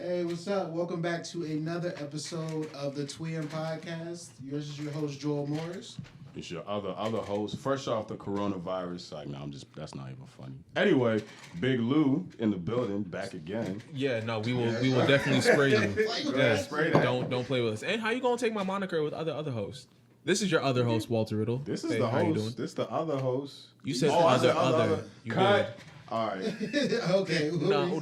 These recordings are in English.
Hey, what's up? Welcome back to another episode of the TWEOM podcast. Yours is your host, Joel Morris. It's your other host, fresh off the coronavirus. Like, no, that's not even funny. Anyway, Big Lou in the building, back again. Yeah, no, we will definitely spray you. Yeah, spray that. Don't play with us. And how you gonna take my moniker with other hosts? This is your other host, Walter Riddle. This is the host. This the other host. You said other. You Cut. All right. Okay. No.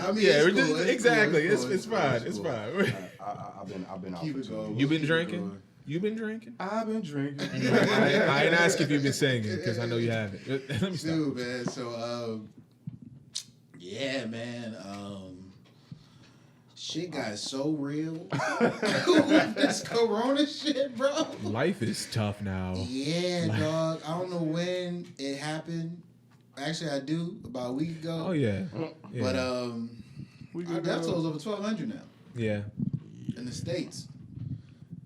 I mean, Yeah, it's cool. exactly. It's It's fine. It's fine. I've been out Keep for it 2 going. weeks. You been drinking? You been drinking? I've been drinking. I ain't ask if you've been singing because I know you haven't. Let me stop. Dude, man. So, yeah, man. Shit got so real. This corona shit, bro. Life is tough now. Yeah, dog. I don't know when it happened. Actually, I do. About a week ago. Oh yeah. But our death toll is over 1,200 now Yeah. in the States.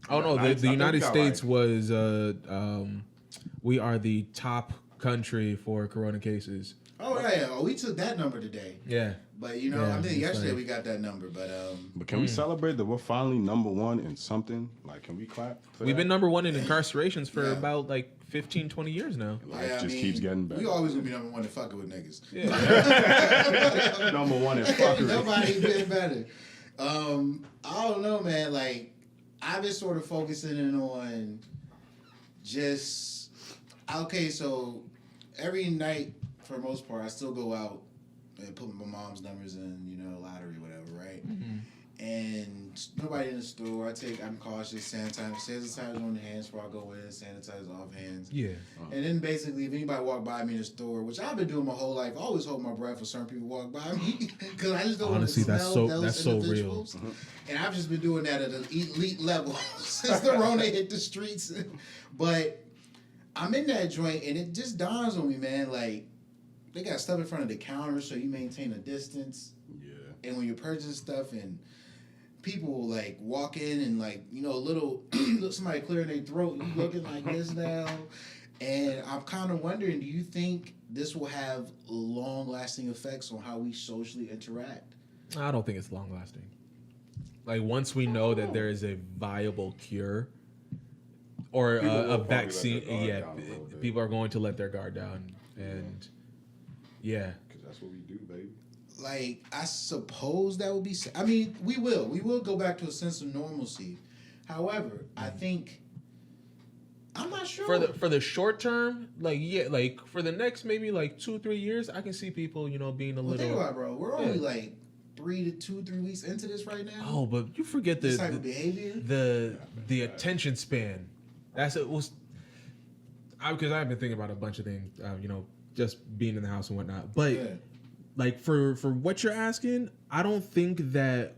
Oh no, the United States was we are the top country for corona cases. Oh yeah, oh, we took that number today. Yeah. But you know, Yeah, I mean, yesterday like, we got that number, but can we celebrate that we're finally number one in something? Like, can we clap? We've been number one in incarcerations for Yeah. about like 15, 20 years now. Life just keeps getting better. We always gonna be number one in fucking with niggas. Yeah. Number one in fuckery. Nobody been better. I don't know, man. Like, I've been sort of focusing in on just so every night for the most part, I still go out and put my mom's numbers in, you know, lottery, whatever, right? Mm-hmm. And nobody in the store. I'm cautious, sanitize on the hands before I go in, sanitize off hands. Yeah. And then basically, if anybody walk by me in the store, which I've been doing my whole life, I always hold my breath when certain people walk by me because I just don't Honestly, want to smell that's those so real. individuals. And I've just been doing that at an elite level since the Rona hit the streets. But I'm in that joint, and it just dawns on me, man, like, they got stuff in front of the counter so you maintain a distance. Yeah. And when you're purchasing stuff and people like walk in and like, you know, somebody clearing their throat, you looking like this now. And I'm kind of wondering, do you think this will have long lasting effects on how we socially interact? I don't think it's long lasting. Like once we know that there is a viable cure or a vaccine, people are going to let their guard down. And yeah. Because that's what we do, baby. Like, I suppose that would be... I mean, we will. We will go back to a sense of normalcy. However, I think... I'm not sure. For the short term, like for the next maybe like 2-3 years, I can see people, you know, being a little... Think about it, bro. We're only like 3 weeks into this right now. Oh, but you forget this type of behavior. The attention span. Because I've been thinking about a bunch of things, you know, just being in the house and whatnot. But like for what you're asking, I don't think that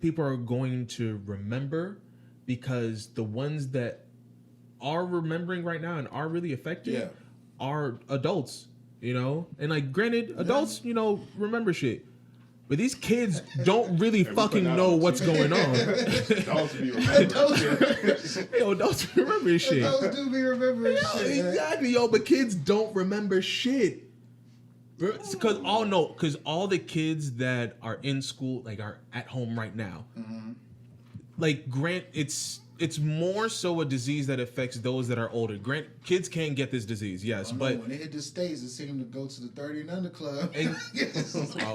people are going to remember, because the ones that are remembering right now and are really affected are adults, you know? And like, granted, adults, you know, remember shit. But these kids don't really fucking know what's going on. Adults be remembering shit. Yo, adults remember shit. Adults do be remembering shit. Exactly, yo, but kids don't remember shit. Because all the kids that are in school, like, are at home right now. Mm-hmm. Like, it's more so a disease that affects those that are older. Kids can get this disease, yes, but when they hit the States, it seemed to go to the 30 and under club.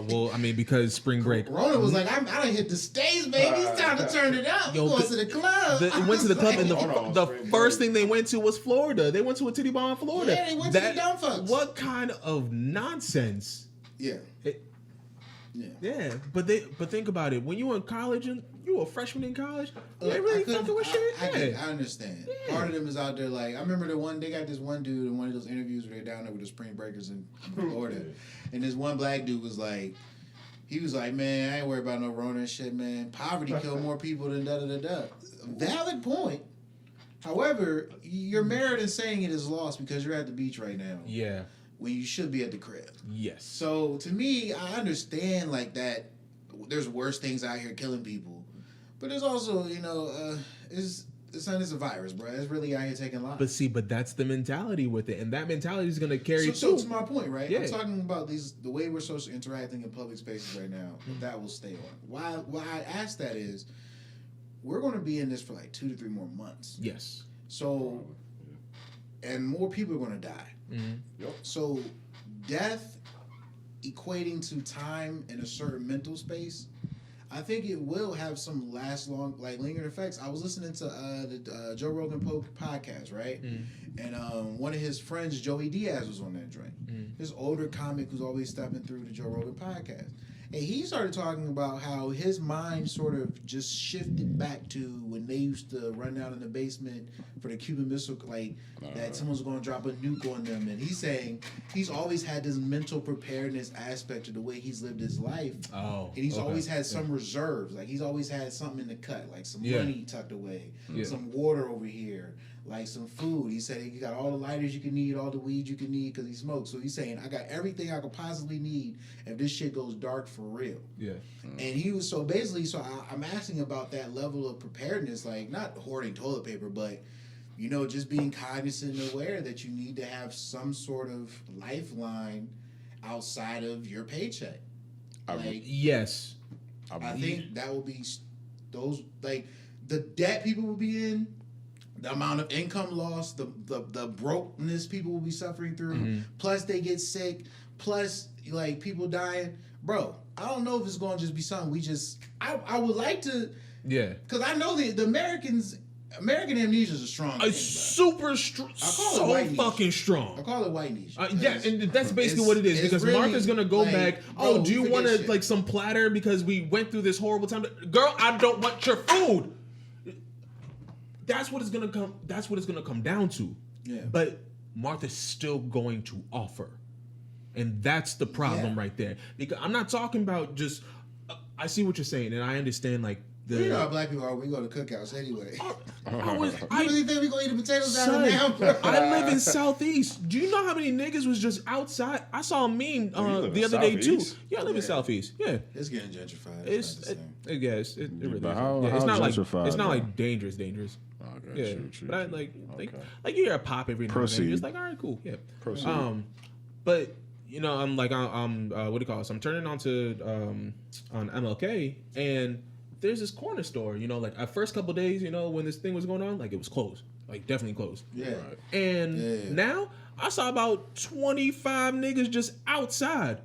Well, I mean, because spring break. Corona was like, I done hit the States, baby. It's time to turn it up. Yo, going to the club. It went to the club, and the first thing they went to was Florida. They went to a titty bar in Florida. Yeah, they went to the dumb fucks. What kind of nonsense? Yeah. Yeah, but think about it. When you were in college and you were a freshman in college, you ain't really fucking with shit. I understand. Yeah. Part of them is out there like, I remember they got this one dude in one of those interviews where they're down there with the spring breakers in Florida. And this one black dude was like, man, I ain't worried about no Rona and shit, man. Poverty killed more people than da-da-da-da. Valid point. However, your merit in saying it is lost because you're at the beach right now. Yeah. When you should be at the crib. Yes. So to me, I understand like that. There's worse things out here killing people, but there's also, you know, son, it's a virus, bro. It's really out here taking lives. But that's the mentality with it, and that mentality is gonna carry. So to my point, right? Yeah. I'm talking about the way we're social interacting in public spaces right now. That will stay on. Why I ask that is, we're going to be in this for like 2 to 3 more months. Yes. So, and more people are going to die. Mm-hmm. Yep. So, death equating to time in a certain mental space, I think it will have some lingering effects. I was listening to the Joe Rogan podcast, right? Mm-hmm. And one of his friends, Joey Diaz, was on that joint. Mm-hmm. This older comic who's always stepping through the Joe Rogan podcast. And he started talking about how his mind sort of just shifted back to when they used to run down in the basement for the Cuban Missile, that someone's going to drop a nuke on them. And he's saying he's always had this mental preparedness aspect to the way he's lived his life. Oh, and he's always had some reserves. Like he's always had something in the cut, like some money tucked away, some water over here, like some food. He said he got all the lighters you can need, all the weed you can need because he smokes. So he's saying, I got everything I could possibly need if this shit goes dark for real. Yeah. And he was I'm asking about that level of preparedness, like not hoarding toilet paper, but just being cognizant and aware that you need to have some sort of lifeline outside of your paycheck. Yes. I think that will be those, like the debt people will be in, the amount of income loss, the brokenness people will be suffering through, plus they get sick, plus like people dying. Bro, I don't know if it's going to just be something I would like to, because I know the American amnesia is a strong thing, super strong, so fucking strong. I call it white niche. And that's basically what it is, because really, Martha's going to go back, do you want some platter because we went through this horrible time? Girl, I don't want your food. That's what it's gonna come. That's what it's gonna come down to. Yeah. But Martha's still going to offer, and that's the problem right there. Because I'm not talking about just. I see what you're saying, and I understand. Like you know how black people are. We go to cookouts anyway. I really think we gonna eat the potatoes out of now, bro. I live in Southeast. Do you know how many niggas was just outside? I saw a meme the other day too. Yeah, I live in Southeast. Yeah, it's getting gentrified. I guess it really is. It's not like dangerous. Yeah, true. But like you hear a pop every now and then. It's like, all right, cool, yeah. Proceed. But I'm what do you call it? So I'm turning on MLK, and there's this corner store. Like at first couple of days, when this thing was going on, like it was closed, like definitely closed. Yeah. Right. And now I saw about 25 niggas just outside.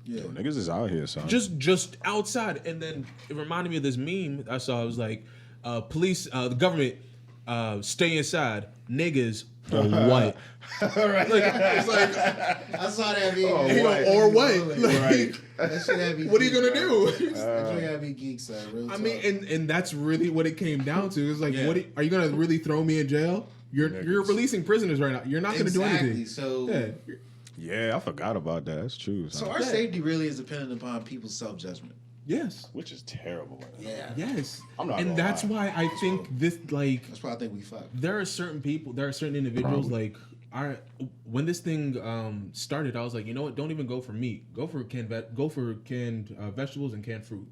Yeah, yo, niggas is out here, son. Just outside, and then it reminded me of this meme I saw. It was like. Police, the government, stay inside. Niggas or what? Right. It's like I saw that video. Or what? Right. That shit had me. What are you gonna do? That shit had me geek side. I mean, and that's really what it came down to. It's like, what are you gonna really throw me in jail? You're releasing prisoners right now. You're not gonna do anything. So yeah, I forgot about that. That's true. So our safety really is dependent upon people's self-judgment. Yes, which is terrible. Yeah. Yes, and that's why I think this That's why I think we fuck. There are certain people. There are certain individuals when this thing started, I was like, you know what? Don't even go for meat. Go for canned vegetables and canned fruit.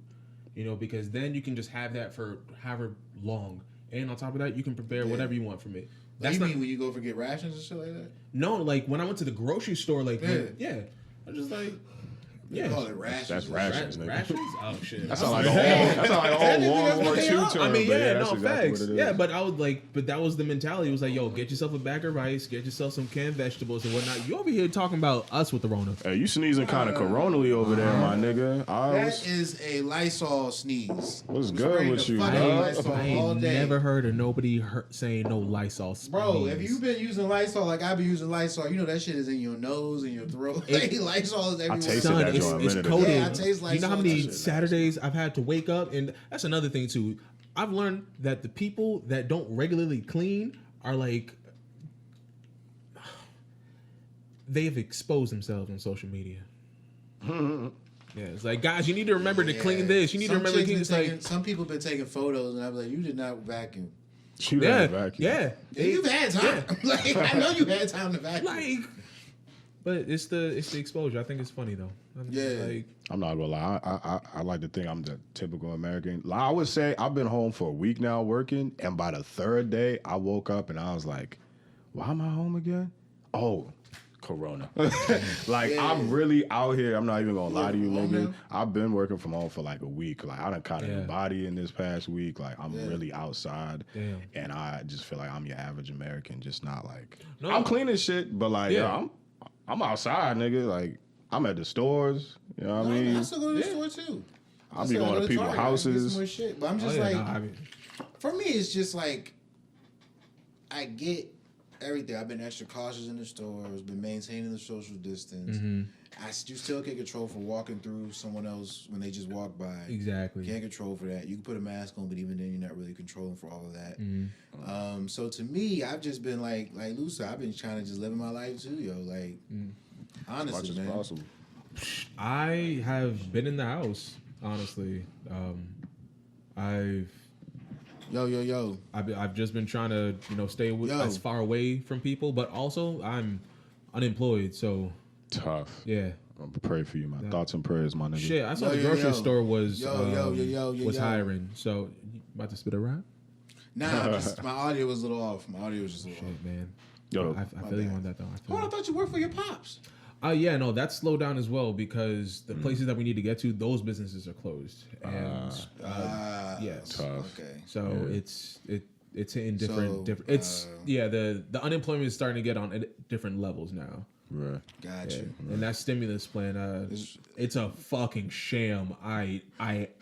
Because then you can just have that for however long, and on top of that, you can prepare whatever you want from it. That's mean when you go for get rations and shit like that? No, like when I went to the grocery store, I'm just like. Yeah, call it rations. That's rations, nigga. Rations? Oh shit. That's not like a whole World War II term. I mean, that's facts. What it is. Yeah, but I was like, that was the mentality. It was like, yo, get yourself a bag of rice, get yourself some canned vegetables and whatnot. You over here talking about us with the Rona. Hey, you sneezing kind of coronally over there, my nigga. That is a Lysol sneeze. What's good with you, I ain't never heard of nobody saying no Lysol sneeze. Bro, if you've been using Lysol like I've been using Lysol, that shit is in your nose and your throat. Lysol is everywhere. I tasted that joint it's coated. I taste like you know how many Saturdays I've had to wake up, and that's another thing too. I've learned that the people that don't regularly clean are like they've exposed themselves on social media. Yeah, it's like, guys, you need to remember to clean this. You need to remember to clean this. Some people been taking photos, and I'm like, you did not vacuum. You didn't vacuum. Yeah. You've had time. I know you had time to vacuum. But it's the exposure. I think it's funny though. Like, I'm not gonna lie. I like to think I'm the typical American. Like, I would say I've been home for a week now working, and by the third day, I woke up and I was like, "Why am I home again?" Oh, Corona. Like, I'm really out here. I'm not even gonna lie to you, nigga. I've been working from home for like a week. Like, I done caught a new body in this past week. Like, I'm really outside, and I just feel like I'm your average American, just not like I'm cleaning shit, but like I'm outside, nigga. Like, I'm at the stores. You know what I mean? I still go to the store too. I'll be going to people's houses. More shit. But I'm just for me, it's just like I get everything. I've been extra cautious in the stores, been maintaining the social distance. You still can't control for walking through someone else when they just walk by. Exactly. Can't control for that. You can put a mask on, but even then, you're not really controlling for all of that. So to me, I've just been like Lusa, I've been trying to just live my life too, yo. Like, honestly, as much as possible. I have been in the house, honestly. I've just been trying to, stay as far away from people, but also I'm unemployed, so tough. Yeah. I'm pray for you, my thoughts and prayers, my nigga. Shit, I saw the grocery store was hiring. So, you about to spit a rap? Nah, my audio was a little off. My audio was just a little off. Man. Yo, I feel you on that though. I thought you worked for your pops. Yeah, no, that's slowed down as well because the places that we need to get to, those businesses are closed. And yes, tough. Okay. So it's hitting different. The unemployment is starting to get on different levels now. Right. Gotcha. Yeah. And that stimulus plan, it's a fucking sham. I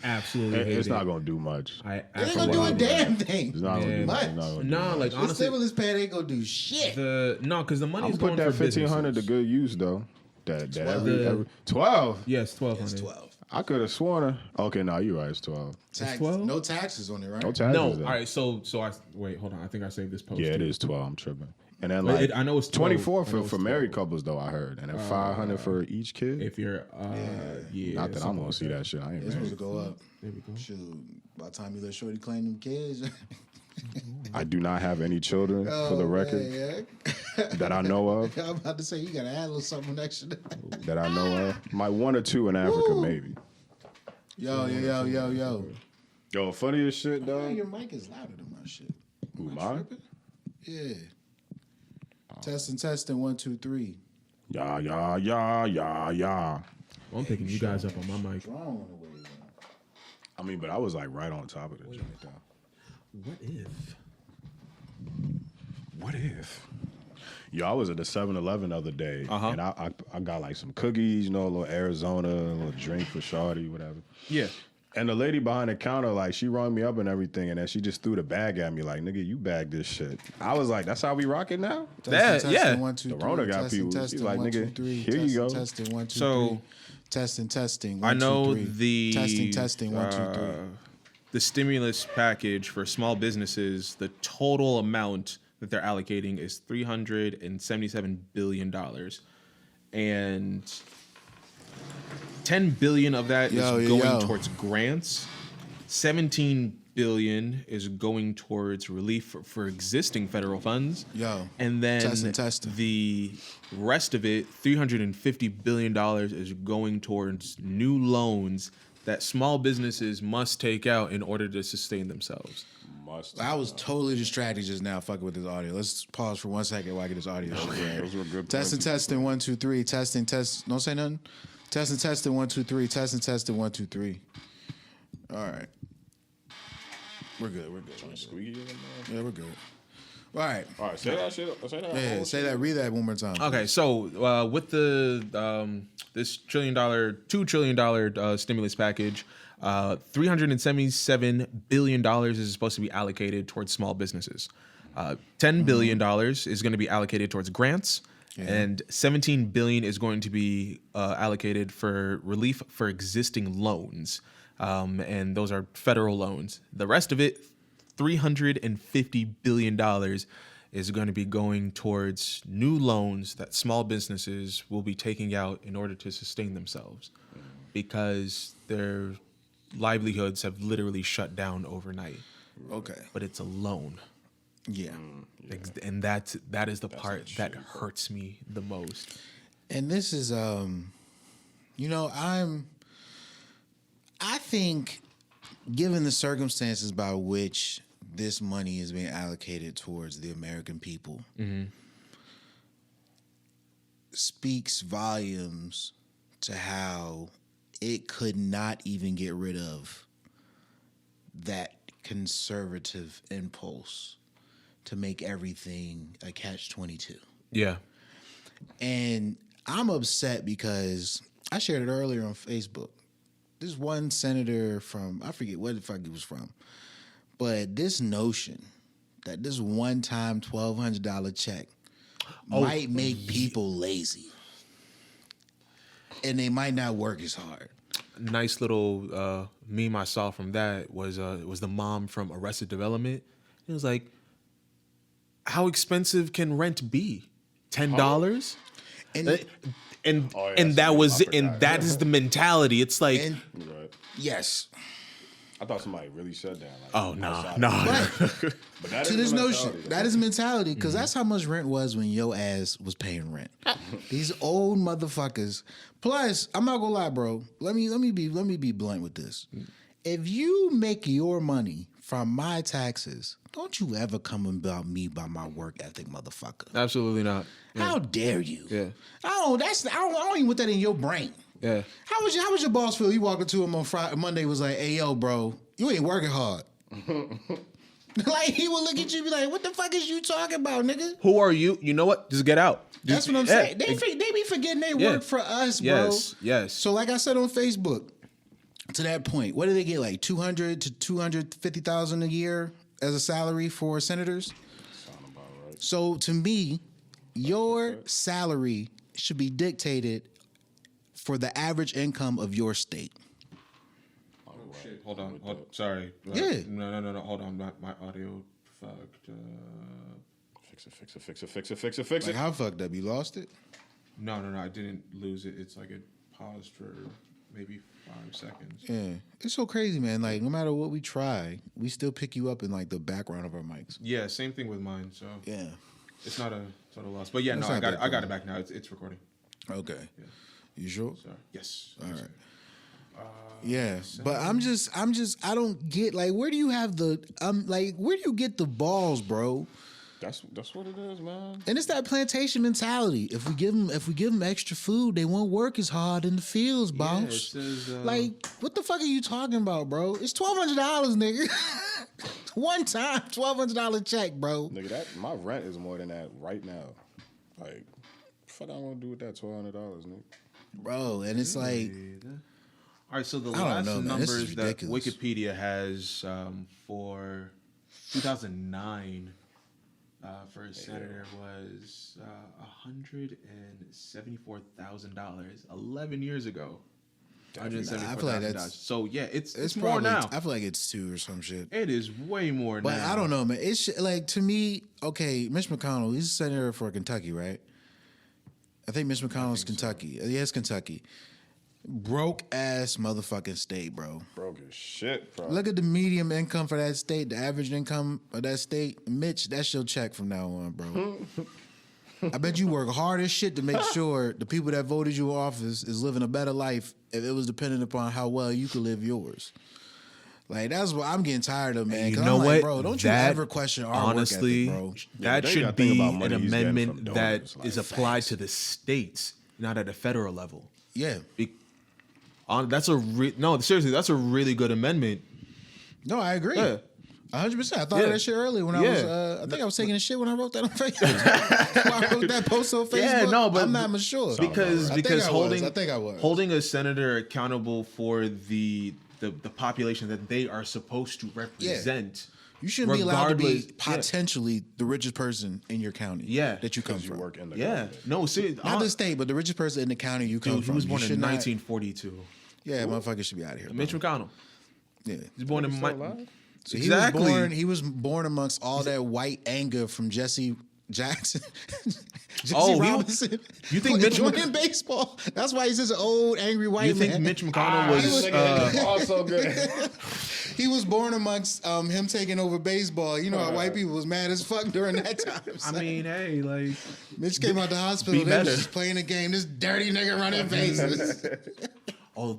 absolutely hate it. It's not gonna do much. It ain't gonna do a damn thing. It's not gonna do much. No, like honestly, the stimulus plan ain't gonna do shit. Because the money's I'm going put that for $1,500 to good use though. That every 12. Yes, 1,200. It's 12. I could have sworn. Okay, no, you're right. It's 12. It's 12? No taxes on it, right? No taxes. No. Though. All right. So I wait. Hold on. I think I saved this post. Yeah, it is 12. I'm tripping. And then like I know it's 24 for married couples though. I heard, and then 500 for each kid. If you're not that I'm gonna see that shit. I ain't. It's supposed to go up. There we go. Shoot, by the time you let Shorty claim them kids. I do not have any children for the record that I know of. I'm about to say you gotta add a little something extra. That I know of. My 1 or 2 in Africa, maybe. Yo. Yo, funniest shit, dog. Your mic is louder than my shit. Who, mine? Yeah. Testing. 1, 2, 3. Yeah. Well, I'm picking you guys up on my mic. Strong on the way. I mean, but I was like right on top of the joint, though. What if? Yo, I was at the 7-Eleven the other day, and I got like some cookies, a little Arizona, a little drink for Shorty, whatever. Yeah. And the lady behind the counter, like, she rung me up and everything, and then she just threw the bag at me, like, nigga, you bagged this shit. I was like, that's how we rock it now? Testing, 1, 2, 3. The Rona got people. She's like, nigga, here you go. Testing, 1, 2, 3. Testing. 1, I know 2, 3. the Testing. 1, 2, 3. The stimulus package for small businesses, the total amount that they're allocating is $377 billion. And $10 billion of that is going towards grants. $17 billion is going towards relief for existing federal funds. And then the rest of it, $350 billion, is going towards new loans that small businesses must take out in order to sustain themselves. I was totally distracted just now fucking with this audio. Let's pause for 1 second while I get this audio. Those were good. Testing, 1, 2, 3. Testing. Don't say nothing. Testing, 1, 2, 3. Testing, 1, 2, 3. All right. We're good. Yeah, we're good. All right. Say that shit. Yeah, say that. Read that one more time. Okay, so with the this $2 trillion stimulus package, $377 billion is supposed to be allocated towards small businesses. $10 billion is going to be allocated towards grants, and $17 billion is going to be allocated for relief for existing loans, and those are federal loans. The rest of it, $350 billion, is going to be going towards new loans that small businesses will be taking out in order to sustain themselves, because their livelihoods have literally shut down overnight. Okay. But it's a loan. Yeah. And that is the part that hurts me the most. And this is, I think, given the circumstances by which this money is being allocated towards the American people, speaks volumes to how it could not even get rid of that conservative impulse to make everything a catch-22. Yeah. And I'm upset because I shared it earlier on Facebook. This one senator from, I forget what the fuck he was from, but this notion that this one-time $1,200 check might make people lazy. And they might not work as hard. Nice little meme I saw from that was the mom from Arrested Development. It was like, how expensive can rent be? $10? And that was it, and that is the mentality. It's like, yes. I thought somebody really said that. Like, oh no. But that to this notion, that is mentality, because that's how much rent was when your ass was paying rent. These old motherfuckers. Plus, I'm not gonna lie, bro. Let me be blunt with this. If you make your money from my taxes, don't you ever come about me by my work ethic, motherfucker. Absolutely not. Yeah. How dare you? Yeah. I don't even want that in your brain. Yeah. How was your boss feel? You walked into him on Monday, was like, "Hey, yo, bro, you ain't working hard." Like, he would look at you and be like, "What the fuck is you talking about, nigga? Who are you? You know what? Just get out." That's what I'm saying. They be forgetting they work for us, bro. Yes. So, like I said on Facebook, to that point, what do they get? Like $200,000 to $250,000 a year as a salary for senators? Sound about right. So, to me, your salary should be dictated for the average income of your state. Oh shit! Hold on. Sorry. Yeah. No. Hold on. My audio fucked up. Fix it. Like, how fucked up? You lost it? No. I didn't lose it. It's like it paused for maybe 5 seconds. Yeah. It's so crazy, man. Like, no matter what we try, we still pick you up in, like, the background of our mics. Yeah, same thing with mine. So yeah. It's not a loss. But yeah, That's no, not I got that it back now. It's recording. Okay. Yeah. You sure? Sorry. Yes. All right. Yeah, but I don't get, like, where do you have the where do you get the balls, bro? That's what it is, man. And it's that plantation mentality. If we give them extra food, they won't work as hard in the fields, boss. Yeah, it says, like, what the fuck are you talking about, bro? It's $1,200, nigga. One time, $1,200 check, bro. Nigga, my rent is more than that right now. Like, fuck, I want to do with that $1,200, nigga. Bro, and it's like, all right. So the I last don't know, man. This is numbers that ridiculous. Wikipedia has for 2009 for a senator was $174,000 11 years ago. I feel like that's, so yeah, it's probably more now. I feel like it's 2 or some shit. It is way more now. But I don't know, man. It's like, to me, okay, Mitch McConnell, he's a senator for Kentucky, right? I think Mitch McConnell's Kentucky. So. Yeah, it's Kentucky. Broke ass motherfucking state, bro. Broke as shit, bro. Look at the medium income for that state, the average income of that state. Mitch, that's your check from now on, bro. I bet you work hard as shit to make sure the people that voted you in office is living a better life if it was dependent upon how well you could live yours. Like, that's what I'm getting tired of, man. You know I'm what? like, bro, don't you ever question our honestly, work ethic, bro. That Yeah, should be an money he's getting amendment from that donors, is like, applied to the states, not at a federal level. Yeah. Seriously, that's a really good amendment. No, I agree. Yeah. 100%. I thought of that shit earlier when I was, I think I was taking a shit when I wrote that on Facebook. When I wrote that post on Facebook. Yeah, no, but I'm not mature. because I think I was. holding a senator accountable for the population that they are supposed to represent. You shouldn't be allowed to be regardless- potentially the richest person in your county. Yeah. That you come Because you from. work in the Yeah, government. no, seriously. Not the state, but the richest person in the county you come Dude, he from. was born You in should not- 1942. Yeah, motherfucker should be out of here. Mitch bro. McConnell. Yeah. He's born in So exactly. he was born amongst all that white anger from Jesse Jackson. Jesse Oh, Robinson. you think Mitch playing baseball? That's why he's just an old angry white You man. think Mitch McConnell was? also good. he was born amongst him taking over baseball. You know how white people was mad as fuck during that time. I mean, hey, like Mitch came out the hospital. They was just playing a game. This dirty nigga running bases. Oh,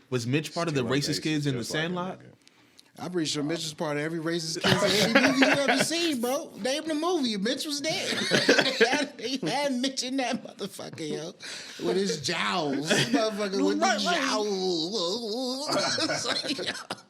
was Mitch part of the racist kids in the Sandlot? I'm pretty sure Mitch was part of every racist kid in any movie you ever seen, bro. Name the movie. Mitch was there. They had Mitch in that motherfucker, yo. With his jowls. Motherfucker with the jowls.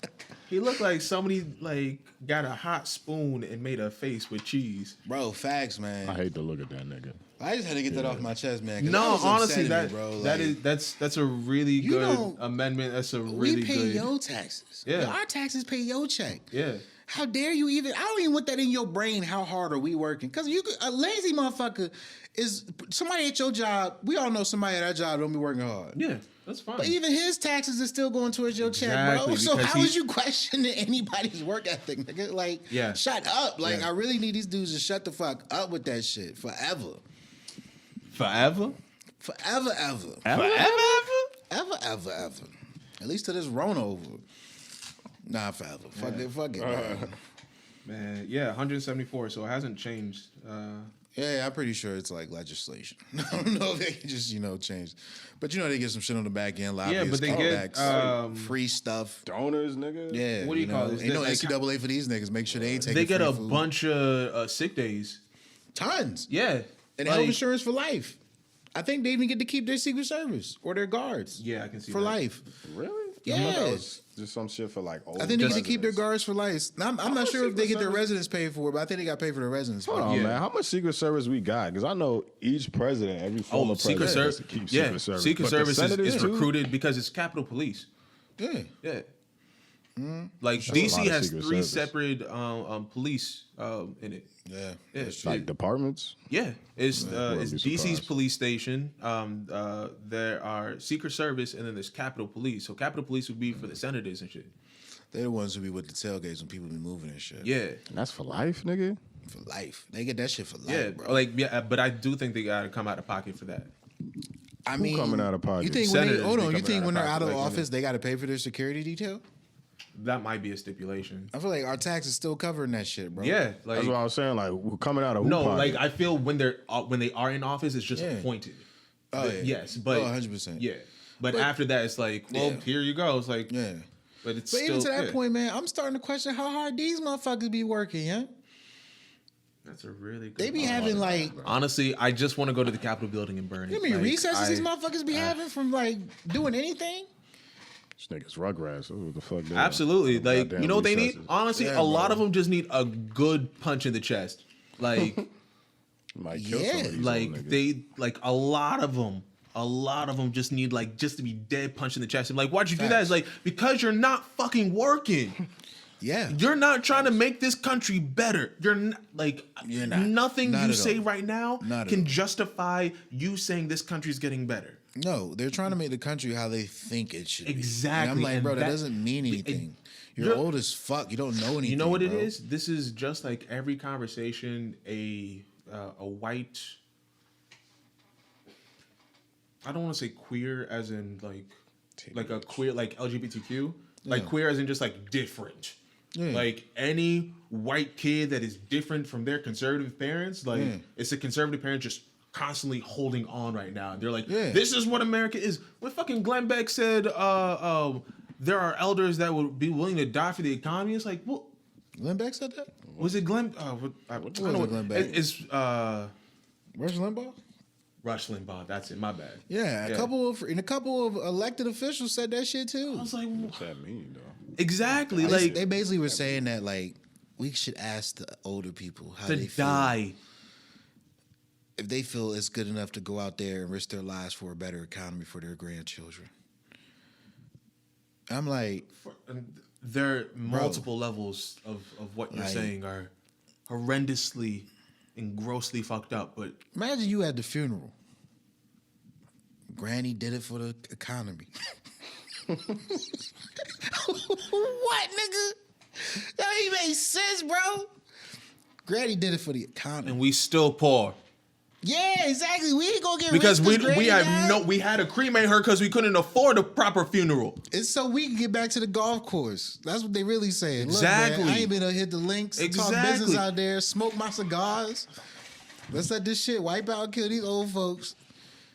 He looked like somebody like got a hot spoon and made a face with cheese. Bro, facts, man. I hate to look at that nigga. I just had to get that off my chest, man. No, honestly, me, bro. That's a really good amendment. That's a really good. We pay your taxes. Yeah, our taxes pay your check. Yeah. How dare you even? I don't even want that in your brain. How hard are we working? Because a lazy motherfucker is somebody at your job. We all know somebody at our job don't be working hard. Yeah, that's fine. But even his taxes are still going towards your check, bro. So how is you questioning anybody's work ethic, nigga? Like, shut up. Like, I really need these dudes to shut the fuck up with that shit forever. Forever? Forever, ever. Ever. At least to this Rona over. Nah, forever. Fuck it, man. Yeah, 174. So it hasn't changed. Yeah, I'm pretty sure it's like legislation. I don't know if they can just change, but they get some shit on the back end. Yeah, but they get free stuff, donors, nigga. Yeah, what do you call this? Ain't no NCAA for these niggas. Make sure they ain't taking. They get free a food. bunch of sick days. Tons. Yeah, and health insurance for life. I think they even get to keep their Secret Service or their guards. Yeah, I can see for that. life. Really? Yeah. I thought that was just some shit for like old. I think they get to keep their guards for life. I'm not sure if they get their residents paid for it, but I think they got paid for their residents. Hold on, man. How much Secret Service we got? Because I know each president, every former president, has to keep Secret Service. Secret Service is recruited because it's Capitol Police. Yeah. Yeah. Like DC has three separate police in it. Yeah, like departments. Yeah, it's DC's police station. There are Secret Service, and then there's Capitol Police. So Capitol Police would be for the senators and shit. They're the ones who be with the tailgates when people be moving and shit. Yeah, and that's for life, nigga. For life, they get that shit for life. Yeah, bro. But I do think they gotta come out of pocket for that. I mean, coming out of pocket? You think you think when they're out of office, they got to pay for their security detail? That might be a stipulation. I feel like our tax is still covering that shit, bro. Yeah, like, that's what I was saying. Like, we're coming out of pocket. Like I feel when they are in office, it's just appointed. Oh yeah. Yes, but 100%. Yeah, but after that, it's like, well, here you go. It's like, but it's even to that point, man, I'm starting to question how hard these motherfuckers be working, yeah. That's a really good They be having like honestly, I just want to go to the Capitol building and burn it. You mean recesses these motherfuckers be having from like doing anything? This nigga's Rugrats. What the fuck? Absolutely. Like, you know what they need? Honestly, a lot of them just need a good punch in the chest. Like, might kill some of these like they like a lot of them just need like just to be dead punch in the chest. I'm like, why'd you do that? It's like, because you're not fucking working. Yeah, you're not trying to make this country better. You're not. Nothing not you say right now can justify you saying this country's getting better. No, they're trying to make the country how they think it should exactly. be. And I'm like, bro, that doesn't mean anything. You're old as fuck. You don't know anything. You know what it is? This is just like every conversation a white. I don't want to say queer as in like a queer like LGBTQ. Like queer as in just like different. Yeah. Like any white kid that is different from their conservative parents, like it's a conservative parent just constantly holding on right now. And they're like, this is what America is. When fucking Glenn Beck said there are elders that would be willing to die for the economy, it's like, well, Glenn Beck said that? Was it Glenn? What was it, Glenn Beck? It's Rush Limbaugh? Rush Limbaugh, that's it, my bad. Yeah, a couple of elected officials said that shit too. I was like, what's that mean though? Exactly. Like they basically were saying that like we should ask the older people how to they feel. Die. If they feel it's good enough to go out there and risk their lives for a better economy for their grandchildren. I'm like, there are multiple levels of what you're saying are horrendously and grossly fucked up. But imagine you at the funeral. Granny did it for the economy. What, nigga? That ain't make sense, bro. Granny did it for the economy. And we still poor. Yeah, exactly. We ain't gonna get because rich we had to cremate her because we couldn't afford a proper funeral. It's so we can get back to the golf course. That's what they really saying. Exactly. Look, man, I ain't been to hit the links, talk business out there, smoke my cigars. Let's let this shit wipe out and kill these old folks.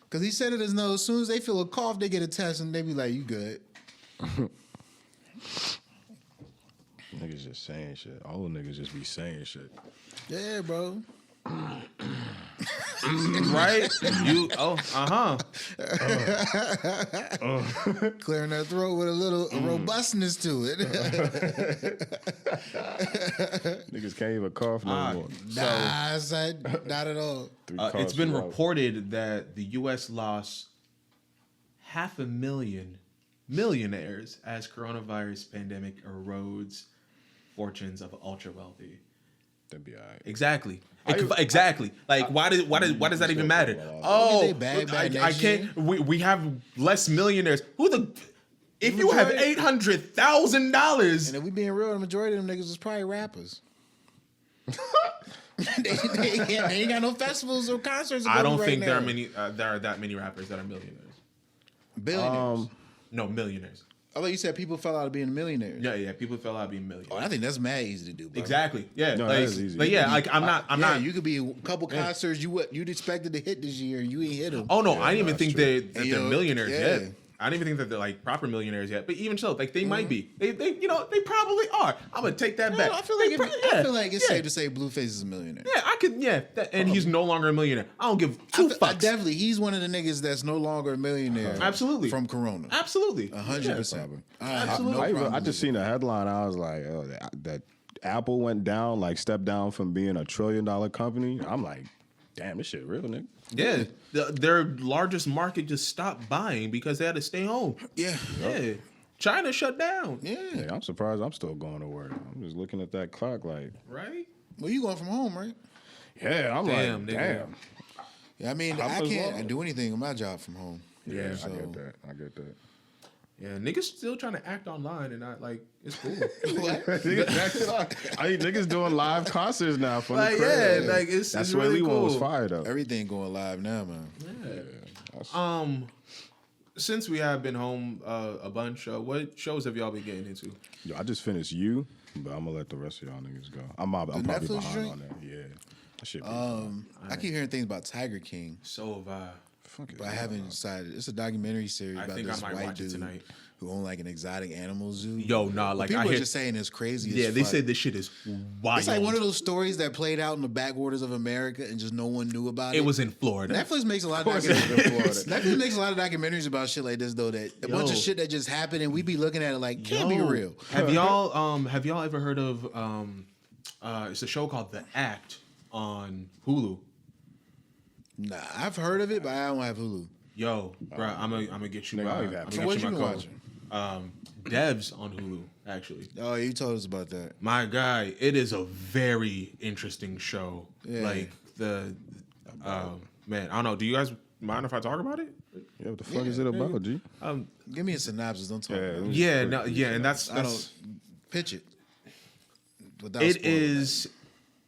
Because he said it as no, as soon as they feel a cough, they get a test and they be like, you good. Niggas just saying shit. Old niggas just be saying shit. Yeah, bro. Right? Clearing their throat with a little robustness to it. Niggas can't even cough no more. Nah, I said not at all. It's been reported that the U.S. lost 500,000 millionaires as coronavirus pandemic erodes fortunes of ultra wealthy. That'd be all right. Exactly. Exactly. Like, why does that even matter? Oh, I can't. We have less millionaires. If you have $800,000, and if we being real, the majority of them niggas is probably rappers. they ain't got no festivals or concerts. I don't think there are that many rappers that are millionaires. Billionaires. No, millionaires. I thought you said people fell out of being millionaires. Yeah. People fell out of being millionaires. Oh, I think that's mad easy to do, bro. Exactly. Yeah. No, that is easy. But yeah, like I'm not. You could be a couple concerts you'd expected to hit this year, and you ain't hit them. Oh no, I didn't even think that they're millionaires yeah. yet. I didn't even think that they're like proper millionaires yet. But even so, like they might be. They probably are. I'm gonna take that back. I feel like it's safe to say Blueface is a millionaire. Yeah, I could. Yeah, and he's no longer a millionaire. I don't give two fucks. Definitely, he's one of the niggas that's no longer a millionaire. Absolutely. From Corona. Absolutely. 100%. Absolutely. I just seen the headline. I was like, oh, that Apple went down, like stepped down from being $1 trillion company. I'm like, damn, this shit real, nigga. Yeah, their largest market just stopped buying because they had to stay home. Yeah. Yeah. China shut down. Yeah, I'm surprised I'm still going to work. I'm just looking at that clock like, right? Well, you going from home, right? Yeah, I'm Damn, like, nigga. damn. Yeah, I mean, I can't do anything with my job from home. Yeah, so. I get that. Yeah, niggas still trying to act online and not like it's cool. Niggas doing live concerts now from like, the crib. Yeah, like that's really where we cool. was fired up. Everything going live now, man. Yeah. Since we have been home a bunch, what shows have y'all been getting into? Yo, I just finished You, but I'm gonna let the rest of y'all niggas go. I'm probably Netflix behind drink? on that. Yeah, that shit. I keep hearing things about Tiger King, So have I. but I haven't decided. It's a documentary series I about think I this might white watch it dude tonight. who owned like an exotic animal zoo. Yo, nah, like people I are hear, just saying it's crazy. yeah, as they fuck. said this shit is wild. It's like one of those stories that played out in the backwaters of America and just no one knew about it. It was in Florida. Netflix makes a lot of documentaries. Netflix makes a lot of documentaries about shit like this, though. That a bunch of shit that just happened, and we be looking at it like can't be real. Have y'all ever heard of it's a show called The Act on Hulu? Nah, I've heard of it, but I don't have Hulu. Yo, bro, I'm gonna get you. Nigga, I my, don't even have I'm it. gonna What get you you been my watching? code. Devs on Hulu, actually. Oh, you told us about that. My guy, it is a very interesting show. Yeah. Like man, I don't know. Do you guys mind if I talk about it? Yeah, what the fuck is it about, G? Give me a synopsis. Don't talk about it. Yeah, no, yeah, and that's I don't pitch it. Without it spoiling is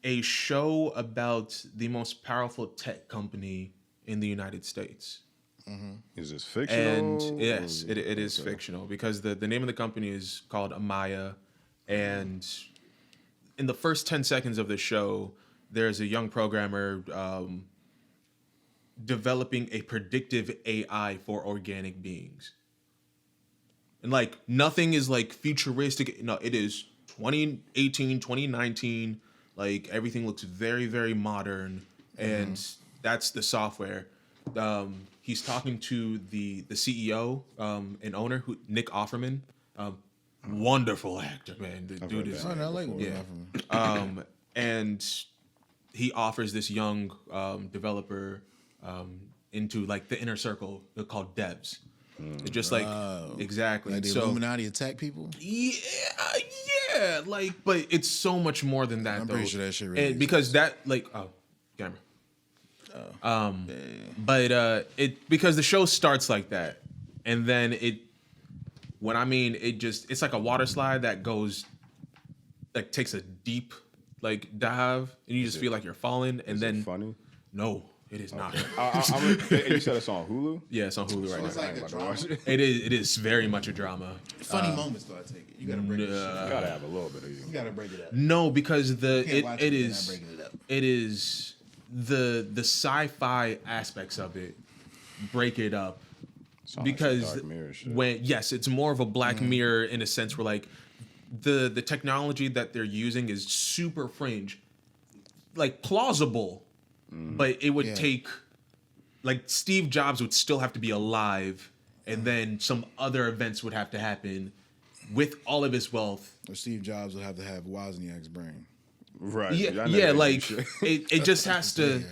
a show about the most powerful tech company in the United States. Is this fictional? And yes, it is fictional because the name of the company is called Amaya. And in the first 10 seconds of the show, there's a young programmer developing a predictive AI for organic beings. And like nothing is like futuristic. No, it is 2018, 2019. Like everything looks very, very modern. And that's the software. He's talking to the CEO and owner, Nick Offerman. Wonderful actor, man. The dude is. it. I like what And he offers this young developer into like the inner circle. They're called devs. It's just like exactly. Like the Illuminati attack people. Yeah, like, but it's so much more than that. I'm though. pretty sure that shit really and because that like camera. But because the show starts like that, and then it's like a water slide that goes, like takes a deep like dive, and you just feel like you're falling, and then funny? no, It is not. You said it's on Hulu? Yeah, it's on Hulu right It's now. like a drama. It is very much a drama. Funny moments though. I take it. You gotta break it. You gotta have a little bit of you. You gotta break it up. No, because Can't watch it if you're is not breaking it up. it is the sci-fi aspects of it break it up. Sounds like some Because Dark Mirror shit. it's more of a Black Mirror in a sense where like the technology that they're using is super fringe, like plausible, but it would take like Steve Jobs would still have to be alive, and then some other events would have to happen with all of his wealth. Or Steve Jobs would have to have Wozniak's brain. Right. Yeah, y'all yeah, never like do shit. it just has to.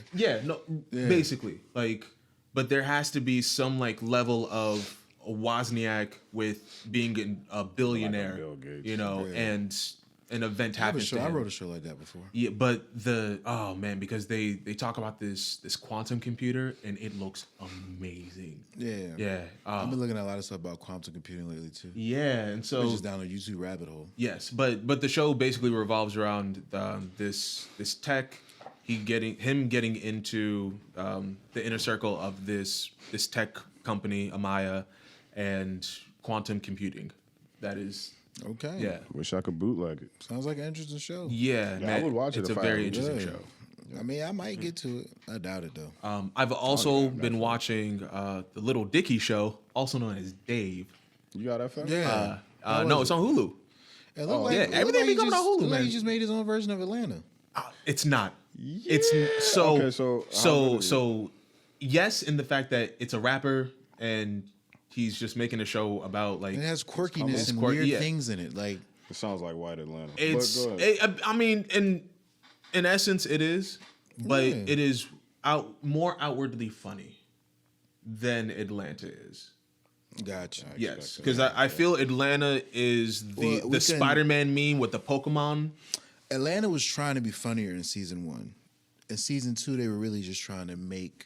Basically, like, but there has to be some like level of a Wozniak with being a billionaire, Bill Gates. you know, Yeah. and an event happens to I him. wrote a show like that before. Yeah, but because they talk about this quantum computer and it looks amazing. Yeah. Yeah, I've been looking at a lot of stuff about quantum computing lately too. yeah, and so Just down a YouTube rabbit hole. yes, but the show basically revolves around this tech. Him getting into the inner circle of this tech company, Amaya, and quantum computing. That is, Okay. yeah, Wish I could bootleg it. Sounds like an interesting show. yeah, Yeah, man, I would watch it it's if a I very had- interesting Yeah. show. I mean, I might get to it. I doubt it though. I've also been watching the Little Dicky show, also known as Dave. You got that? Yeah. How No, was it's on Hulu. It looked like, yeah, it looked everything like be he coming on just- Hulu, looked like man. he just made his own version of Atlanta. It's not. It's so. Okay, so how good is it? So yes, in the fact that it's a rapper and he's just making a show about like It has quirkiness It's and quirky, weird yeah. things in it. Like It sounds like White Atlanta. it's. But go ahead. I mean, in essence, it is, but Yeah. it is more outwardly funny than Atlanta is. gotcha. Yes, because I feel Atlanta is Well, we the can- Spider-Man meme with the Pokemon. Atlanta was trying to be funnier in season 1. In season 2, they were really just trying to make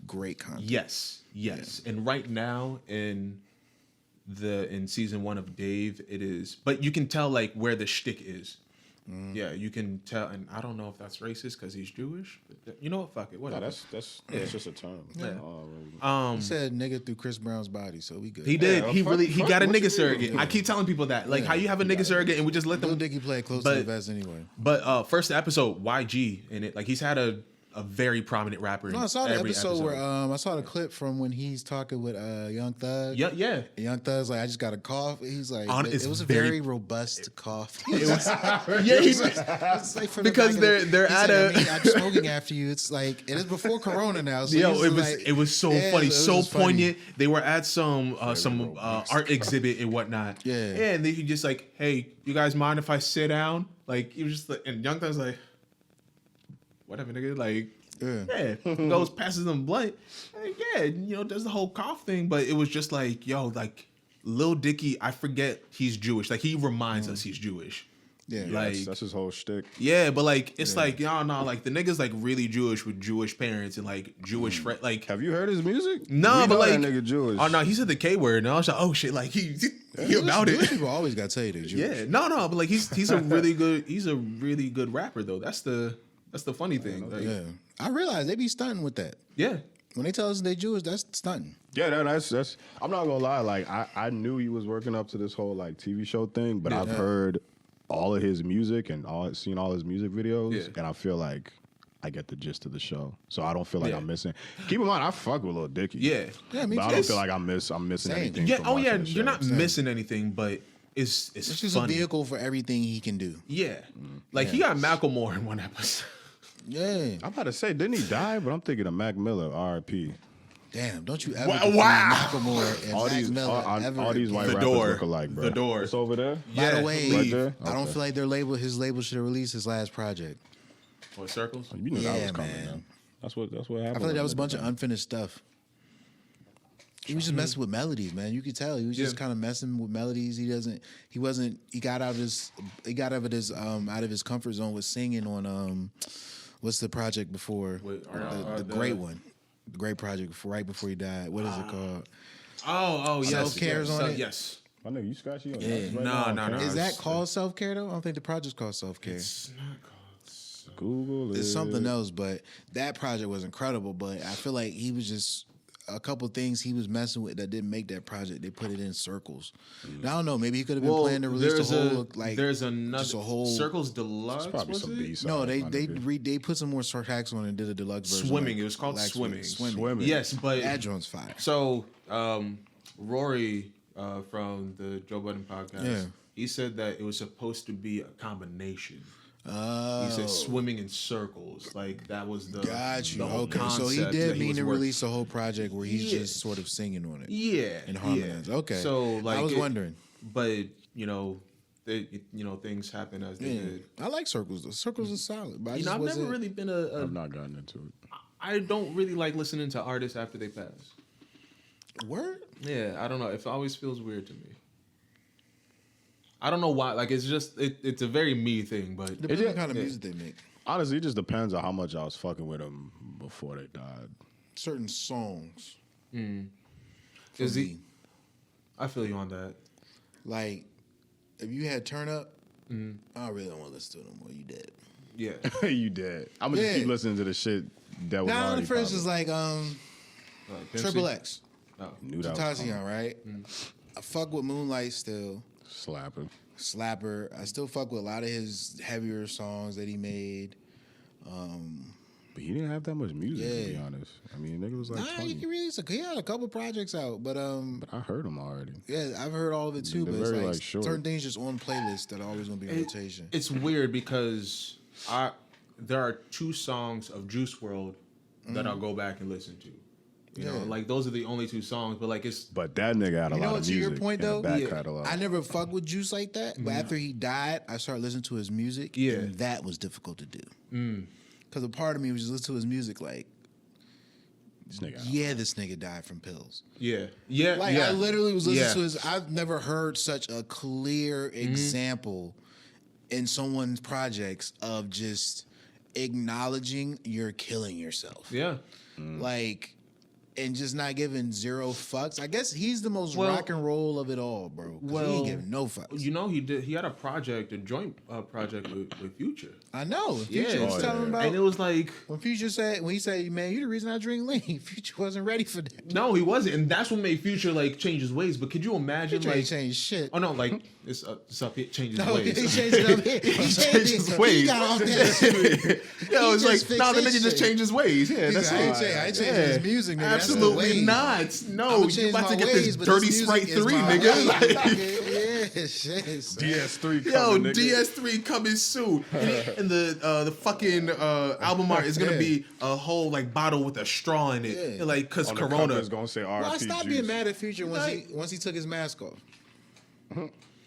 great content. Yes. And right now in season 1 of Dave, it is, but you can tell like where the shtick is. Yeah, you can tell, and I don't know if that's racist because he's Jewish. But you know what? Fuck it. Nah, Whatever. that's just a term. Yeah. Oh, He said nigga through Chris Brown's body, so we good. He did. Yeah, he fuck- really. He fuck got a what you nigga mean? surrogate. I keep telling people that. Like, Yeah. how you have a nigga surrogate and we just let them. Lil Dicky played close to but- the vest anyway. But first episode, YG in it. Like he's had a very prominent rapper. No, in I saw the every episode where I saw the clip from when he's talking with Young Thug. Yeah. And Young Thug's like, I just got a cough. He's like, It's it was a very- very robust cough. It was, yeah, he's, It's like from the because back of they're he at said, a. I'm smoking after you. It's like it is before Corona now. So Yo, he's like- it was so Yeah, funny, it was so just funny. poignant. They were at some art exhibit and whatnot. Yeah. and he just like, hey, you guys mind if I sit down? Like he was just like, and Young Thug's like, whatever, nigga. Like, Yeah. goes passes them blunt. Like, yeah, does the whole cough thing, but it was just like, yo, like Lil Dicky. I forget he's Jewish. Like he reminds us he's Jewish. Yeah. Like, that's his whole shtick. yeah, but like it's like y'all know, like the nigga's like really Jewish with Jewish parents and like Jewish friends. Like Have you heard his music? no, We but know like that nigga Jewish. oh no, he said the K word, and I was like, oh shit, like he about Jewish it. people always got to tell you they're Jewish. Yeah, no, but like he's a really good rapper though. That's the funny thing. Like, Yeah. I realize they be stunting with that. yeah. When they tell us they Jewish, that's stunting. Yeah, that's. I'm not gonna lie. Like I knew he was working up to this whole like TV show thing, but I've heard all of his music and seen all his music videos, and I feel like I get the gist of the show, so I don't feel like I'm missing. Keep in mind, I fuck with Lil Dicky. Yeah. Yeah, me but too. I don't feel like I'm missing Same. anything. Yeah. from Oh yeah. watching the You're show. not missing anything, but it's It's just funny. a vehicle for everything he can do. Yeah. Like he got Macklemore in one episode. Yeah. I'm about to say, didn't he die? But I'm thinking of Mac Miller, R.I.P. Damn, don't you ever Wow. confuse Macklemore and All Mac these, Miller ever all these again. white The rappers Door. look alike, bro. The Door. It's over there. By the way, Right there? I don't Okay. feel like his label should have released his last project. What circles? You knew that Yeah, was coming. man. Man. That's what happened. I feel like that was a bunch of unfinished stuff. He was just messing with melodies, man. You could tell he was just kind of messing with melodies. He got out of his comfort zone with singing on what's the project before the great one, the great project right before he died. What is it called? Oh yes. Self-Care's on it? Yes. My nigga, you scratchy on Yeah. that right No. now, okay? Is that called self care though? I don't think the project's called self care. It's not called. Google it. It's something else, but that project was incredible. But I feel like he was just a couple things he was messing with that didn't make that project. They put it in circles. Now, I don't know. Maybe he could have been planning to release the whole there's another just a whole Circles Deluxe. Probably Was some it? B-side. No, they put some more tracks on and did a deluxe version. Swimming. like It was called Black Swimming. Swimming. Yes, but That joint's fire. so Rory from the Joe Budden podcast, Yeah. he said that it was supposed to be a combination. Oh, He said swimming in circles, like that was the got you. the whole Okay, so he concept did that mean was to working. release a whole project where he's Yeah. just sort of singing on it. Yeah, And harmonize. Okay. So like I was wondering. but things happen as they Yeah. did. I like Circles though. Circles is solid, but I You just know, I've wasn't. never really been a I've not gotten into it. I don't really like listening to artists after they pass. Word. Yeah, I don't know. It always feels weird to me. I don't know why. Like it's just it's a very me thing, but Depends on just- the kind of yeah. music they make. Honestly, it just depends on how much I was fucking with them before they died. Certain songs. For Is me. he? I feel you on that. Like, if you had Turn Up, I really don't want to listen to it no more. You dead. Yeah. You dead. I'm gonna just Yeah. keep listening to the shit that was Now, already the first is popular. like Pimp Triple C? X. Oh. Knew that was coming. Tentacion, right? I fuck with Moonlight still. Slapping. Slapper. I still fuck with a lot of his heavier songs that he made. But he didn't have that much music, to be Yeah. honest. I mean, nigga was like Nah, 20. you can release he had a couple projects out, but But I heard him already. yeah, I've heard all of it too. They're But it's very, like like, short. certain things just on playlists that are always gonna be in rotation. It's weird because there are 2 songs of Juice World that I'll go back and listen to. You know, Yeah. like those are the only 2 songs, but like it's But that nigga had a You know lot what, of to music your point, in though? the back Yeah. catalog. I never fucked with Juice like that, but after he died, I started listening to his music. Yeah. And that was difficult to do. Because a part of me was just listening to his music like, This nigga. yeah, this nigga died from pills. yeah. Like, I literally was listening Yeah. to his, I've never heard such a clear example in someone's projects of just acknowledging you're killing yourself. Yeah. Like, and just not giving zero fucks. I guess he's the most Well- rock and roll of it all, bro. 'Cause he ain't giving no fucks. You know, he had a joint project with Future. I know. Yeah. Future was Oh, telling yeah. about And it was like, when he said, man, you the reason I drink lean. Future wasn't ready for that. no, he wasn't, and that's what made Future like change his ways. But could you imagine Future ain't like, changed shit. oh no, like it's up, it changes No, he ways. changed it up here. He changed changed his it. ways. He got off that shit. Yo, He it's just like, no, the fixed nigga his just shit. changed his ways. Yeah, He's that's like, I it. ain't changing his music, nigga. That's the Absolutely ways. not. No, I'ma you change about my to get ways, this but Dirty this Sprite music is 3, my nigga. ways, Like, nigga. Yeah, shit. son. DS3 coming, yo, nigga. DS3 coming soon, and the fucking album art is gonna Yeah. be a whole like bottle with a straw in it, Yeah. and, like cause On the Corona. cover is gonna say RP Well, I stopped juice. being mad at Future once he took his mask off.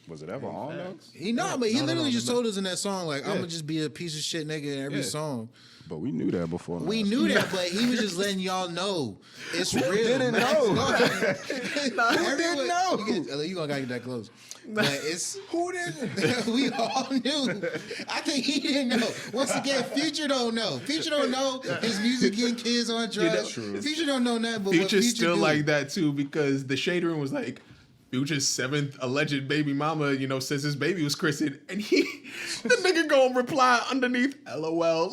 Was it ever on though? He but he No, literally no, just told us in that song, like, I'm Yeah. gonna just be a piece of shit nigga in every Yeah. song. But we knew that before. We last knew that, but he was just letting y'all know it's real. didn't man. know? Who didn't know? You gonna gotta get that close. But it's Who didn't? we all knew. I think he didn't know. Once again, Future don't know. Future don't know his music getting kids on drugs. that's true. Future don't know nothing. But Future's what Future still do. like that too because the Shade Room was like Future's 7th alleged baby mama, says his baby was christened, and the nigga gonna reply underneath LOL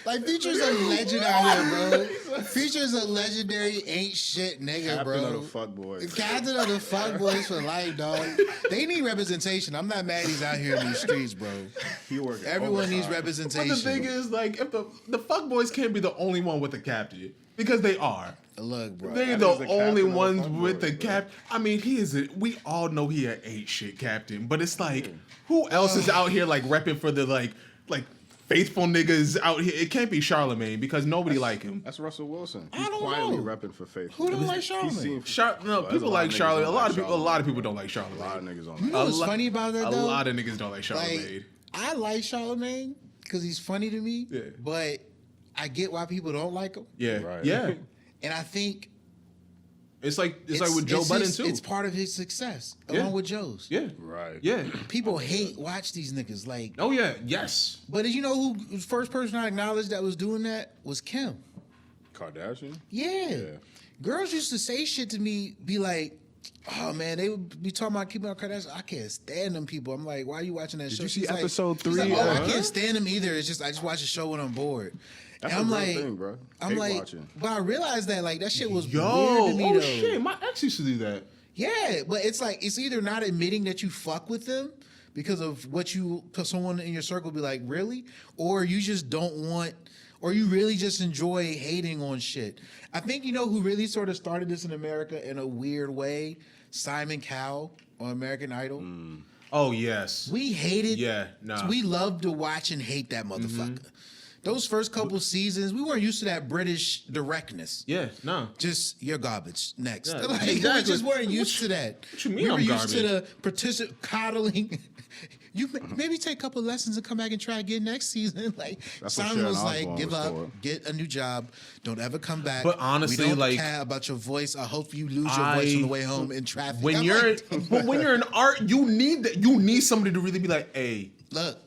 Like Future's a legend out here, bro. Future's a legendary ain't shit nigga, Captain bro. of the fuckboys. Captain of the fuckboys for life, dog. They need representation. I'm not mad he's out here in these streets, bro. He working Everyone needs overtime. representation. But the thing is, like, if the fuckboys can't be the only one with a captain because they are. Look, bro. They're That is the the only captain of the ones fuckboys, with the bro. cap. I mean, we all know he an ain't shit captain, but it's like, who else is out here like repping for the like faithful niggas out here? It can't be Charlemagne because nobody like him. That's Russell Wilson. I He's don't quietly know. repping for faith. Who don't like Charlemagne? No, There's people a lot like of niggas Charlemagne. A don't lot like of people. A lot of people don't like A lot of Charlemagne. niggas on You that. know what's lot- funny about that, A though? lot of niggas don't like Charlemagne. Like, I like Charlemagne because he's funny to me. Yeah. But I get why people don't like him. Yeah, Right. yeah. And I think It's like with Joe Budden too. It's part of his success, Yeah. along with Joe's. Yeah, Right. yeah. People watch these niggas. Like, Oh yeah, yes. but did you know who the first person I acknowledged that was doing that was Kim? Kardashian? Yeah. Yeah. Girls used to say shit to me, be like, Oh man, they would be talking about keeping up Kardashian. I can't stand them people. I'm like, why are you watching that show? Did you see She's like- episode she's 3? like, oh, I can't stand them either. It's just I just watch the show when I'm bored. That's and I'm a real like, thing, bro. I'm Hate like, watching. but I realized that like that shit was Yo, weird to me oh though. shit, my ex used to do that. Yeah, but it's like it's either not admitting that you fuck with them because of what you someone in your circle be like, really, or you just don't want, or you really just enjoy hating on shit. I think you know who really sort of started this in America in a weird way. Simon Cowell on American Idol. Oh yes. We hated. Yeah, nah. We loved to watch and hate that motherfucker. Those first couple seasons, we weren't used to that British directness. Yeah, no. Just you're garbage. Next, Yeah, like, we exactly. just weren't used to that. What you mean we were I'm used to garbage? the coddling. You maybe take a couple lessons and come back and try again next season. Like That's what Simon Sharon was like, Osbourne give was up, for. get a new job, don't ever come back. But honestly, we don't like- care about your voice. I hope you lose your voice on the way home in traffic. When I'm you're like, but when you're in art, you need that. You need somebody to really be like, hey, look,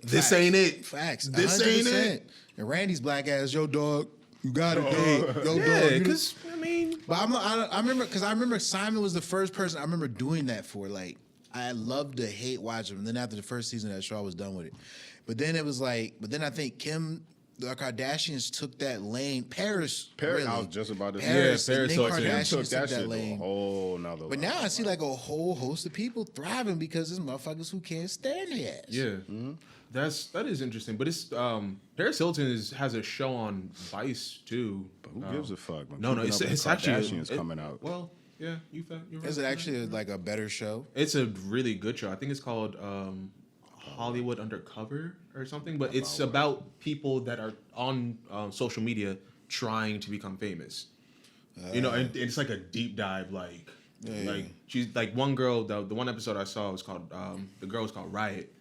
this facts, ain't it. Facts. This ain't 100%. it. And Randy's black ass, yo dog, you got it, dog. Yo Yeah, dog. You because I mean, But I remember because I remember Simon was the first person I remember doing that for. Like I loved to hate watch him. And then after the first season of that show, I was done with it. But then it was like, but then I think the Kardashians took that lane. Paris, really. I was just about to say. Paris, Yeah, and Paris then took it. Kardashians Took took that that shit to a lane. whole nother But now I see like a whole host of people thriving because there's motherfuckers who can't stand their ass. yeah, that is interesting. But it's Paris Hilton has a show on Vice too. But who gives a fuck? When No, Keeping Up with it's the actually Kardashians coming out. Well, yeah, you're right. Is it actually like a better show? It's a really good show. I think it's called Hollywood Undercover or something. But it's about people that are on social media trying to become famous. And it's like a deep dive. Like she's like one girl. The one episode I saw was called the girl was called Riot.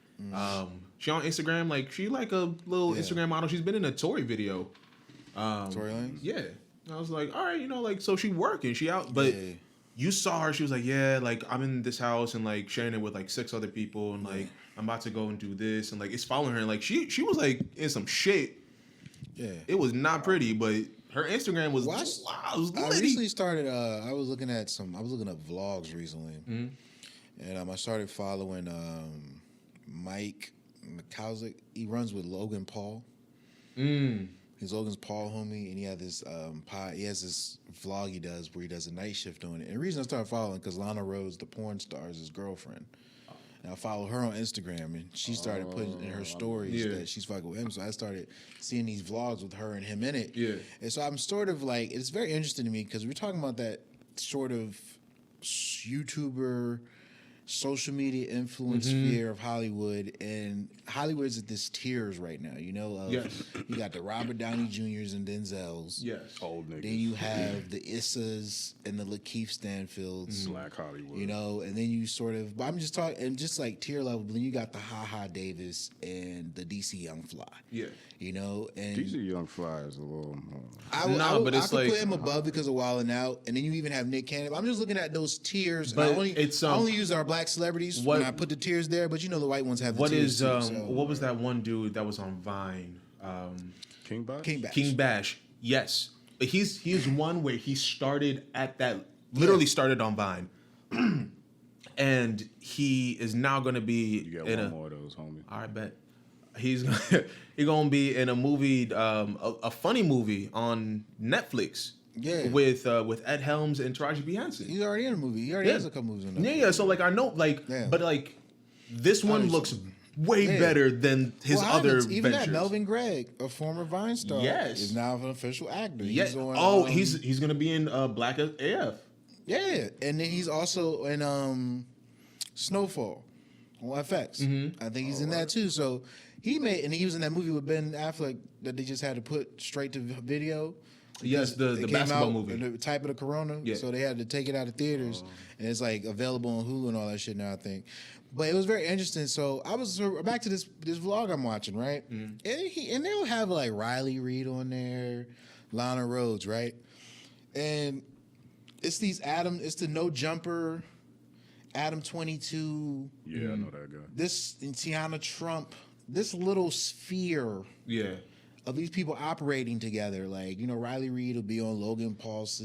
She on Instagram. Like she like a little Instagram model. She's been in a Tory video. Tory Lanez? Yeah. I was like, all right, like so she working, she out, but. Yeah. You saw her. She was like, "Yeah, like I'm in this house and like sharing it with like 6 other people, and like I'm about to go and do this, and like it's following her. And like she was like in some shit. Yeah. It was not pretty, but her Instagram was Well, wow. It was I litty. recently started. I was looking at vlogs recently, and I started following Mike Mikowski. He runs with Logan Paul. He's Logan's Paul homie, and he had this he has this vlog he does where he does a night shift on it. And the reason I started following because Lana Rhoades, the porn star, is his girlfriend. And I follow her on Instagram, and she started putting in her stories that she's fucking with him. So I started seeing these vlogs with her and him in it. Yeah. And so I'm sort of like, it's very interesting to me because we're talking about that sort of YouTuber, social media influence sphere of Hollywood, and Hollywood's at this tiers right now. You know, Yes. you got the Robert Downey Jr.'s and Denzels. Yes. Old niggas. Then you have the Issas and the Lakeith Stanfields. Black Hollywood. You know, and then you sort of, but I'm just talking, and just like tier level, but then you got the Ha Davis and the DC Young Fly. Yeah. You know, and DC Young Fly is a little. But it's I could like- put him above because of Wildin' Out, and then you even have Nick Cannon. I'm just looking at those tiers. But and it's, I only use our black celebrities when I put the tiers there, but you know the white ones have the What tiers is too, so. what was that one dude that was on Vine? King Bash? King Bash. King Bash. Yes. But he's one where he started at that literally started on Vine. And he is now gonna be You get in one more of those, homie. I bet. He's gonna be in a movie, a funny movie on Netflix. Yeah. With Ed Helms and Taraji P. Henson. He's already in a movie. He already has a couple movies in there. Yeah. So like I know like, Yeah. but like this one Nice. looks way Yeah. better than his Well, other even ventures. that Melvin Gregg, a former Vine star, Yes. is now an official actor. Yeah. He's on, He's gonna be in Black AF. yeah, and then he's also in Snowfall on FX. I think he's in that too. So he was in that movie with Ben Affleck that they just had to put straight to video. Yes, the It came basketball out movie. in the type of the Corona, Yeah. so they had to take it out of theaters, and it's like available on Hulu and all that shit now. I think, but it was very interesting. So I was back to this vlog I'm watching, right? And they'll have like Riley Reid on there, Lana Rhoades, right? And it's the No Jumper, Adam 22, Yeah, I know that guy. this and Tiana Trump, this little sphere Yeah. of these people operating together. Like, you know, Riley Reid will be on Logan Paul's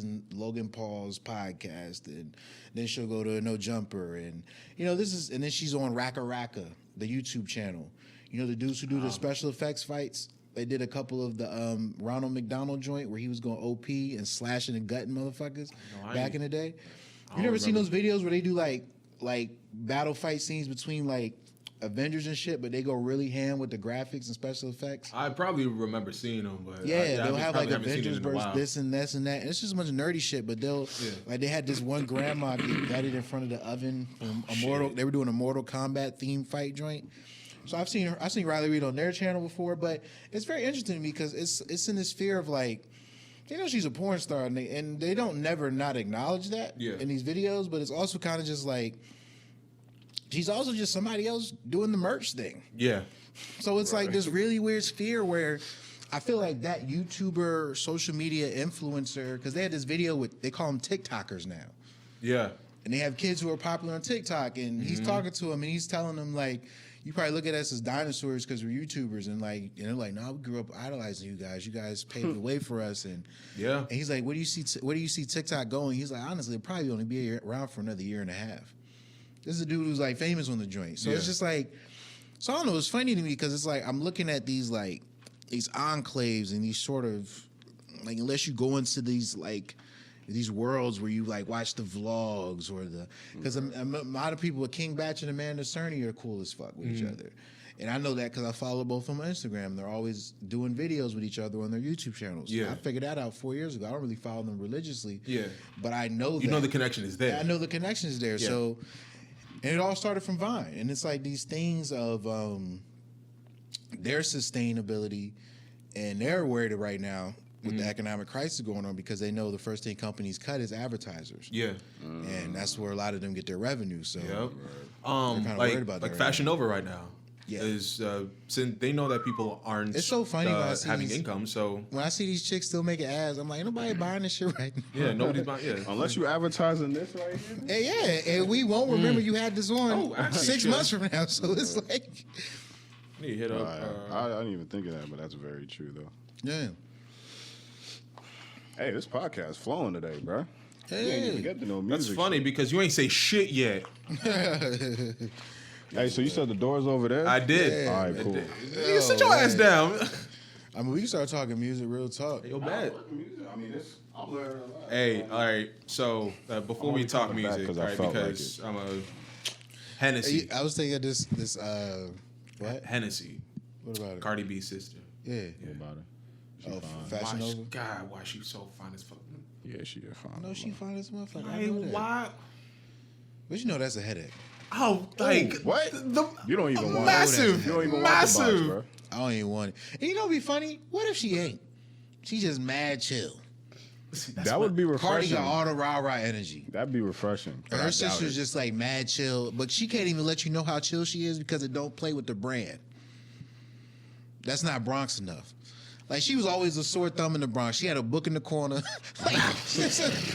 podcast, and then she'll go to No Jumper, and you know, and then she's on Raka Raka, the YouTube channel. You know, the dudes who do the special effects fights. They did a couple of the Ronald McDonald joint where he was going OP and slashing and gutting motherfuckers back in the day. You never seen those videos where they do like battle fight scenes between like Avengers and shit, but they go really ham with the graphics and special effects? I probably remember seeing them, but they'll have like Avengers versus this and that, and it's just a bunch of nerdy shit. But like they had this one grandma got it in front of the oven from They were doing a Mortal Kombat theme fight joint. So I've seen Riley Reid on their channel before, but it's very interesting to me because it's in this fear of like, you know, she's a porn star, and they don't never not acknowledge that in these videos, but it's also kind of just like she's also just somebody else doing the merch thing. Yeah. So it's like this really weird sphere where I feel like that YouTuber, social media influencer, because they had this video they call them TikTokers now. Yeah. And they have kids who are popular on TikTok, and he's talking to them, and he's telling them like, you probably look at us as dinosaurs because we're YouTubers, and like, you know, like, no, we grew up idolizing you guys. You guys paved the way for us, and and he's like, where do you see TikTok going? He's like, honestly, it'll probably only be around for another year and a half. This is a dude who's like famous on the joint, so it's just like, so I don't know. It's funny to me because it's like I'm looking at these like these enclaves and these sort of like, unless you go into these like these worlds where you like watch the vlogs or because a lot of people with King Batch and Amanda Cerny are cool as fuck with each other, and I know that because I follow both of them on Instagram. They're always doing videos with each other on their YouTube channels. I figured that out 4 years ago. I don't really follow them religiously, but I know you know the connection is there. I know the connection is there. So, and it all started from Vine, and it's like these things of their sustainability, and they're worried right now with the economic crisis going on because they know the first thing companies cut is advertisers. Yeah. And that's where a lot of them get their revenue. So they're kind of worried about that. Like Fashion Nova right now. Is since they know that people aren't it's so funny when I see having income. So when I see these chicks still making ads, I'm like, ain't nobody buying this shit right now. Yeah, nobody's buying. Yeah, unless you advertising this right here. And we won't remember you had this on 6 months from now. So it's like, you hit up. I didn't even think of that, but that's very true though. Yeah. Hey, this podcast flowing today, bro. Hey, you ain't even get to know music. That's funny because you ain't say shit yet. Hey, so you said the door's over there? I did. All right, cool. You sit your ass down. I mean, we can start talking music, real talk. Yo, bad. I mean, I'm learning a lot. Hey, all right. So before we talk music, all right, because I'm a Hennessy. I was thinking this what? Hennessy. What about it? Cardi B's sister. Yeah. What about it? Fashion Nova? God, why she so fine as fuck? Yeah, she is fine. No, she fine as motherfucker. Like, why? But you know that's a headache. Oh, like what? You don't even want massive. You don't even massive. want the box, bro. I don't even want it. And you know what'd be funny? What if she ain't? She just mad chill. That would be refreshing. Cardi got all the rah-rah energy. That'd be refreshing. Her sister's just like mad chill, but she can't even let you know how chill she is because it don't play with the brand. That's not Bronx enough. Like, she was always a sore thumb in the Bronx. She had a book in the corner. Like,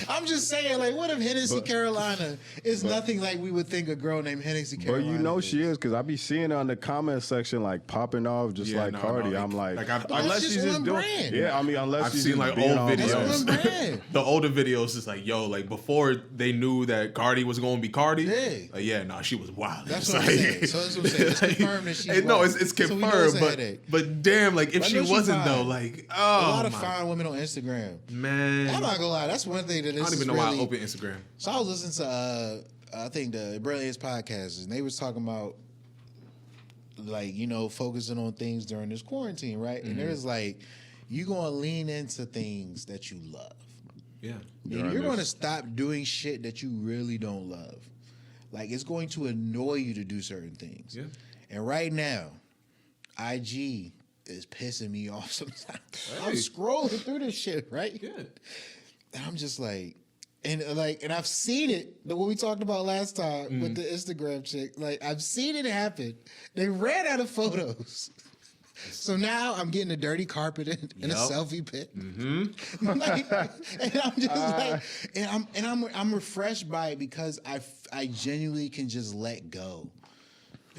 I'm just saying, like, what if Hennessy Carolina is nothing like we would think a girl named Hennessy Carolina But you know is. she is, because I be seeing her in the comment section, like, popping off just like Cardi. I'm like unless she's just doing... Brand. Yeah, I mean, unless I've she's seen, like, old videos. That's one brand. The older videos is like, yo, like, before they knew that Cardi was going to be Cardi, she was wild. That's what I'm saying. So that's what I'm saying. It's confirmed that she's no, it's confirmed, but damn, like, if she wasn't, though, like, a lot of fine women on Instagram. Man. I'm not gonna lie, that's one thing that is. I don't even know why I open Instagram. So I was listening to I think the Brilliance podcast, and they was talking about like, you know, focusing on things during this quarantine, right? And there's like, you gonna lean into things that you love. Yeah. And you're gonna stop doing shit that you really don't love. Like, it's going to annoy you to do certain things. Yeah. And right now, IG is pissing me off sometimes. Hey. I'm scrolling through this shit, right? Good. And I'm just like, and I've seen it, what we talked about last time with the Instagram chick. Like, I've seen it happen. They ran out of photos. So now I'm getting a dirty carpet in a selfie pit. Like, and I'm just like, I'm refreshed by it because I genuinely can just let go.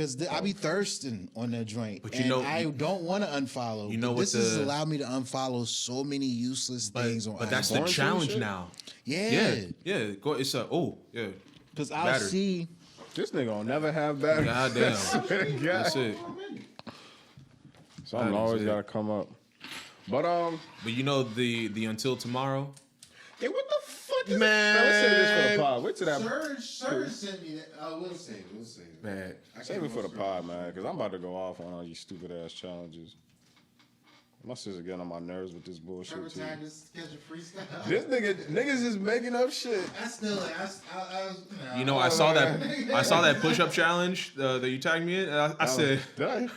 Because I be thirsting on that joint. But and I don't want to unfollow. You know but what this has allowed me to unfollow so many useless things on But that's the Quarantine challenge shit? now. Yeah. Yeah. Go. It's yeah. Because I'll Battered. see. This nigga don't never have batteries. Goddamn. That's it. Something That is always it. gotta come up. But But you know the until tomorrow. hey, what the fuck is Man. Let's say this for the pod. Wait till that. Surge sent me that. We'll save it. Man. Save it for the pod, man, because I'm about to go off on all these stupid ass challenges. My sister getting on my nerves with this bullshit Trevor too. Tag is scheduled freestyle. This niggas is making up shit. I still, You know, I saw that push-up challenge that you tagged me in. I said, I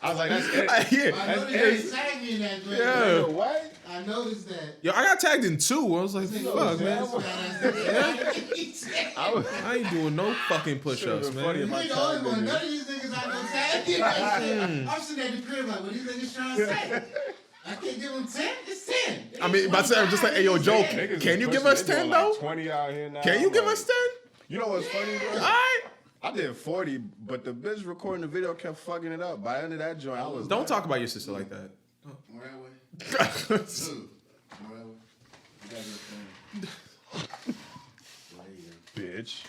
was like, that's it. yeah. I know they tagged me in that joint. Yeah. What? I noticed that. Yo, I got tagged in 2. I was like, fuck, man. I ain't doing no fucking push-ups, Should've been funny man. if I You the only tagged one. you. None of these niggas I know tagged you. I'm sitting at the crib like, what these niggas trying to say? I can't give them 10. It's 10. I mean, but I'm just like, hey, yo, Joe, Niggas can is you give pushing- us they 10 doing like though? 20 out here now. Can you I'm give like- us 10? You know what's funny, bro? All right. I did 40, but the bitch recording the video kept fucking it up. By the end of that joint, I was Don't like, talk about your sister like that. More that way. Dude. More that way. You gotta get bitch.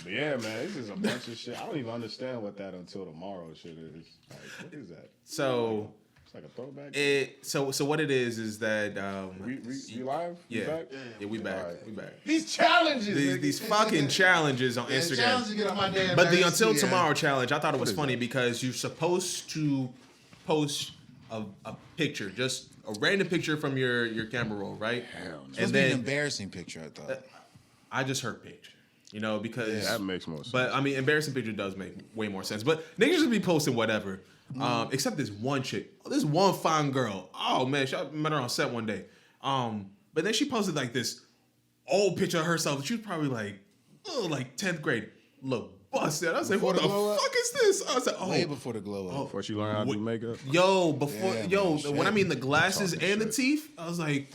But yeah, man, this is a bunch of shit. I don't even understand what that until tomorrow shit is. Like, what is that? So It's like a throwback. so what it is that We live? We yeah, back? yeah, we back. Alright. We back. These challenges. These fucking challenges on Challenge Instagram. to get on my damn But the nerves, Until yeah. Tomorrow challenge, I thought it was is funny that? because you're supposed to post a picture, just a random picture from your camera roll, right? Supposed And to be an then embarrassing picture, I thought. I just heard picture, because That makes more sense. But I mean, embarrassing picture does make way more sense. But niggas just be posting whatever. Except this one chick, this one fine girl. Oh man, I met her on set one day. But then she posted like this old picture of herself. She was probably like 10th grade. Look busted. I was like, Before what the the glow up? fuck is this? I was like, Way before the glow up. Before she learned how to do makeup. Yo, before Yeah, yo, man, shit. when I mean the glasses Talking and the shit. teeth, I was like,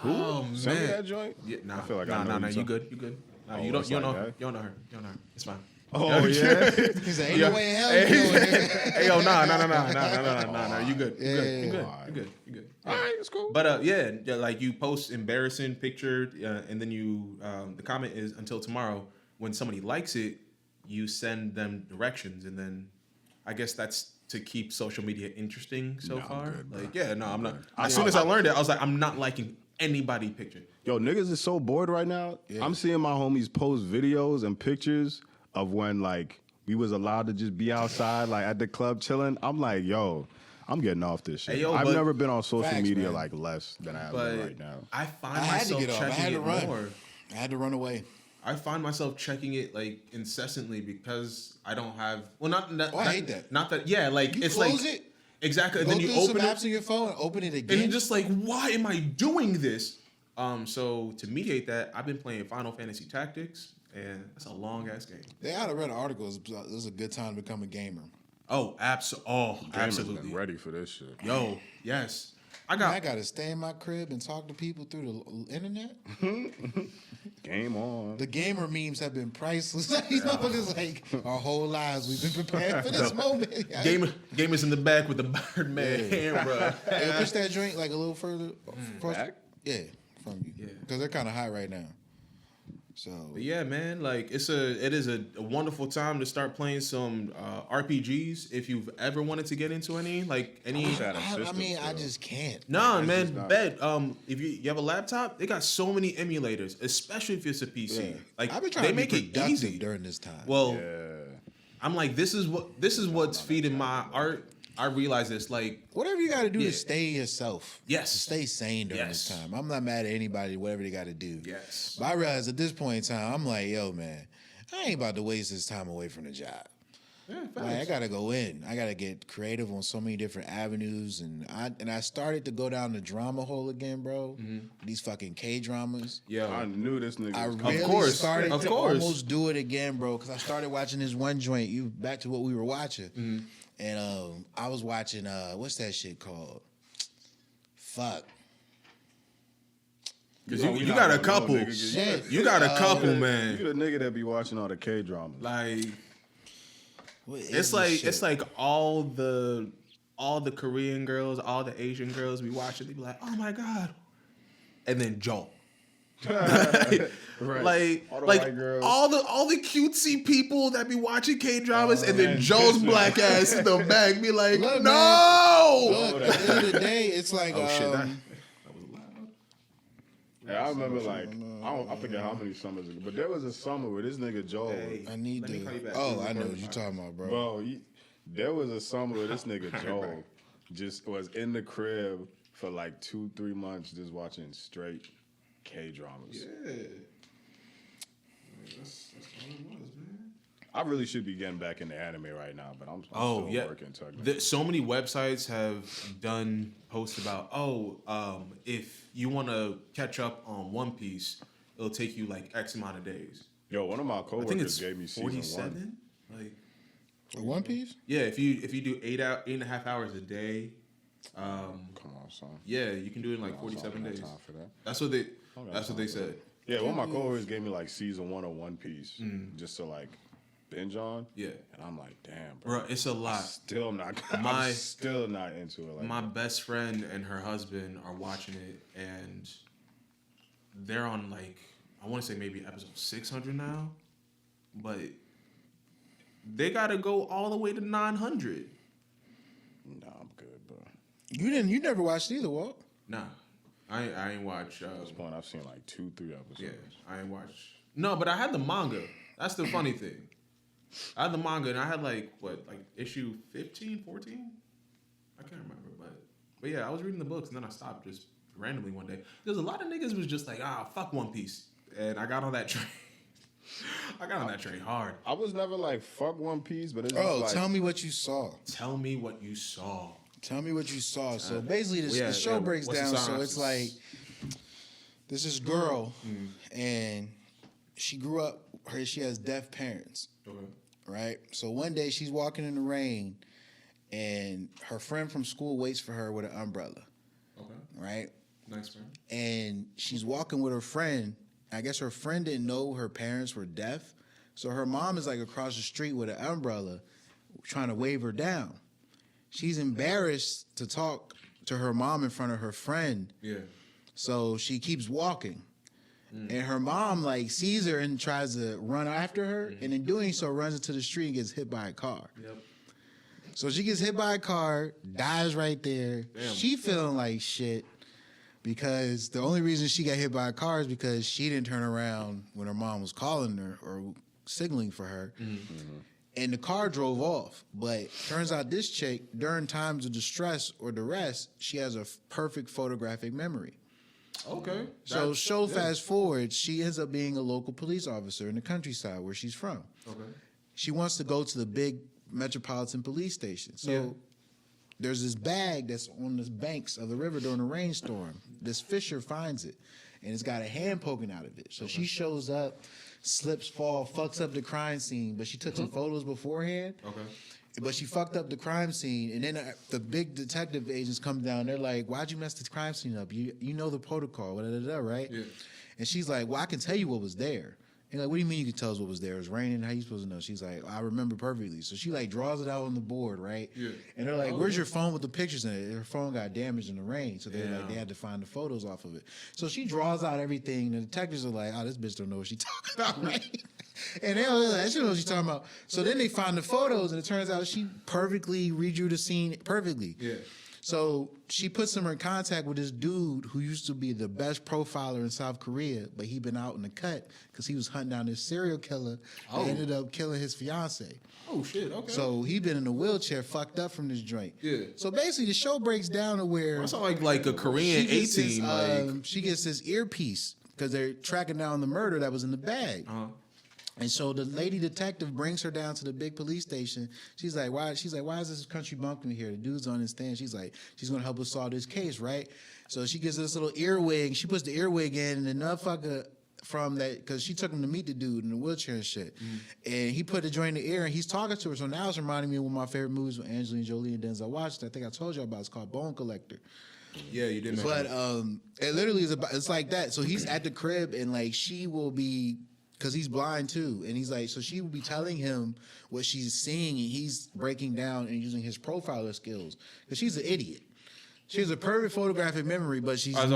oh Send me man. that joint? Yeah, nah, I feel like I nah, know you you good, you good. Nah, Oh, you don't it's you don't like know that? you don't know her. You don't know her. It's fine. Oh, yeah. He's like, ain't no way in hell you doing it. Hey yo, nah. You good. You good. You good. Yeah. You good. You good. All right, it's cool. But yeah, like you post embarrassing picture, and then you the comment is until tomorrow. When somebody likes it, you send them directions, and then I guess that's to keep social media interesting so Nah, I'm far. good, bro. Like yeah, no, I'm not. good. As soon as I learned it, I was like, I'm not liking anybody picture. Yo, niggas is so bored right now. I'm seeing my homies post videos and pictures of when like we was allowed to just be outside, like at the club chilling. I'm like, yo, I'm getting off this shit. Hey, yo, I've but- never been on social Facts, media man. like less than I have But been right now. I find I had to myself get off. I checking had to it run. more. I had to run away. I find myself checking it like incessantly because I don't have. Well, not. Oh, I hate that. Not that. Yeah, like You it's close like it, exactly. And go then you through some open apps it, on your phone and open it and again. you're just like, why am I doing this? So to mediate that, I've been playing Final Fantasy Tactics, and that's a long ass game. They had read an article. This is a good time to become a gamer. Oh, Gamers absolutely. been ready for this shit. Yo, yes. I I got. gotta stay in my crib and talk to people through the internet. Game on. The gamer memes have been priceless. These motherfuckers like our whole lives we've been prepared for this moment. Gamers in the back with the Birdman hand, bro. Hey, push that joint like a little further. Back? Yeah, from you. Yeah. Because they're kind of high right now. So But yeah, man, like it is a wonderful time to start playing some RPGs if you've ever wanted to get into any. I mean, I just can't. Nah, It's man, just not- bet. If you have a laptop, they got so many emulators, especially if it's a PC. Yeah. Like I've been trying they to be make it productive easy. during this time. Well, Yeah. I'm like, this is what's feeding my art. I realize this, like, whatever you got to do Yeah. to stay yourself. Yes. To stay sane during Yes. this time. I'm not mad at anybody, whatever they got to do. yes, But I realize at this point in time, I'm like, yo, man, I ain't about to waste this time away from the job. yeah, Like, I facts. gotta go in. I gotta get creative on so many different avenues, and I started to go down the drama hole again, bro. These fucking K dramas. Yo, I knew this nigga I was really course, started of to course. almost do it again, bro. Because I started watching this one joint. You back to what we were watching, and I was watching what's that shit called? Fuck. because Oh, you we got not a gonna know, couple. nigga. Shit. You got a couple, You man. the nigga that be watching all the K dramas. Like, It's like all the Korean girls, all the Asian girls we watch it, they be like, oh my god, and then Joel. Right. Like All the like white girls. all the cutesy people that be watching K dramas, and then Joel's black ass in the back be like, Look, no. Look, at the end of the day, it's like Oh shit, that was loud. Yeah, I remember like I forget how many summers ago, but there was a summer where this nigga Joel. Hey, I need let me call you to. back. Oh, I know what you're talking about, bro. Bro, there was a summer where this nigga Joel just was in the crib for like 2-3 months just watching straight K dramas. Yeah. That's all it was, man. I really should be getting back into anime right now, but I'm Oh still yeah, working technically. so many websites have done posts about if you want to catch up on One Piece, it'll take you like X amount of days. Yo, one of my I think coworkers it's gave me season 1. 47. Like One Piece? yeah, if you do 8.5 hours a day, Come on, son. yeah, you can do it in like I don't 47 have days. time for that. That's what they said. Yeah, one of my coworkers gave me like season 1 of One Piece just to like binge on. Yeah, And I'm like, damn, bro. bro, it's a lot. I'm still not into it. Like My that. best friend and her husband are watching it, and they're on like I want to say maybe episode 600 now, but they gotta go all the way to 900. Nah, I'm good, bro. You never watched either, Walt. Nah, I ain't watch. At this point, I've seen like 2-3 episodes. Yeah, I ain't watch. No, but I had the manga. That's the funny thing. I had the manga, and I had like issue 15, 14? I can't remember, but yeah, I was reading the books, and then I stopped just randomly one day. Because a lot of niggas was just like, fuck One Piece, and I got on that train. I got on that train hard. I was never like fuck One Piece, but it's Oh, just like, tell me what you saw. Tell me what you saw. Tell me what you saw. So basically, the show breaks what's the down. So synopsis? it's like this is girl, and she grew up. She has deaf parents, Okay. right? So one day she's walking in the rain, and her friend from school waits for her with an umbrella, Okay. right? Nice friend. And she's walking with her friend. I guess her friend didn't know her parents were deaf, so her mom is like across the street with an umbrella, trying to wave her down. She's embarrassed to talk to her mom in front of her friend, Yeah. so she keeps walking. And her mom like sees her and tries to run after her, and in doing so runs into the street and gets hit by a car. Yep. So she gets hit by a car, dies right there. Damn. She feeling like shit because the only reason she got hit by a car is because she didn't turn around when her mom was calling her or signaling for her. And the car drove off. But turns out this chick, during times of distress or duress, she has a perfect photographic memory. Okay. So fast forward, she ends up being a local police officer in the countryside where she's from. Okay. She wants to go to the big metropolitan police station. So Yeah. there's this bag that's on the banks of the river during a rainstorm. This fisher finds it, and it's got a hand poking out of it. So she shows up, slips, fall, fucks up the crime scene, but she took some photos beforehand. Okay. But she fucked up the crime scene, and then the big detective agents come down. They're like, "Why'd you mess the crime scene up? You know the protocol, right?" Yeah. And she's like, "Well, I can tell you what was there." And like, "What do you mean you can tell us what was there? It was raining. How you supposed to know?" She's like, "I remember perfectly." So she like draws it out on the board, right? Yeah. And they're like, "Where's your phone with the pictures in it?" Her phone got damaged in the rain, so they're like, Yeah. they had to find the photos off of it. So she draws out everything. The detectives are like, "Oh, this bitch don't know what she's talking about, right?" And they're like, "She knows what she's talking about." So then they find the photos, and it turns out she perfectly redrew the scene perfectly. Yeah. So she puts him in contact with this dude who used to be the best profiler in South Korea, but he'd been out in the cut because he was hunting down this serial killer that ended up killing his fiance. Oh shit. Okay. So he'd been in a wheelchair, fucked up from this joint. Yeah. So basically, the show breaks down to where That sounds like a Korean she gets 18. this, she gets this earpiece because they're tracking down the murder that was in the bag. And so the lady detective brings her down to the big police station. She's like, why is this country bumpkin here? The dude's on his stand. She's like, she's gonna help us solve this case, right? So she gives her this little earwig. She puts the earwig in, and the motherfucker from that, because she took him to meet the dude in the wheelchair and shit. And he put the joint in the ear, and he's talking to her. So now it's reminding me of one of my favorite movies with Angelina Jolie and Denzel Washington. I think I told you about. It's called Bone Collector. Yeah, you did. But it literally is about. It's like that. So he's at the crib, and like she will be because he's blind too, and he's like, so she would be telling him what she's seeing, and he's breaking down and using his profiler skills because she's an idiot. She has a perfect photographic memory, but she's not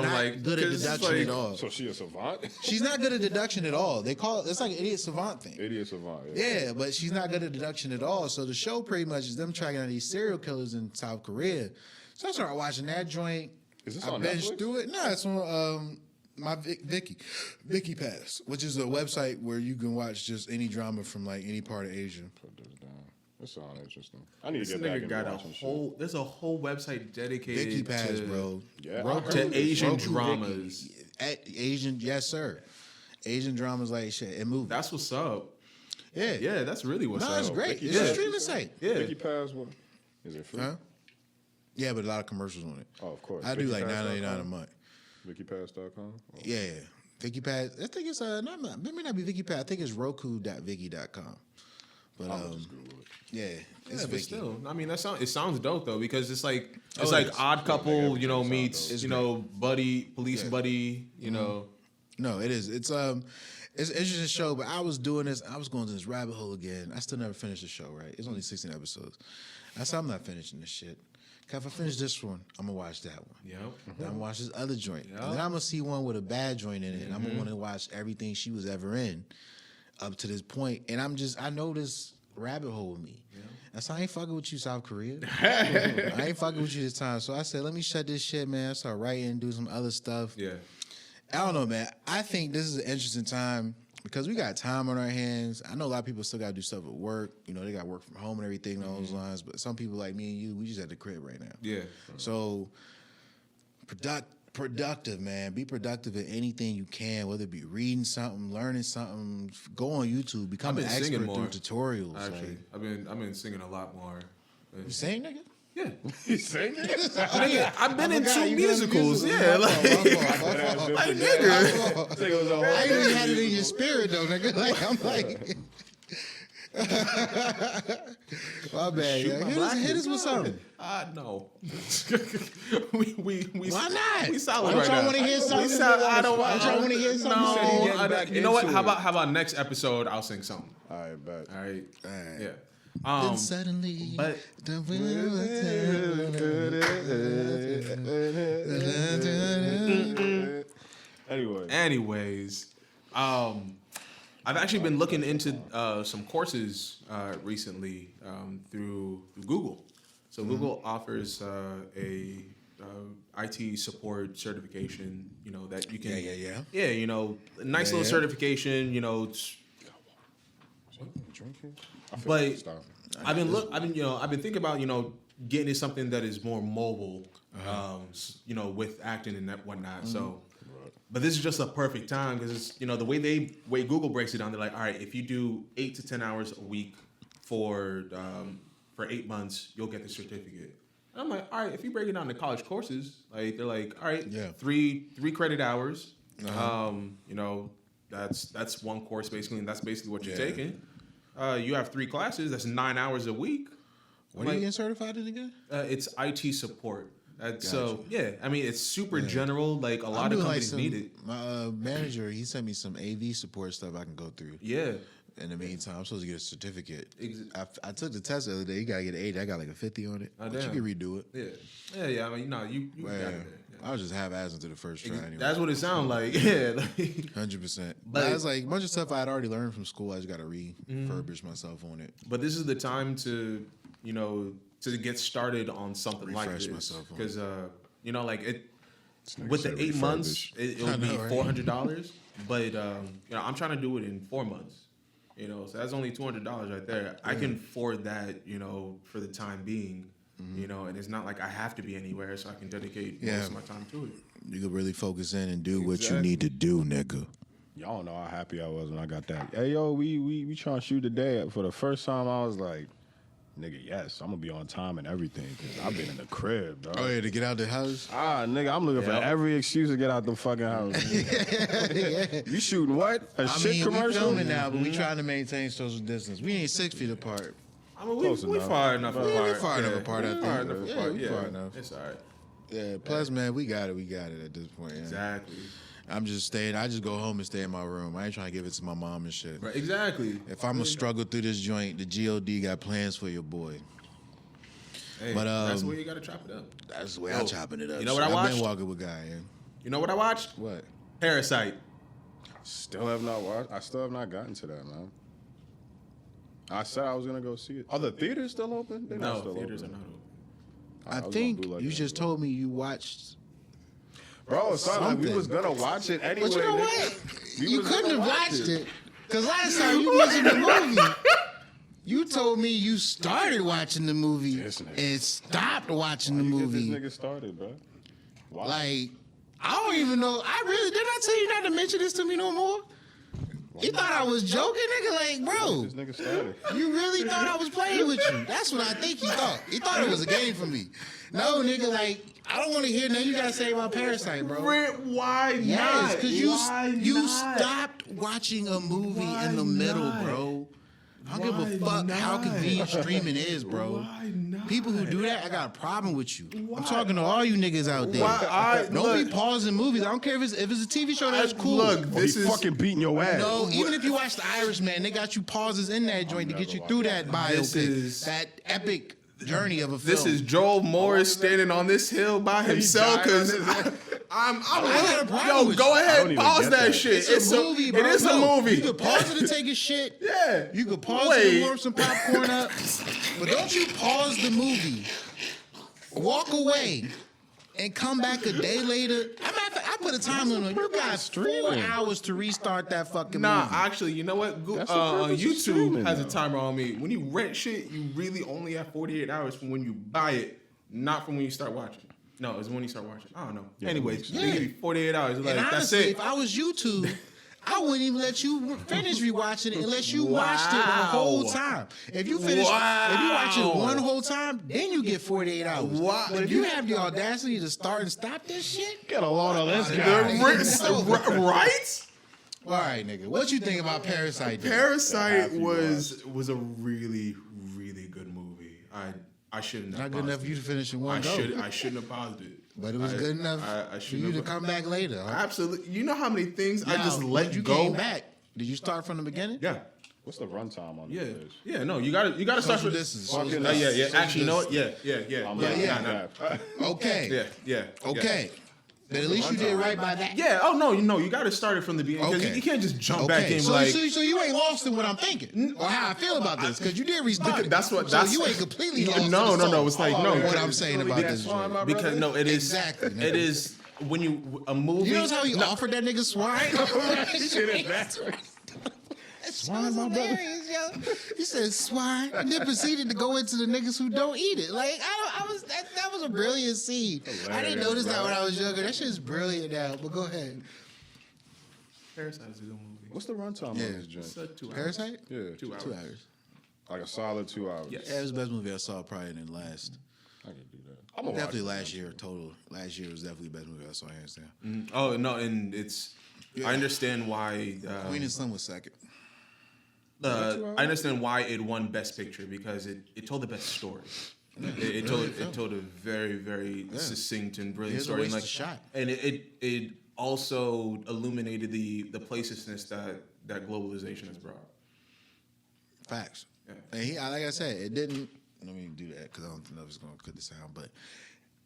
good at deduction at all. So she a savant? She's not good at deduction at all. They call it's like an idiot savant thing. Idiot savant. Yeah, but she's not good at deduction at all. So the show pretty much is them tracking down these serial killers in South Korea. So I started watching that joint. Is this I on binged Netflix? through it. No, it's on my Viki Pass, which is a website where you can watch just any drama from like any part of Asia. Put this down. That sounds interesting. I need This to get back nigga into got a watching whole. There's a whole website dedicated Viki Pass, to bro. Yeah, Roku- to Asian Roku dramas. Viki. Asian, yes sir. Asian dramas like shit and movies. That's what's up. Yeah, Yeah, that's really what's no, up. it's great. Viki It's a Pass, streaming you said? site. Yeah. Viki Pass, what? Is it free? Huh? Yeah, but a lot of commercials on it. Oh, of course. I do like VikiPass.com? $9.99 a month. VikiPass.com? Oh. Yeah, Viki Pass. I think it's it may not be Viki Pass. I think it's Roku.viki.com. But I'm just Google it. yeah, it's Yeah, but Viki. still, I mean, it sounds dope though because it's like Oh, it is. Odd Couple, everything you know, sounds meets dope. It's you know buddy police Yeah. buddy, you know. No, it is. It's an interesting show. But I was doing this. I was going to this rabbit hole again. I still never finished the show. Right? It's only 16 episodes. I said I'm not finishing this shit. 'Cause if I finish this one, I'm gonna watch that one. Yep. Then I'm gonna watch this other joint. Yep. And then I'm gonna see one with a bad joint in it. And I'm gonna want to watch everything she was ever in up to this point. And I know this rabbit hole with me. And so I ain't fucking with you, South Korea. I ain't fucking with you this time. So I said, let me shut this shit, man. I start writing, do some other stuff. Yeah. I don't know, man. I think this is an interesting time because we got time on our hands. I know a lot of people still got to do stuff at work. You know, they got work from home and everything along those lines. But some people like me and you, we just at the crib right now. Yeah. So productive, man. Be productive in anything you can, whether it be reading something, learning something. Go on YouTube, become an been expert singing through more, tutorials. Actually, I've been singing a lot more. You sing, nigga? Yeah. You saying that? Nigga, I've been in forgot two you been in musicals. musicals. Yeah. My Like, fault. like nigga. I ain't even had it in your spirit though, nigga. Like I'm like, my bad. Shoot Yo. my Hit us with something. No. we Why not? We solid Don't right y'all now. wanna hear something? We solid. I don't Don't y'all wanna hear something? No. Getting back You know what? into How it. about next episode? I'll sing something. All right, bet. All right. All right. Yeah. Then suddenly, but- the Anyways, I've actually been looking into some courses recently through Google. So Google offers a IT support certification. You know that you can. Yeah. You know, a nice little yeah. certification. You know, Drinking? but I've been thinking about getting into something that is more mobile. With acting and that whatnot. So. But this is just a perfect time because the way Google breaks it down, they're like, all right, if you do 8 to 10 hours a week for 8 months, you'll get the certificate. And I'm like, all right, if you break it down to college courses, like they're like, all right, Yeah. three credit hours. That's one course basically, and that's basically what you're Yeah. taking. You have 3 classes. That's 9 hours a week. What are you getting certified in again? It's IT support. So Gotcha. yeah, I mean it's super general. Like a lot of companies need it. My manager, he sent me some AV support stuff I can go through. Yeah. In the meantime, I'm supposed to get a certificate. Ex- I took the test the other day. You gotta get an 80. I got like a 50 on it. Oh, But you damn. can redo it. Yeah. I mean, you got Yeah. it. there. I was just half-assing to the first try anyway. That's what it sounds like. Yeah. 100%. But- But it's like a bunch of stuff I had already learned from school. I just gotta refurbish myself on it. But this is the time to get started on something like Refresh this myself on because with nigga the said 8 months refurbish. it'll I be know, right? $400. But I'm trying to do it in 4 months. So that's only $200 right there. I can afford that. For the time being. And it's not like I have to be anywhere, so I can dedicate most of my time to it. You could really focus in and do what you Exactly. need to do, nigga. Y'all don't know how happy I was when I got that. Hey, yo, we trying to shoot today. For the first time, I was like, nigga, yes, I'm going to be on time and everything because I've been in the crib, dog. Oh yeah, to get out the house. Nigga, I'm looking for every excuse to get out the fucking house. You shooting what? A shit we commercial? filming now, but we trying to maintain social distance. We ain't 6 feet apart. I mean, Close we enough. far enough Yeah, apart. we far enough apart, I We think. far enough Yeah, apart. we Yeah, far enough. It's all right. Yeah. Plus, man, we got it. We got it at this point. Yeah. Exactly. I'm just staying. I just go home and stay in my room. I ain't trying to give it to my mom and shit. Right, exactly. If I'm gonna struggle through this joint, the God got plans for your boy. Hey, But that's where you gotta chop it up. That's the way I'm chopping it up. You know what I watched? I've been walking with Guy. Yeah. You know what I watched? What? Parasite. Still have not watched. I still have not gotten to that, man. I said I was gonna go see it. Are the theaters still open? They're not No, still theaters open. are not open. I was think gonna bootleg you it. just told me you watched. Bro, son, like, we something. was gonna watch it anyway. But you know nigga. what? We You was couldn't gonna have watch watched it. Because last time you mentioned the movie, you told me you started watching the movie This nigga. and stopped watching the You get movie. this nigga started, bro. Why? Like, I don't even know. Did I tell you not to mention this to me no more? You thought I was joking, nigga? Like, bro, This nigga started. you really thought I was playing with you. That's what I think he thought. He thought it was a game for me. No, nigga, like, I don't want to hear nothing you gotta say about Parasite, bro. Why Yes, because you not? stopped watching a movie in the middle, not? bro. I don't give a fuck Why how not? convenient streaming is, bro. Why not? People who do that, I got a problem with you. I'm talking to all you niggas out there. Don't look, be pausing movies. I don't care if it's a TV show that's cool. Look, Or this he is fucking beating your ass. No, even if you watch The Irishman, they got you pauses in that joint to get you through that This biopic, is- that epic journey of a film. this is Joel Morris standing on this hill by himself because I'm got a problem yo, with go I you. don't ahead, even pause get that that. shit. It's a movie, bro. It is No, a movie. You could pause it to take a shit. Yeah. You could pause it Wait. to warm some popcorn up. But don't you pause the movie, walk away, and come back a day later. I put a time limit on. You got 4 hours to restart that fucking Nah, movie. actually, you know what? That's the purpose of YouTube streaming, has a though. timer on me. When you rent shit, you really only have 48 hours from when you buy it, not from when you start watching. No, it's when you start watching. I don't know. Anyways, yeah. they give you 48 hours. Like, And that's honestly, it. if I was YouTube, I wouldn't even let you finish rewatching it unless you watched it the whole time. If you finish, if you watch it one whole time, then you get 48 hours. Wow. But if you have the audacity to start and stop this shit, Get a load of this The guy. right? all right, nigga. What you think about Parasite? then? Parasite was a really, really good movie. I shouldn't have Not good paused enough for you to finish in one I go. shouldn't have paused it. But it was good enough I for shouldn't you to have- come back later. Huh? Absolutely. You know how many things I just Now, let when you go? came back. Did you start from the beginning? Yeah. What's the runtime on Yeah. this? Yeah, no, you gotta start Social with distance. Fucking yeah. Social Actually, you know distance. what? Yeah. I'm Yeah, not- yeah. yeah. Okay. Yeah. Okay. But at least you did right by that. Yeah. Oh no, you got to start it from the beginning because Okay. you can't just jump back Okay, in so, like. so you ain't lost in what I'm thinking or how I feel about this because you did restart. it. That's So you ain't completely lost. in No. the soul. It's like no. What I'm saying about this joint. Because no, it is Exactly, nigga. It is when you a movie. You notice how he offered that nigga swine? Swine, my brother. Hilarious, yo. He said swine, and then proceeded to go into the niggas who don't eat it. Like that was a brilliant scene. I didn't notice that when I was younger. That shit is brilliant now. But go ahead. Parasite is a good movie. What's the runtime Yeah. on this joint? It's 2 hours. Parasite? Yeah. 2 hours. 2 hours. Like a solid 2 hours. Yes. Yeah, it was the best movie I saw probably in the last. I can do that. I'm gonna Definitely watch it. last year total. Last year was definitely the best movie I saw hands down. Oh no, and it's. I understand why. Queen and Son was second. I understand why it won Best Picture because it told the best story. It told a very very succinct and brilliant Here's a story. wasted shot. And it also illuminated the placelessness that globalization has brought. Facts. Yeah. And he, like I said, it didn't. Let me do that because I don't know if it's gonna cut the sound, but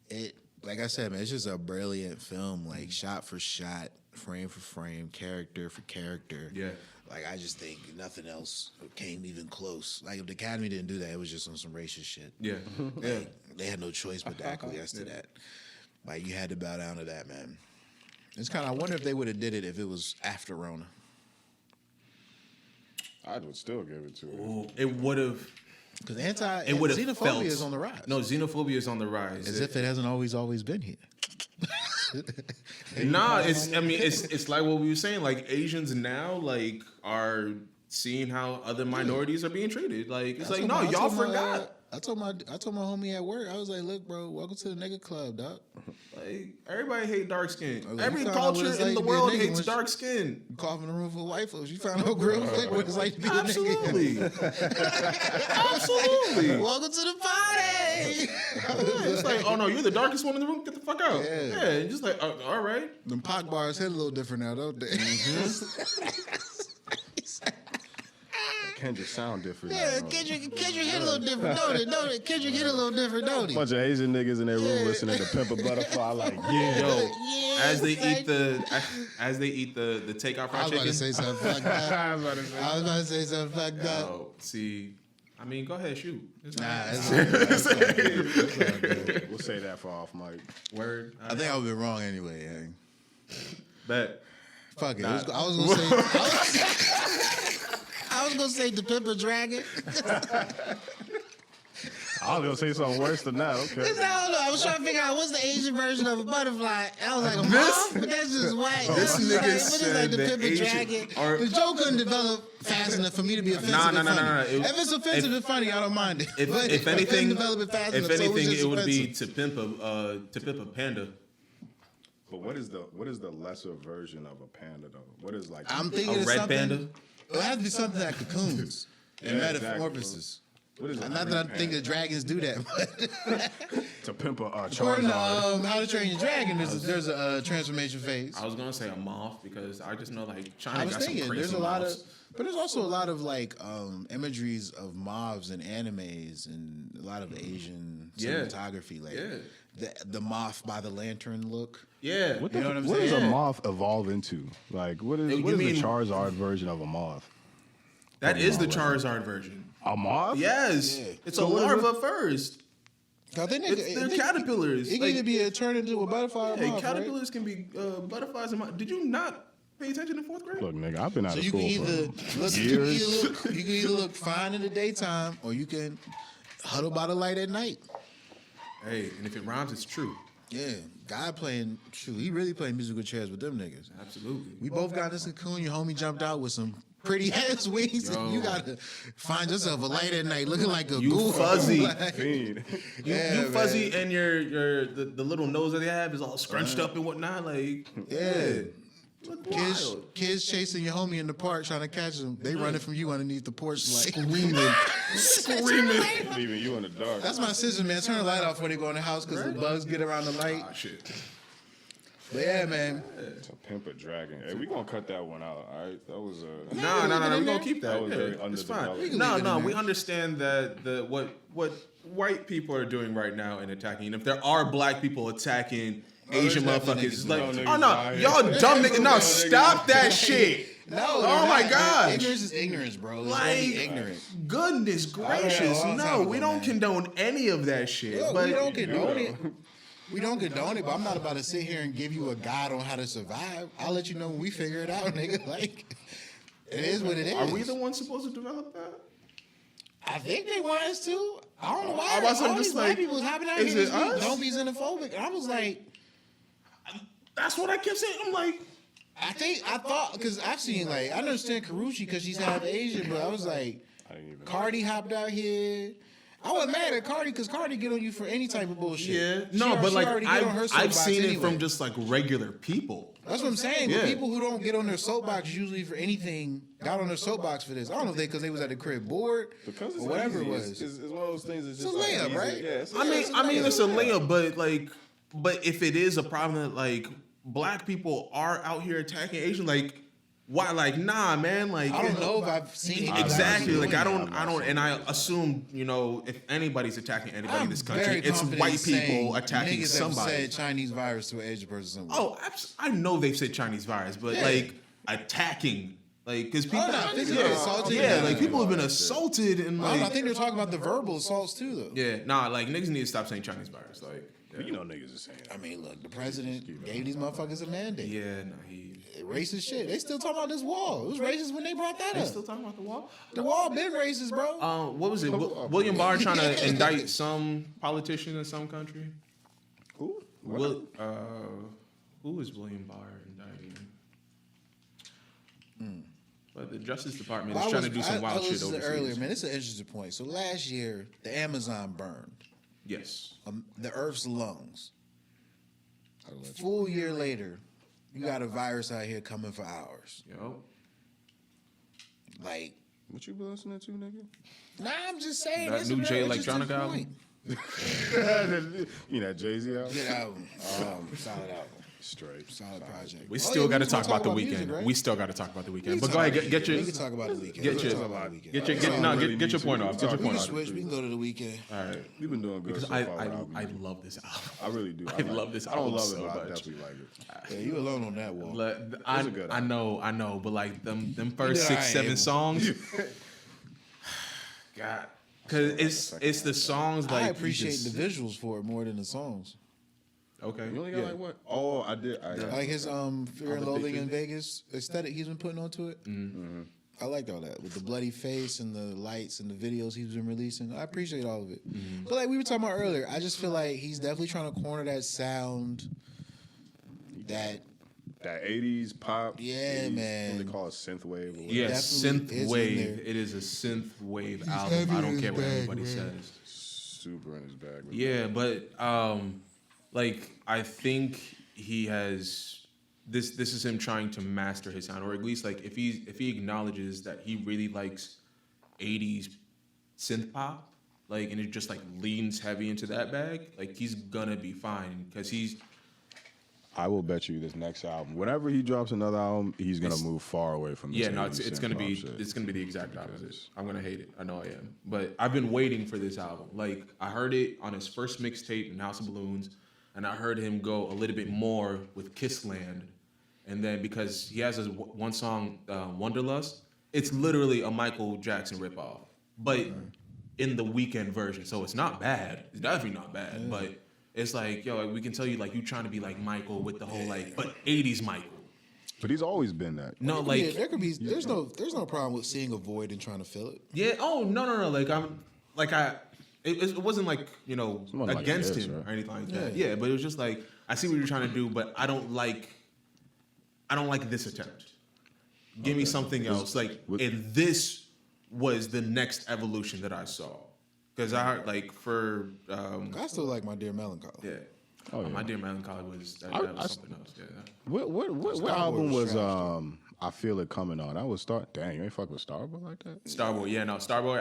it, like I said, man, it's just a brilliant film, like shot for shot, frame for frame, character for character. Yeah. Like I just think nothing else came even close. Like if the Academy didn't do that, it was just on some racist shit. Yeah, yeah. Like, they had no choice but to acquiesce to that. Like you had to bow down to that, man. It's kind of. I wonder if they would have did it if it was after Rona. I would still give it to it. Ooh, it would have. Because It would have xenophobia felt. is on the rise. No, xenophobia is on the rise. As if it hasn't always been here. Nah, it's like what we were saying. Like Asians now, like are seeing how other minorities are being treated. Like it's like no, y'all forgot. I told my homie at work, I was like, look, bro, welcome to the nigga club, dog. Like, everybody hate dark skin. Like, Every you found out what culture it's in like the to be a world nigga hates when dark skin. You cough in a room full of white folks. You found out real quick what it's like to be a nigga. Absolutely. Absolutely. Welcome to the party. It's like, oh no, you're the darkest one in the room. Get the fuck out. Yeah. And just like, all right. Them pock bars hit a little different now, don't they? Kendrick sound different. Yeah, now, Kendrick hit a little different, don't it? Kendrick hit a little different, don't he? bunch of Asian niggas in their room listening to Pimp a Butterfly. Like, yeah, Yo, Yeah, as they it's eat the takeout I fried was about chicken. to say something fucked up. I was about to say. I was about to say something fucked up. Oh, see, I mean, go ahead, shoot. It's Nah, not- it's all good. It's all good. It's all good. We'll say that for off mic. word. I think I would be wrong anyway. bet. Fuck it. I was gonna say. I was gonna say the Pimp a Dragon. I was gonna say something worse than that. Okay. I don't know. I was trying to figure out what's the Asian version of a butterfly. I was like, a moth? But that's just white. This What nigga is said the the Pimp a Asian- Dragon? or- The joke couldn't develop fast enough for me to be offensive. Nah, and funny. nah. If it's offensive and funny, I don't mind it. But If it couldn't anything, develop it fast enough, so anything, just it would be offensive. to pimp a panda. But what is the lesser version of a panda though? What is like I'm thinking A it's red something. panda. It has to be something that cocoons and Yeah, metamorphosis. what is Not that I think that dragons do that, but to pimp a according to Charizard? How to Train Your Dragon, there's a transformation phase. I was gonna say a moth because I just know like China I was got some thinking crazy there's a lot of, moths. but there's also a lot of like imageries of mobs and animes and a lot of Asian Yeah. cinematography, like Yeah. the moth by the lantern look. Yeah. What, You know what I'm what does a saying? moth evolve into? Like, what is You the mean- Charizard version of a moth? That is the Charizard version. A moth? Yes. Yeah. It's So a what is larva first. I think They're caterpillars. It can either be a turn into a butterfly or Hey, a moth, right? caterpillars can be butterflies and moths. Did you not pay attention in fourth grade? Look, nigga, I've been out So of you school can either for look, years. you can either look fine in the daytime or you can huddle by the light at night. Hey, and if it rhymes, it's true. Yeah, guy playing, shoot, he really playing musical chairs with them niggas. Absolutely. We both got this cocoon. Your homie jumped out with some pretty ass wings. Yo. You gotta find yourself a light at night, looking like a You ghoul. fuzzy. Like, Fiend. yeah, you fuzzy man. and the little nose that they have is all scrunched up and whatnot. Like, Yeah. look Kids, wild. kids chasing your homie in the park trying to catch him. They running from you underneath the porch like Screaming. Leaving you in the dark. That's my sister, man. Turn the light off when they go in the house because the bugs get around the light. Ah, shit. But yeah, man. To pimp a dragon. Hey, we gonna cut that one out, all right? That was a... No. We're gonna there. keep That that. was Yeah, very it's fine. underdeveloped. We can No, leave it no. in We there. understand that what white people are doing right now in attacking. And if there are black people attacking Asian there's motherfuckers, definitely it's niggas like, out. oh no, Niggas y'all dumb niggas. No, Niggas stop that shit. No. Oh my gosh. Ignorance is ignorance, bro. It's Like, only ignorant. goodness gracious, long no, time we ago, don't man. condone any of that shit. Look, but we don't condone it. We don't condone it, but I'm not about to sit here and give you a guide on how to survive. I'll let you know when we figure it out, nigga. Like, it is what it is. are we the ones supposed to develop that? I think they want us to. I don't know why. I wasn't all just these black like, people was hopping out is here it this week. us? Don't be xenophobic. And I was like, That's what I kept saying. I'm like, I thought, because I've seen, like, I understand Karuchi because she's half Asian, but I was like, I didn't even... Cardi hopped out here. I wasn't mad at Cardi because Cardi get on you for any type of bullshit. yeah, She no, al- but she like already get on her I've soapbox seen it anyway. from just like regular people. That's what I'm saying. Yeah. But people who don't get on their soapbox usually for anything got on their soapbox for this. I don't know if because they was at the crib bored Because it's or whatever easy. it was. It's one of those things that's It's just a layup, like easy. right? Yeah, it's a I mean, layup. it's a layup, but if it is a problem that like black people are out here attacking Asian, like why? Like nah, man. Like I don't know if I've seen anybody exactly. doing Like I that. don't, and I assume if anybody's attacking anybody in I'm this very country, it's confident white in saying people attacking niggas somebody. have said Chinese virus to an Asian person somewhere. Oh, I know they've said Chinese virus, but Yeah. like attacking, like because people, no, physically assaulted. yeah, Yeah. like people have been assaulted and I like, think they're talking about the verbal assaults too, though. yeah, nah, like niggas need to stop saying Chinese virus, like, You know niggas are saying that. I mean, look, the president gave these motherfuckers a mandate. yeah, nah, he. Racist shit. They still talking about this wall. It was racist when they brought that They up. still talking about the wall? The wall been racist, bro. What was it? William Barr trying to indict some politician in some country. Who? Who is William Barr indicting? But the Justice Department is trying to do some wild shit overseas. Earlier, man, it's an interesting point. So last year, the Amazon burned. Yes. The Earth's lungs. Full year later, you got a virus out here coming for ours. Yo. What you been listening to, nigga? Nah, I'm just saying. That new Jay Electronica album? You know, Jay-Z album? Good album. Solid album. Straight. Solid project. We still got to talk about the music, weekend. right? We still got to talk about the weekend. But go ahead, get your. We can talk about the weekend. Get your point off. Get your We point can off. switch. We can go to the weekend. All right. We've been doing good Because so I far. I love this album. I really do. I love this I don't album love so it, but I much. definitely like it. Yeah, you alone on that wall. I know, but like them first Yeah, 6-7 songs. God, because it's the songs like I appreciate the visuals for it more than the songs. Okay. You only got like what? Oh, I did. Like his Fear and Loathing in Vegas aesthetic he's been putting onto it. Mm-hmm. I liked all that with the bloody face and the lights and the videos he's been releasing. I appreciate all of it. Mm-hmm. But like we were talking about earlier, I just feel like he's definitely trying to corner that sound that 80s pop. Yeah, 80s, man. What they call it, synth wave. Or whatever. Yeah, Definitely synth is in wave. there. It is a synth wave He's album. heavy I in don't his care what bag, anybody man. says. Super in his bag. Yeah, but like I think he has this is him trying to master his sound, or at least like if he acknowledges that he really likes 80s synth pop, like, and it just like leans heavy into that bag, like he's gonna be fine because he's. I will bet you this next album, whenever he drops another album, he's gonna move far away from this. Yeah, no, 80s it's synth gonna pop be shit. it's gonna be the exact opposite. I'm gonna hate it. I know I am, but I've been waiting for this album. Like I heard it on his first mixtape in House of Balloons, and I heard him go a little bit more with Kissland, and then because he has his one song Wonderlust, it's literally a Michael Jackson ripoff, but in the Weeknd version. So it's not bad. It's definitely not bad, but. It's like, yo, like, we can tell you, like, you trying to be like Michael with the whole, like, but 80s Michael. But he's always been that. No, like, there could be. There's no problem with seeing a void and trying to fill it. yeah. Oh no. It wasn't like Someone like against this, him right? or anything like that. Yeah. Yeah, but it was just like I see what you're trying to do, but I don't like this attempt. Give me something else. Like, and this was the next evolution that I saw. Because I heard, like, for... I still like My Dear Melancholy. yeah. Oh, yeah. My Dear Melancholy was, that was something else. Yeah. What album was I Feel It Coming on? That was Dang, you ain't fuck with Starboy like that? Starboy, yeah, no, Starboy,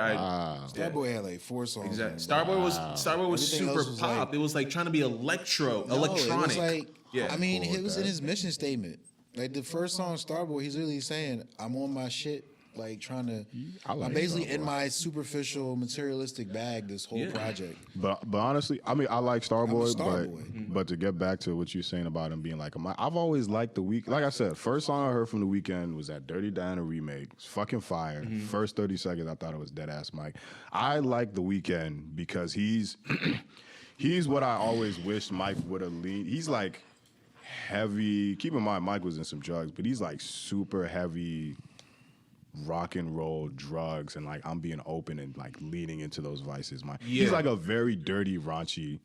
Starboy had like 4 songs. Exactly. Starboy was Everything super else was pop. like- it was like trying to be electronic. It was like, Yeah. I mean, Cool it was with in that. his mission statement. Like the first song, Starboy, he's literally saying, "I'm on my shit." Like trying to, like I'm basically Starboy. in my superficial materialistic bag. This whole project. But honestly, I mean, I like Starboy, Starboy. but to get back to what you're saying about him being like, I've always liked the Weeknd. Like I said, first song I heard from the Weeknd was that Dirty Diana remake. It's fucking fire. First 30 seconds, I thought it was dead ass Mike. I like the Weeknd because he's what I always wished Mike would have leaned. He's like heavy. Keep in mind, Mike was in some drugs, but he's like super heavy. Rock and roll, drugs, and like I'm being open and like leaning into those vices. He's like a very dirty, raunchy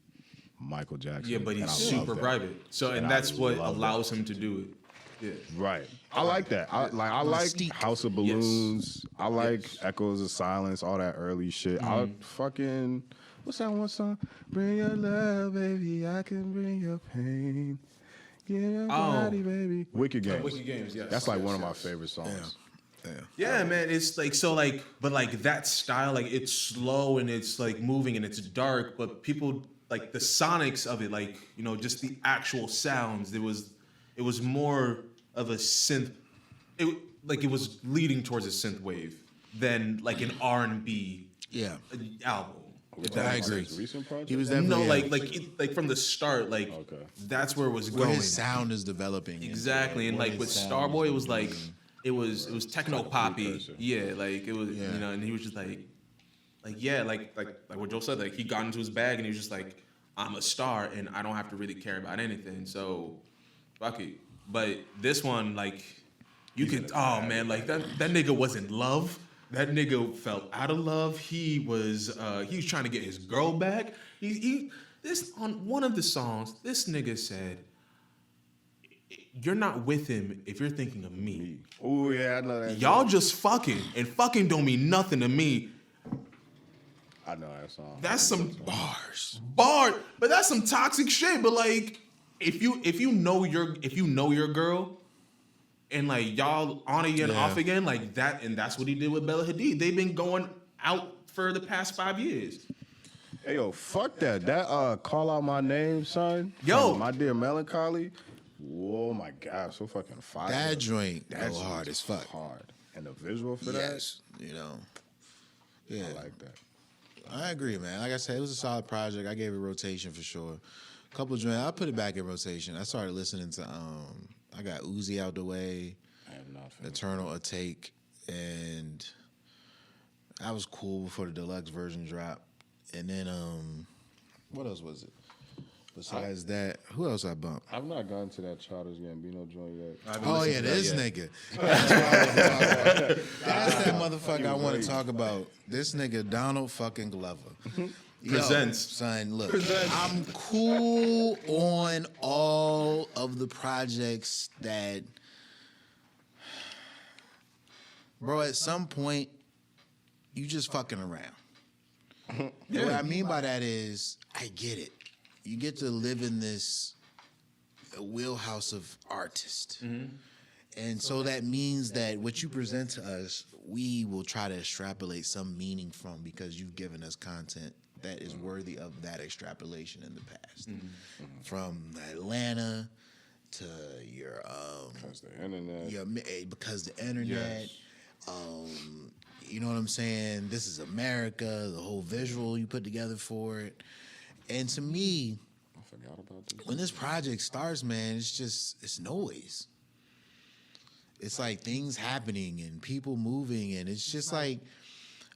Michael Jackson. Yeah, but he's and I love super that. private. So, and I that's what love allows him to do it. Yeah. Right. I like that. I like Mystique. House of Balloons. I like Echoes of Silence, all that early shit. I fucking what's that one song? Bring your love, baby. I can bring your pain. Yeah, your body, baby. Wicked Games. Wicked Games, yes. That's like one of my favorite songs. Yeah, man, it's like so like but like that style, like it's slow and it's like moving and it's dark, but people like the sonics of it, like, just the actual sounds, it was more of a synth, it was leading towards a synth wave than like an R&B album. If that I makes agree. sense. Recent project? He was No, definitely like from the start, like Okay. that's where it was where going. his sound is developing. Exactly, and Where like his with sound Starboy, is it was like developing. it was techno poppy. precursor. Yeah, like it was, Yeah. and he was just like what Joe said, like he got into his bag and he was just like, I'm a star and I don't have to really care about anything, so fuck it. But this one, like, you could, oh man, like that nigga was in love. That nigga felt out of love. He was trying to get his girl back. This on one of the songs, this nigga said, you're not with him if you're thinking of me. Oh yeah, I know that. Y'all just fucking, and fucking don't mean nothing to me. I know that song. That's some bars, but that's some toxic shit. But like, if you know your girl, and like y'all on again, off again, like that, and that's what he did with Bella Hadid. They've been going out for the past 5 years. Hey yo, fuck that. That Call Out My Name, son. Yo. My Dear Melancholy. Oh my god, so fucking fire. That joint go hard as fuck. Hard. And the visual for Yes, you know. Yeah, that, I like that. I agree, man. Like I said, it was a solid project. I gave it rotation for sure. A couple of joints, I put it back in rotation. I started listening to I got Uzi out the way. I have not finished. Eternal a Take, and that was cool before the deluxe version dropped. And then what else was it? Besides that, who else I bumped? I've not gotten to that Childish Gambino joint yet. Oh yeah, this nigga. That's what I want to talk about. That's that motherfucker I want to talk about. This nigga Donald fucking Glover. Presents. Son, look, I'm cool on all of the projects that, bro, at some point, you just fucking around. And what I mean by that is, I get it. You get to live in this wheelhouse of artists. And so that means that what you present to us, we will try to extrapolate some meaning from because you've given us content that is worthy of that extrapolation in the past. From Atlanta to your Because the internet. because the internet. You know what I'm saying? This is America, the whole visual you put together for it. And to me, I forgot about this. when this project starts, man, it's noise. It's like things happening and people moving, and it's just like,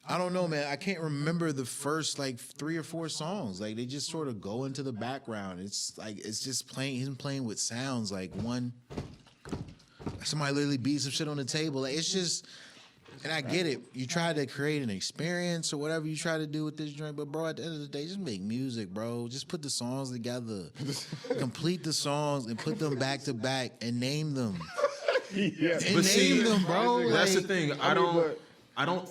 I don't know, man. I can't remember the first like 3 or 4 songs. Like they just sort of go into the background. It's like it's just playing. He's playing with sounds. Like somebody literally beat some shit on the table. Like it's just. And I get it. You try to create an experience or whatever you try to do with this joint, but bro, at the end of the day, just make music, bro. Just put the songs together, complete the songs, and put them back to back, and name them. Yeah. And name them, bro. That's Like, the thing. I don't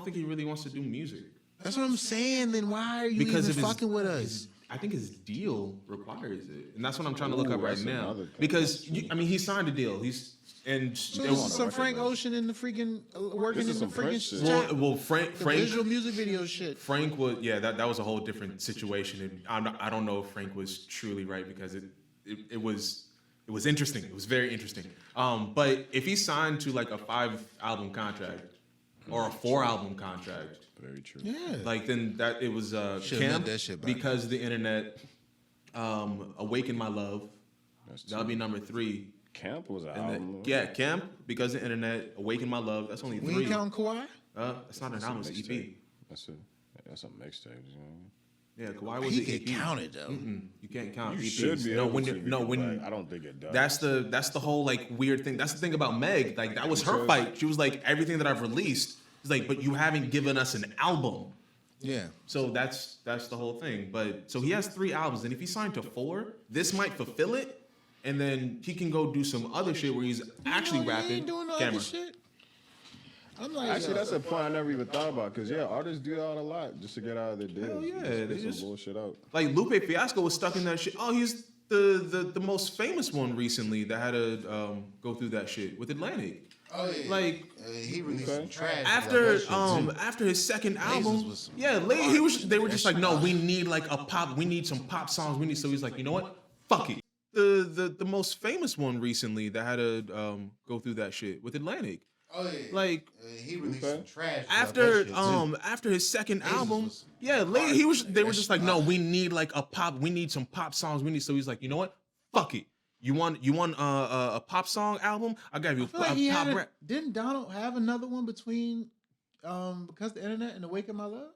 think he really wants to do music. That's what I'm saying. Then why are you even fucking with us? I think his deal requires it, and that's what I'm trying to look up right that's now. another thing. Because he signed a deal. So this is some Frank Ocean in the freaking working This is in the some French freaking shit. chat. well, Frank Visual music video shit. Frank was that was a whole different situation. And I don't know if Frank was truly right because it was interesting. It was very interesting. But if he signed to like a 5-album contract or a 4-album contract, Very true. Yeah. like then that it was Should've Camp meant that shit back. because the internet, Awaken My Love. That's That'll be number 3. Camp was an And album. then, Camp because the internet, Awaken My Love. That's only 3. We ain't counting Kawhi. It's not an album. It's an EP. That's a mixtape. You know? Yeah, Kawhi was He an get EP. counted though. You can't count You EPs. should be able to. when but I don't think it does. that's the whole like weird thing. That's the thing about Meg. Like that was her fight. She was like everything that I've released. It's like, but you haven't given us an album. Yeah. So that's the whole thing. But so he has 3 albums, and if he signed to 4, this might fulfill it. And then he can go do some other shit where he's actually No, he rapping. ain't doing no Camera. other shit. I'm like, Actually, that's a point I never even thought about. Because, yeah, artists do that a lot just to get out of their deals. Hell yeah, Just they get just- some bullshit out. Like Lupe Fiasco was stuck in that shit. Oh, he's the most famous one recently that had to go through that shit with Atlantic. Oh yeah. Like he released Okay. some trash. after his second album, was some they were just like, no, we need like a pop, we need some pop songs, so he's like, you know what, fuck it. The most famous one recently that had to go through that shit with Atlantic. Oh yeah. Like he released some trash. after his second album, was they were just like, no, we need like a pop, we need some pop songs, so he's like, you know what, fuck it. You want a pop song album? I got you I feel like a pop rap. didn't Donald have another one between Because the Internet and Awaken My Love?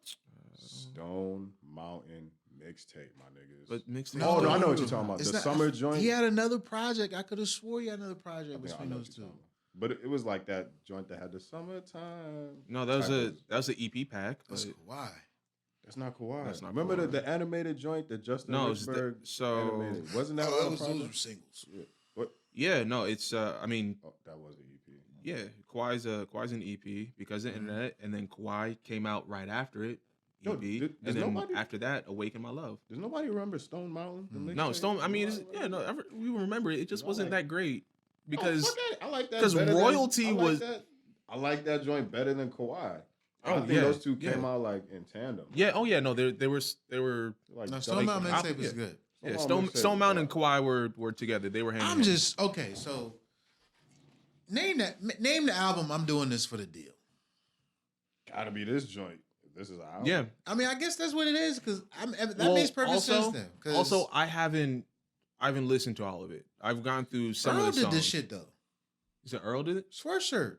Stone Mountain mixtape, my niggas. But mixed Oh, no, I know what you're talking about. It's The not- summer joint. He had another project. I could have swore he had another project Yeah, I between know those what you're two. talking about. But it was like that joint that had the summertime. No, that was an EP pack. That's But why. That's not Kawhi. That's not Remember Kawhi. the animated joint that Justin No, it's Richburg animated? Wasn't that on the those project? were singles. Yeah. What? Yeah, no, it's I mean, Oh, that was the EP. yeah, Kawhi's an EP because of the internet, and then Kawhi came out right after it, EP, Yo, does and then nobody- after that, Awaken My Love. Does nobody remember Stone Mountain? The No, mixtape? Stone. I mean, Nobody remember? we remember it. It just I wasn't like- that great Oh, because fuck that. I like that 'cause better than- Royalty I like was- that. I like that joint better than Kawhi. Oh, I think yeah, those two yeah. came out like in tandem. yeah, oh yeah, no, they were Like, No, like- Stone Mountain like, mixtape is yeah. good. yeah. Stone Stone Mountain and Mixtape, Kawhi were together. They were hanging. I'm just okay. So name the album. I'm doing this for the deal. Gotta be this joint. If this is an album. yeah. I mean, I guess that's what it is because that Well, makes perfect also, sense then. 'Cause Also, I haven't listened to all of it. I've gone through some Earl of the did songs. this shit though. You said Earl did it? Sweatshirt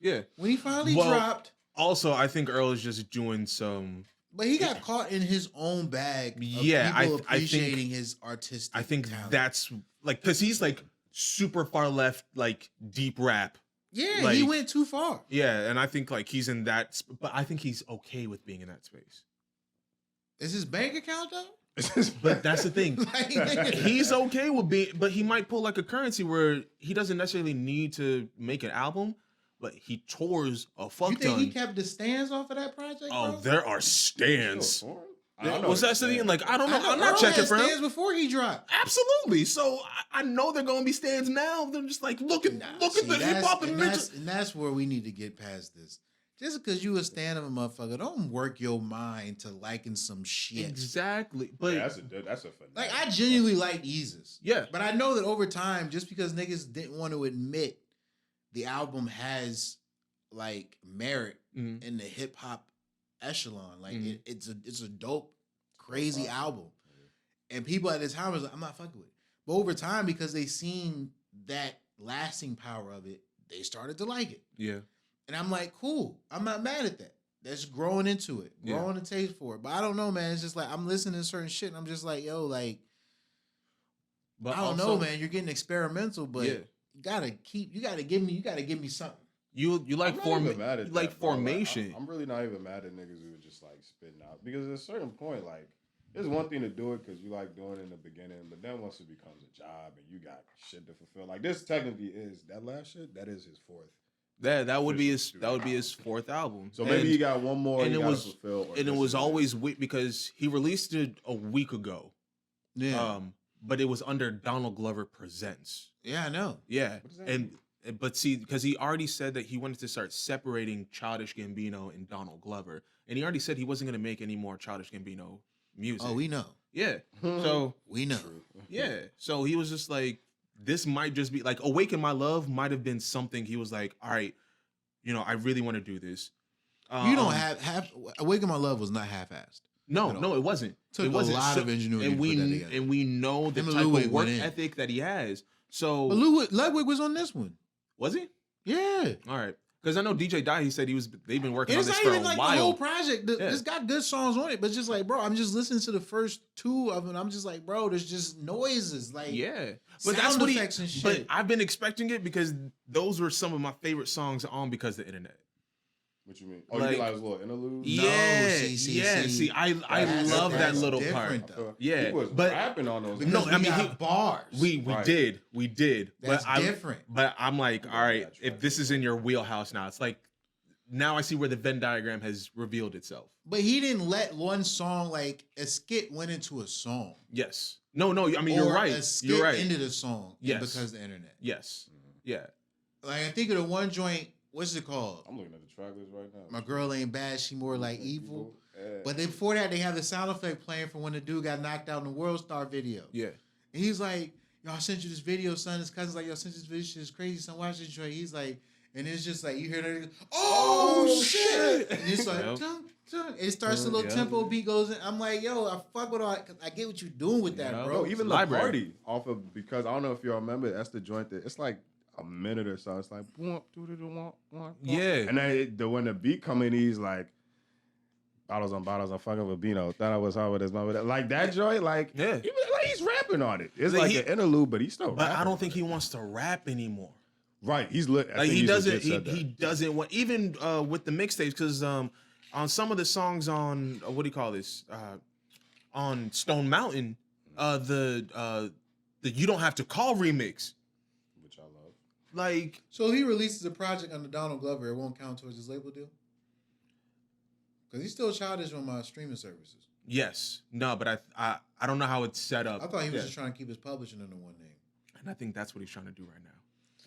Yeah. when he finally Well, dropped, Also, I think Earl is just doing some. but he got caught in his own bag. Of Yeah, people I think- appreciating his artistic. I think talent. that's like because he's like super far left, like deep rap. yeah, like- he went too far. Yeah, and I think like he's in that, but I think he's okay with being in that space. Is his bank account though? But that's the thing. Like, nigga, He's okay with being, but he might pull like a currency where he doesn't necessarily need to make an album, but he tours a fuck you think he ton. kept the stands off of that project? Oh, bro? there are stands. I Was that the thing? Like I don't know. I know I'm not Earl checking had for him. stands before he dropped. Absolutely. So I know they're going to be stands now. They're just like look at See, the hip hop and and that's where we need to get past this. Just because you a stand of a motherfucker, don't work your mind to liking some shit. Exactly. But Yeah, that's a finesse. Like I genuinely like Yeezus. yeah, But I know that over time, just because niggas didn't want to admit the album has like merit Mhm. in the hip hop echelon, like Mhm. it's a dope, crazy album. And people at the time was like, I'm not fucking with it. But over time, because they seen that lasting power of it, they started to like it. yeah. And I'm like, cool. I'm not mad at that. That's growing into it, Yeah. growing a taste for it. But I don't know, man. It's just like I'm listening to certain shit, and I'm just like, yo, like But I don't also, know, man. You're getting experimental, but Yeah. you gotta give me something. You like I'm not even mad at you like that, bro. Like, formation. I'm really not even mad at niggas who are just like spitting out because at a certain point, like, it's one thing to do it because you like doing it in the beginning, but then once it becomes a job and you got shit to fulfill, like this technically is that last shit. That is his fourth. that would be his Official fourth album. So maybe you got one more. and you it gotta was fulfill, or and it this was is always because he released it a week ago. Yeah, But it was under Donald Glover Presents. yeah, I know. Yeah, What does that and but see, because he already said that he wanted to start separating Childish Gambino and Donald Glover, and he already said he wasn't going to make any more Childish Gambino music. Oh, we know. yeah. So We know. yeah, so he was just like, this might just be like Awaken My Love might have been something. He was like, all right, I really want to do this. You don't have Awaken My Love was not half-assed. No, at all. no, it wasn't. Took it wasn't. a lot of ingenuity and to we put that together. and we know the Him and type Ludwig of work went in. ethic that he has. So But Ludwig was on this one. was he? Yeah. All right, because I know DJ Dye. He said they've been working And on it's this not for a even like while. the whole project. Yeah. It's got good songs on it, but just like, bro, I'm just listening to the first two of them. I'm just like, bro, there's just noises. Like, Yeah, sound but that's what effects and But shit. I've been expecting it because those were some of my favorite songs on Because of the Internet. What you mean? Oh, Like- you get like his little interlude. Yeah, see. See, I That's- love that that's little different, part. though. Yeah, he was but- rapping on those. because No, I we mean, got bars. We Right. did. That's but different. But I'm like, all right, that if track. this is in your wheelhouse now, it's like now I see where the Venn diagram has revealed itself. But he didn't let one song, like a skit went into a song. Yes. No. I mean, or you're right. A skit You're right. into the song. Yes. Because of the internet. Yes. Yeah. Like I think of the one joint. What's it called? I'm looking at the track list right now. My girl ain't bad. She more like evil. Yeah. But then before that, they have the sound effect playing from when the dude got knocked out in the World Star video. Yeah. And he's like, yo, I sent you this video, son. His cousin's like, yo, I sent you this video. Shit is crazy, son. Watch this joint. He's like, and it's just like, you hear that. He goes, oh, shit. And it's like, Yep. dun, dun. It starts a little Yep. tempo beat goes in. I'm like, yo, I fuck with all that. 'Cause I get what you're doing with that, Yeah. bro. Bro, even the Library. party off of because I don't know if you remember. That's the joint that it's like a minute or so. It's like Yeah. and then when the beat come in, he's like bottles on fucking with Bino. Thought I was hard with his mother. Like that joint, like Yeah. even like he's rapping on it. It's Like, like he- an interlude, but he's still. But rapping. I don't think he wants to rap anymore. Right, he's lit. I Like think he he's doesn't. legit said that. He doesn't want even with the mixtapes because on some of the songs on what do you call this? On Stone Mountain, the You Don't Have to Call remix. Which I love. Like, So he releases a project under Donald Glover, it won't count towards his label deal? Because he's still childish on my streaming services. yes, no, but I don't know how it's set up. I thought he was just trying to keep his publishing under one name. And I think that's what he's trying to do right now.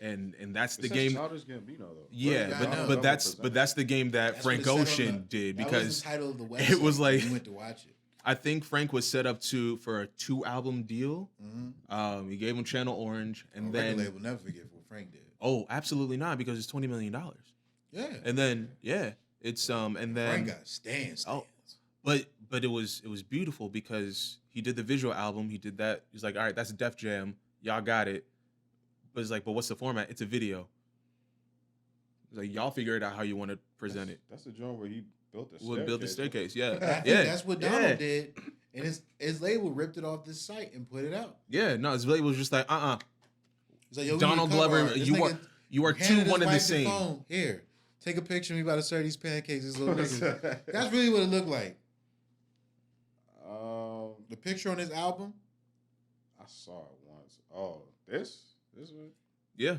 And that's It the says game. Childish Gambino though. Yeah, I know. but that's the game that That's Frank what it said on Ocean did that was because the title of the website. it was like you went to watch it. I think Frank was set up for a 2-album deal. He gave him Channel Orange, and Record then label never forget what Frank did. oh, absolutely not, because it's $20 million. Yeah, And then it's and then Frank got stands. oh, but it was beautiful because he did the visual album. He did that. He's like, all right, that's Def Jam. Y'all got it. But it's like, but what's the format? It's a video. It's like y'all figure it out how you want to present it. That's the joint where he built the staircase. We'll build the staircase. Yeah, I think that's what Donald did, and his label ripped it off this site and put it out. Yeah, no, his label was just like, It's like, yo, we Donald need cover Glover, art. This you nigga are handed his 2 one in the wife same. phone. Here, take a picture of me about to serve these pancakes. These little niggas. That's really what it looked like. The picture on his album. I saw it once. Oh, this one. Yeah.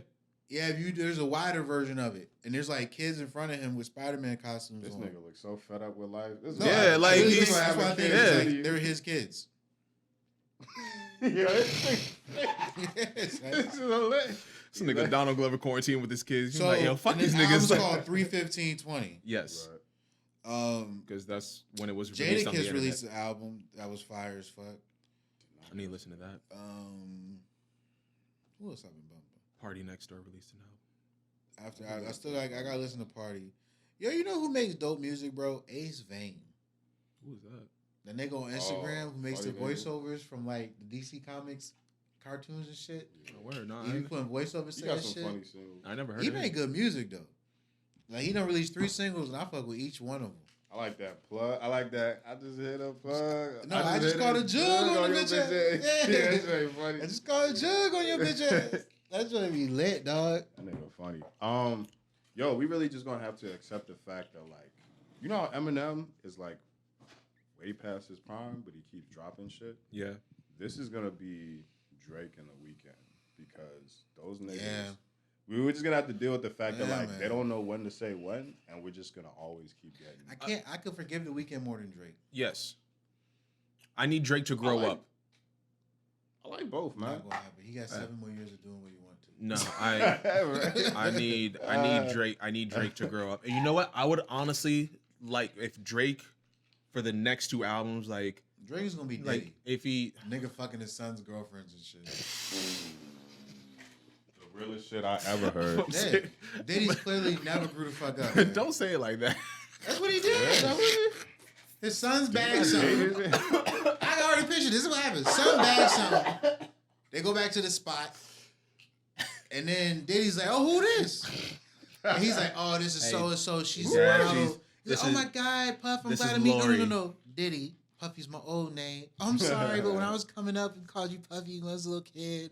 Yeah, there's a wider version of it, and there's like kids in front of him with Spider-Man costumes. This on. nigga looks so fed up with life. No, Yeah, like, that's why I think yeah. it's like, they're his kids. Yes, Yes, like- this is hilarious. This nigga Donald Glover quarantined with his kids. He's so like, yo, fuck and these this album's niggas. called 31520. Yes, Right. because that's when it was released on the Jadakiss internet. released an album that was fire as fuck. I need to listen to that. Who else I've been bumping? Party Next Door released an album. After I still like I gotta listen to Party. Yo, you know who makes dope music, bro? Ace Vane. Who is that? The nigga on Instagram who makes the Party Vane. voiceovers from like the DC Comics cartoons and shit. Oh, word, no, He be putting voiceovers He to got that some shit. funny singles. I never heard He of made it. good music though. Like he done released 3 singles and I fuck with each one of them. I like that plug. I like that. I just hit a plug. No, I just called a jug on the bitch ass. Yeah, Yeah. that's very funny. I just called a jug on your bitch ass. That's gonna be lit, dog. That nigga funny. Yo, we really just gonna have to accept the fact that like, you know how Eminem is like way past his prime, but he keeps dropping shit. Yeah. This is gonna be Drake in the Weekend because those niggas. Yeah. We're just gonna have to deal with the fact that Yeah, like man. they don't know when to say when, and we're just gonna always keep getting. I could forgive The Weeknd more than Drake. Yes. I need Drake to grow up. I like both, man. Not gonna happen. He got 7 more years of doing what he wanted to. No, I need Drake. I need Drake to grow up. And you know what? I would honestly like if Drake for the next 2 albums, like Drake's gonna be Diddy. if he Nigga fucking his son's girlfriends and shit. The realest shit I ever heard. Yeah. Diddy's clearly never grew the fuck up. Man. don't say it like that. That's what he did. His son's bagged something. I can already picture this. Is what happens. Son bags something. They go back to the spot. And then Diddy's like, oh, who this? And he's like, oh, this is so-and-so. She's a Yeah, model. He's this like, oh, is- my God, Puff, I'm this glad is to meet you. Lori. No. Diddy. Puffy's my old name. Oh, I'm sorry, but when I was coming up and called you Puffy when I was a little kid.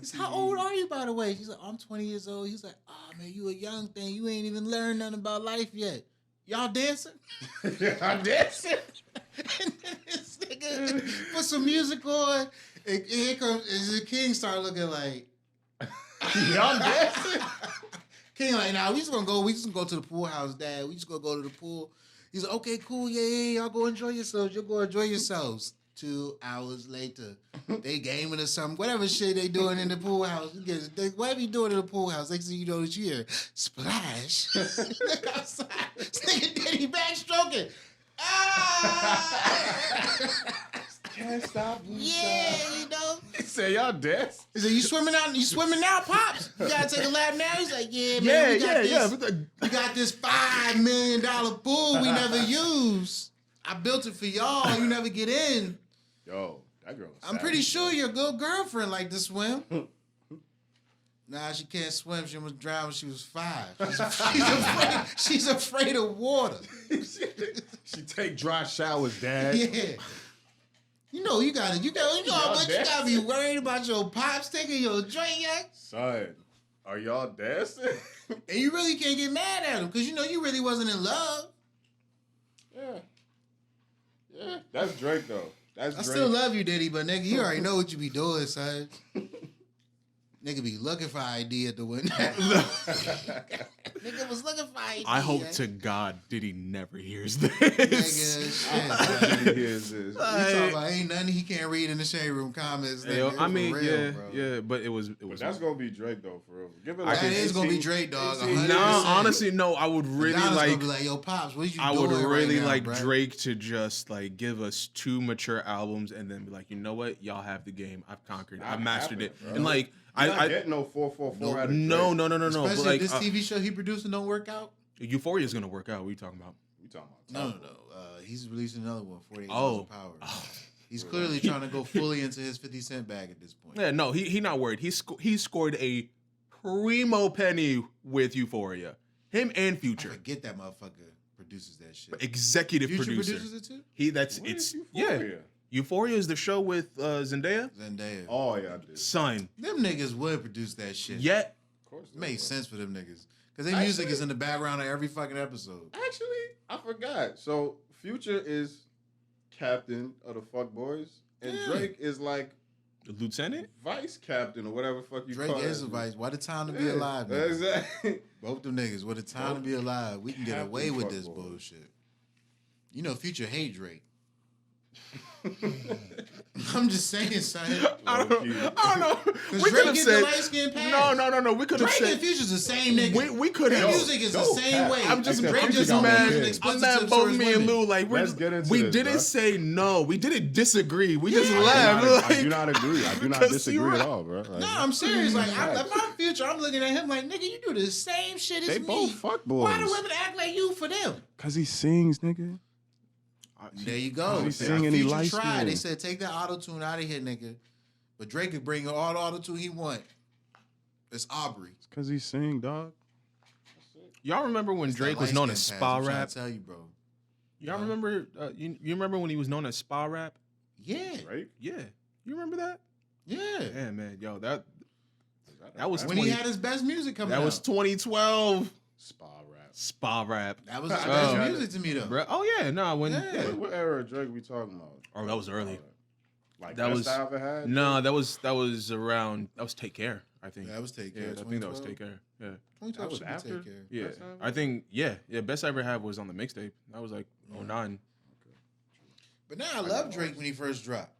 He's, how old are you, by the way? She's like, oh, I'm 20 years old. He's like, oh, man, you a young thing. You ain't even learned nothing about life yet. Y'all dancing? I'm dancing. And then this nigga put some music on. And here comes the King start looking like, Y'all dancing. King like, nah, we just gonna go to the pool house, Dad. We just gonna go to the pool. He's like, okay, cool, yeah, y'all go enjoy yourselves. You'll go enjoy yourselves. 2 hours later, they gaming or something, whatever shit they doing in the pool house. Whatever you doing in the pool house, next thing you know, that you hear splash. Look outside, this nigga Diddy backstroking. Ah! Can't stop. Yeah, you know. He said y'all dance. He said, you swimming now, Pops? You gotta take a lap now? He's like, yeah, man, we got this $5 million pool we never use. I built it for y'all. You never get in. Yo, that girl. I'm pretty sure your good girlfriend liked to swim. Nah, she can't swim. She almost drowned when she was 5. She's afraid of water. She take dry showers, Dad. Yeah. You know how much you gotta be worried about your pops taking your drink, yeah? Son, are y'all dancing? And you really can't get mad at him because you know you really wasn't in love. That's Drake though. That's I Drake. still love you, Diddy, but nigga, you already know what you be doing, son. Nigga be looking for ID at the window. Nigga was looking for ID. I hope to God Diddy never hears this. Nigga, shit. He is this. We talking about ain't nothing he can't read in the shade room comments. Nigga. Yo, I mean, For real, yeah, bro. yeah, but it was. But that's gonna be Drake though, for real. Give it That like is gonna be Drake, dog. 18. 100%. No, honestly, no. I would really Donna's like. gonna be like, yo, pops, what you I doing would really right now, like bruh? Drake to just like give us 2 mature albums and then be like, you know what, y'all have the game. I've conquered. Not I mastered it. happening, bro. And like, You're not I getting no 444 out of no, Drake. no. Especially But like, if this TV show he producing don't work out. Euphoria is gonna work out. What are you talking about? You talking about? No. He's releasing another one, 48 Oh. Hours of Power. He's clearly trying to go fully into his 50 Cent bag at this point. Yeah, no, he not worried. He scored a primo penny with Euphoria. Him and I Future, forget that motherfucker produces that shit. executive Future producer. produces it too? What It's is yeah. Euphoria? Euphoria is the show with Zendaya. Zendaya. Oh yeah, I did. Son, Them niggas would produce that shit. yet Of course. It makes sense for them niggas. Because their music is in the background of every fucking episode. Actually, I forgot. So Future is captain of the Fuck Boys, and Yeah. Drake is like lieutenant. vice captain or whatever the fuck you Drake call is it. a vice. What a time to be Yeah, alive, nigga. Exactly. Both them niggas. What a time to be alive. We can get Captain away with this fuckboy. bullshit. You know, Future hate Drake. I'm just saying, son. I don't know. Because We could Drake have get the said light skin pass. no. We could have Drake and said Future's the same nigga. we could Their have. music is the no, same Pat. way. I'm just Except Drake Future just got more mad. kids. I'm mad both me and Lou. Like Let's get into we this, didn't bro. say no. We didn't disagree. We just Yeah. laughed. I do not agree. I do not because disagree you're at right. all, bro. Like, No, I'm serious. Like, if Facts. I'm Future, I'm looking at him like, nigga, you do the same shit as They me. both fuck Why do boys. women act like you for them? Cause he sings, nigga. There you go. He singing, he Future light tried. skinned. They said take that auto tune out of here, nigga. But Drake could bring all the auto tune he want. It's Aubrey. It's cause he sing, dog. Y'all remember when It's Drake that was known light as skin Spa pass, I'm trying Rap? to tell you, bro. Y'all remember? You remember when he was known as Spa Rap? Yeah, Right? Yeah, you remember that? yeah. Yeah, man. Yo, that was When he had his best music coming out. that was 2012. Spa rap. Spa Rap, That was his Oh. best music to me, though. bro. Oh yeah, no. When Yeah. What era of Drake we talking about? oh, that was early. Like That best was- I ever had? No, that was around. That was Take Care. I think. That was Take Yeah, Care. I think that was 2012. Take Care. Yeah, 2012 That was should be after? Take Care. yeah. Best I ever I think yeah. Best I ever had was on the mixtape. That was like 09. But now I love Drake when he first dropped.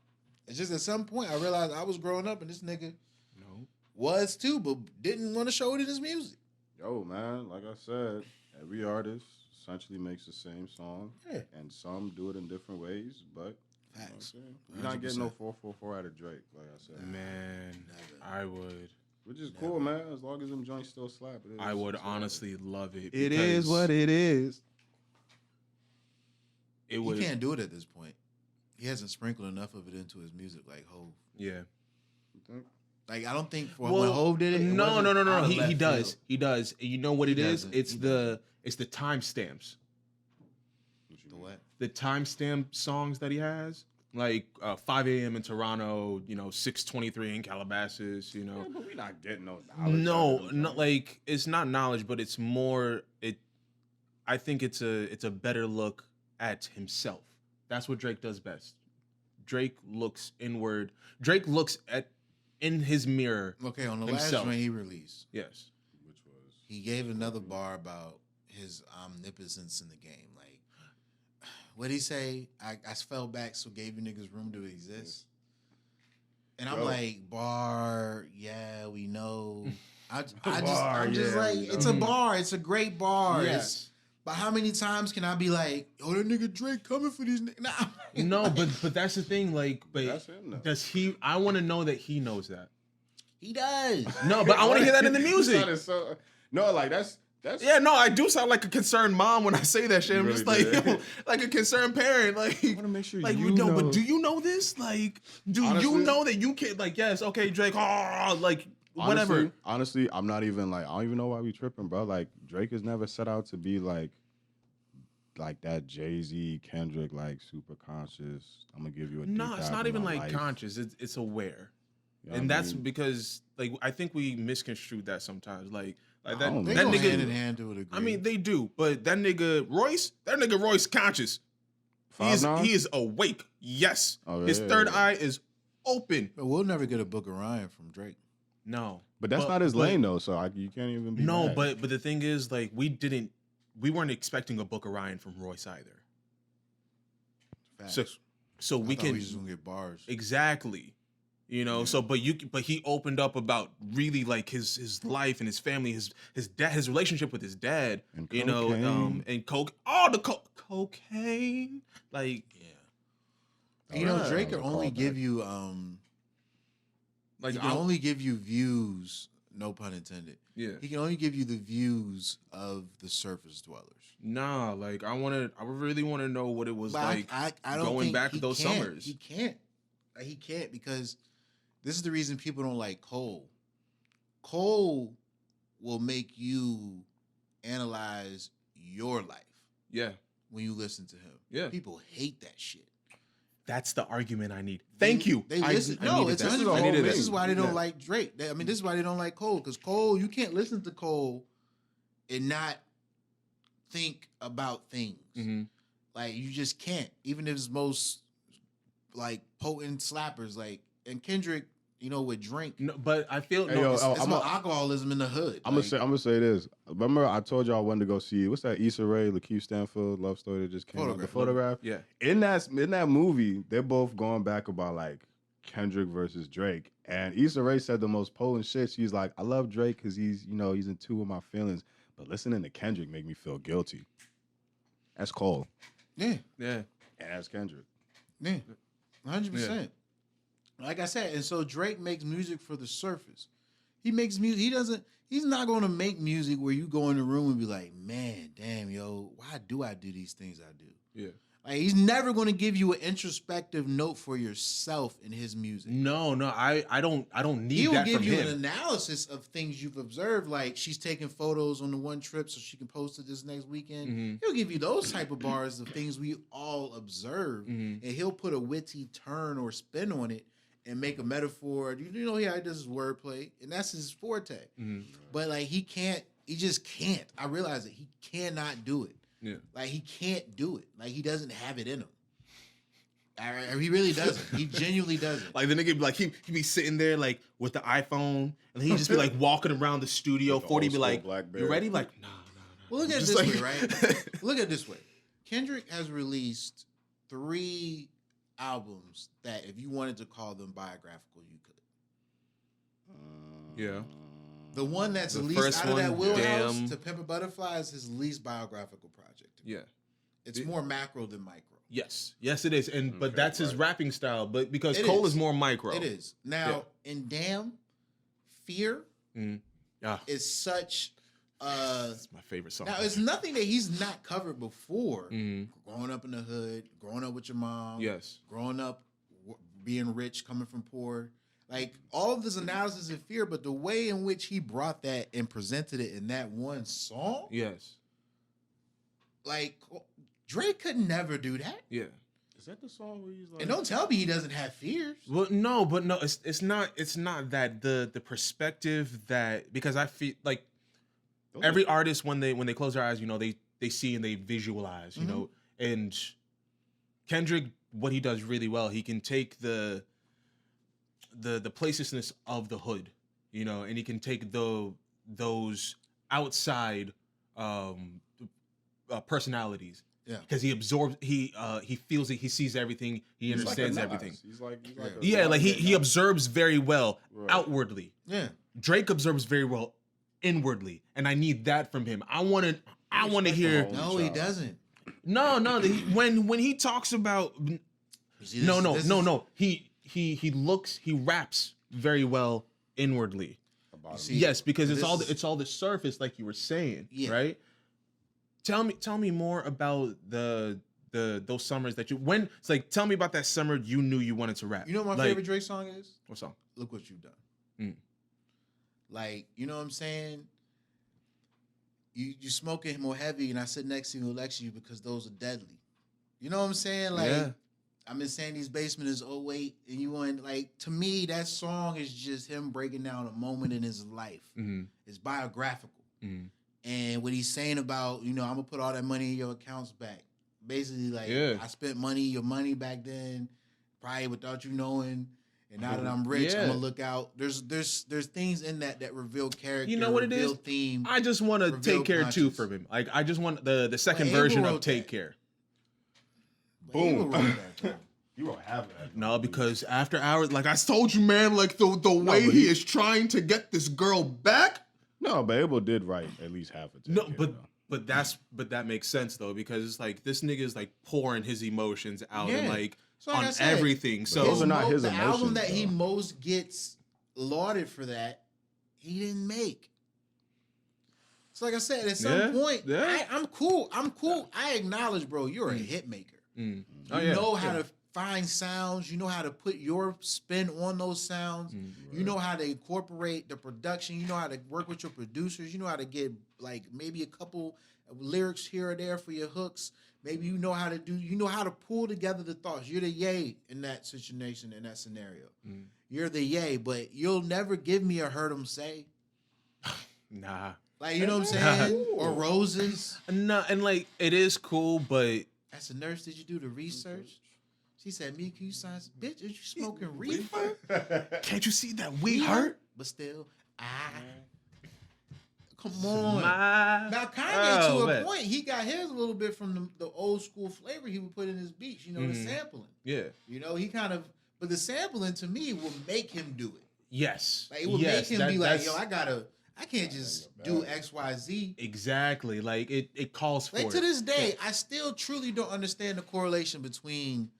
It's just at some point I realized I was growing up and this nigga No. was too, but didn't want to show it in his music. Yo, man, like I said, every artist essentially makes the same song, Yeah. and some do it in different ways, but Facts. you're not getting no 100%. 444 out of Drake, like I said. Man, Never. I would. Which is cool, man, as long as them joints still slap. It is. I would It's all right. honestly love it. It because is what it is. It would. He can't do it at this point. He hasn't sprinkled enough of it into his music like Hov. Yeah. You think? Like I don't think when Hov did it. No. out of He left does. field. He does. You know what He it is? doesn't. It's He the timestamps. What you The mean? what? The timestamp songs that he has, like 5 a.m. in Toronto, 6:23 in Calabasas, Yeah, but we not getting no knowledge. No, out of them, not like it's not knowledge, but it's more. I think it's a better look at himself. That's what Drake does best. Drake looks inward. Drake looks in his mirror. Okay, on the Himself. last joint he released, Yes. Which was he gave another bar about his omnipotence in the game. Like, what'd he say? I fell back, so gave you niggas room to exist. And I'm Yo. like, bar, yeah, we know. I'm Bar, just yeah, like, we it's know. a bar. It's a great bar. Yes. It's- but how many times can I be like, oh, that nigga Drake coming for these niggas? Nah. No, but that's the thing. Like, but That's him, though. does he? I want to know that he knows that. He does. No, but I want to hear that in the You music. sounded so- no, like that's Yeah, no, I do sound like a concerned mom when I say that shit. I'm You just really like, did. yo, like a concerned parent. Like, I want to make sure like you no, know. but do you know this? Like, do you Honestly- know that you can? Like, yes, okay, Drake. Like, whatever. Honestly, I'm not even like I don't even know why we tripping, bro. Like Drake has never set out to be like that Jay-Z, Kendrick, like super conscious. I'm gonna give you a No, deep it's dive not in even my like life. conscious. It's aware, You know and what I that's mean? because like I think we misconstrued that sometimes. Like that I don't They know. go that hand in nigga. hand to a degree. I mean, they do, but that nigga Royce conscious. He is awake. Yes. Oh, His third eye is open. But we'll never get a Book of Ryan from Drake. No. But that's not his lane though, so you can't even be No, mad. but the thing is, like, we weren't expecting a Book of Ryan from Royce either. Facts. So we can just gonna get bars. Exactly. You know, so but he opened up about really like his life and his family, his dad, his relationship with his dad, And you know, and cocaine. Like, You know, Drake can only give you like he can only give you views, no pun intended. Yeah. He can only give you the views of the surface dwellers. Nah, like I really want to know what it was But like I don't going think back to those summers. He can't. He can't because this is the reason people don't like Cole. Cole will make you analyze your life Yeah. when you listen to him. Yeah. People hate that shit. That's the argument I need. Thank you. They listen. No, it's 100%. This is why they don't like Drake. This is why they don't like Cole. Because Cole, you can't listen to Cole and not think about things. Mm-hmm. Like you just can't. Even if it's most like potent slappers, like and Kendrick, you know, with Drink. No, but I feel It's about alcoholism in the hood. I'm gonna say this. Remember, I told y'all I wanted to go see what's that Issa Rae, Lakeith Stanfield love story that just came out. The Photograph. Yeah. In that movie, they're both going back about like Kendrick versus Drake, and Issa Rae said the most potent shit. She's like, I love Drake because he's in tune with my feelings, but listening to Kendrick make me feel guilty. That's Cole. Yeah. Yeah. And that's Kendrick. Yeah. 100%. Like I said, and so Drake makes music for the surface. He makes music. He's not going to make music where you go in the room and be like, man, damn, yo, why do I do these things I do? Yeah. Like he's never going to give you an introspective note for yourself in his music. No, I don't need He'll that give from you him. an analysis of things you've observed, like she's taking photos on the one trip so she can post it this next weekend. Mm-hmm. He'll give you those type of bars of things we all observe, Mm-hmm. and he'll put a witty turn or spin on it and make a metaphor. You know, he does his wordplay, and that's his forte. Mm-hmm. But like he just can't. I realize it. He cannot do it. Yeah. Like he can't do it. Like he doesn't have it in him. He really doesn't. He genuinely doesn't. Like the nigga be like he be sitting there like with the iPhone and he just be like walking around the studio. Like 40 be like, BlackBerry. you ready? Like, no. Well, look at it Just this like- way, right? Look at it this way. Kendrick has released 3 albums that if you wanted to call them biographical, you could. Yeah. The one that's The least first out of that one, wheelhouse, Damn. To Pimp a Butterfly, is his least biographical project. Yeah. It's more macro than micro. Yes, it is, and but that's his rapping style. But because It Cole is. is more micro. It is. Now, in Damn, Fear Ah, is such it's my favorite song. now it's nothing that he's not covered before. Mhm. Growing up in the hood, growing up with your mom, Yes. growing up being rich, coming from poor. Like all of this analysis of Fear, but the way in which he brought that and presented it in that one song, Yes. like Drake could never do that. Yeah. Is that the song where he's like? And don't tell me he doesn't have fears. Well, no, it's not that the perspective that, because I feel like every artist when they close their eyes, you know, they see and they visualize, you know, and Kendrick, what he does really well, he can take the placelessness of the hood, you know, and he can take those outside personalities. Yeah. Because he absorbs, he feels it, he sees everything, he He's like a understands Nas. everything. He's like a Yeah, like he observes very well outwardly. Yeah. Drake observes very well inwardly, and I need that from him. I want to hear. No, he doesn't. No. When he talks about he raps very well inwardly. Yes, because it's all the surface, like you were saying, right? Tell me more about those summers that you it's like, tell me about that summer you knew you wanted to rap. You know what my favorite Drake song is? What song? Look What You've Done. Like, you know what I'm saying? You smoking more heavy, and I sit next to you and lecture you because those are deadly. You know what I'm saying? Like, I'm in Sandy's basement is 08, and you want, like, to me, that song is just him breaking down a moment in his life. It's biographical. And what he's saying about, you know, I'm gonna put all that money in your accounts back. basically like Yeah. I spent your money back then, probably without you knowing. And now that I'm rich, Yeah. I'm gonna look out. There's things in that reveal character. You know what it reveal is? Theme. I just want to reveal take care too conscience. from him. Like I just want the second Abel version of wrote take that. care. Abel Boom. wrote that, though. You don't have that. No, because after hours, like I told you, man, like the way but he he- is trying to get this girl back. No, but Abel did write at least half a No, ticket, but though. but that makes sense though, because it's like this nigga is like pouring his emotions out and Yeah. like So like on I said, everything. So those are not his the album emotions, that he though. most gets lauded for that, he didn't make. So like I said, at some Yeah, point, yeah. I'm cool. I acknowledge, bro, you're a hit maker. Mm. You know how to find sounds. You know how to put your spin on those sounds. You know how to incorporate the production. You know how to work with your producers. You know how to get like maybe a couple of lyrics here or there for your hooks. Maybe you know how to pull together the thoughts. You're the Ye in that situation, in that scenario. You're the Ye, but you'll never give me a heard 'em say. Nah. Like, you know what I'm saying? Or Roses. No, and like it is cool, but As a nurse, did you do the research? She said, "Me, can you sign? Bitch, are you smoking reefer? can't you see that we hurt? But still, come on." My Now Kanye, to a man. point, he got his a little bit from the old school flavor he would put in his beats. You know, the sampling. Yeah. You know, he kind of, but the sampling to me will make him do it. Yes. Like it will Yes, make him be like, that's- "Yo, I can't just do X, Y, Z." Exactly. Like it calls for Like it. to this day, I still truly don't understand the correlation between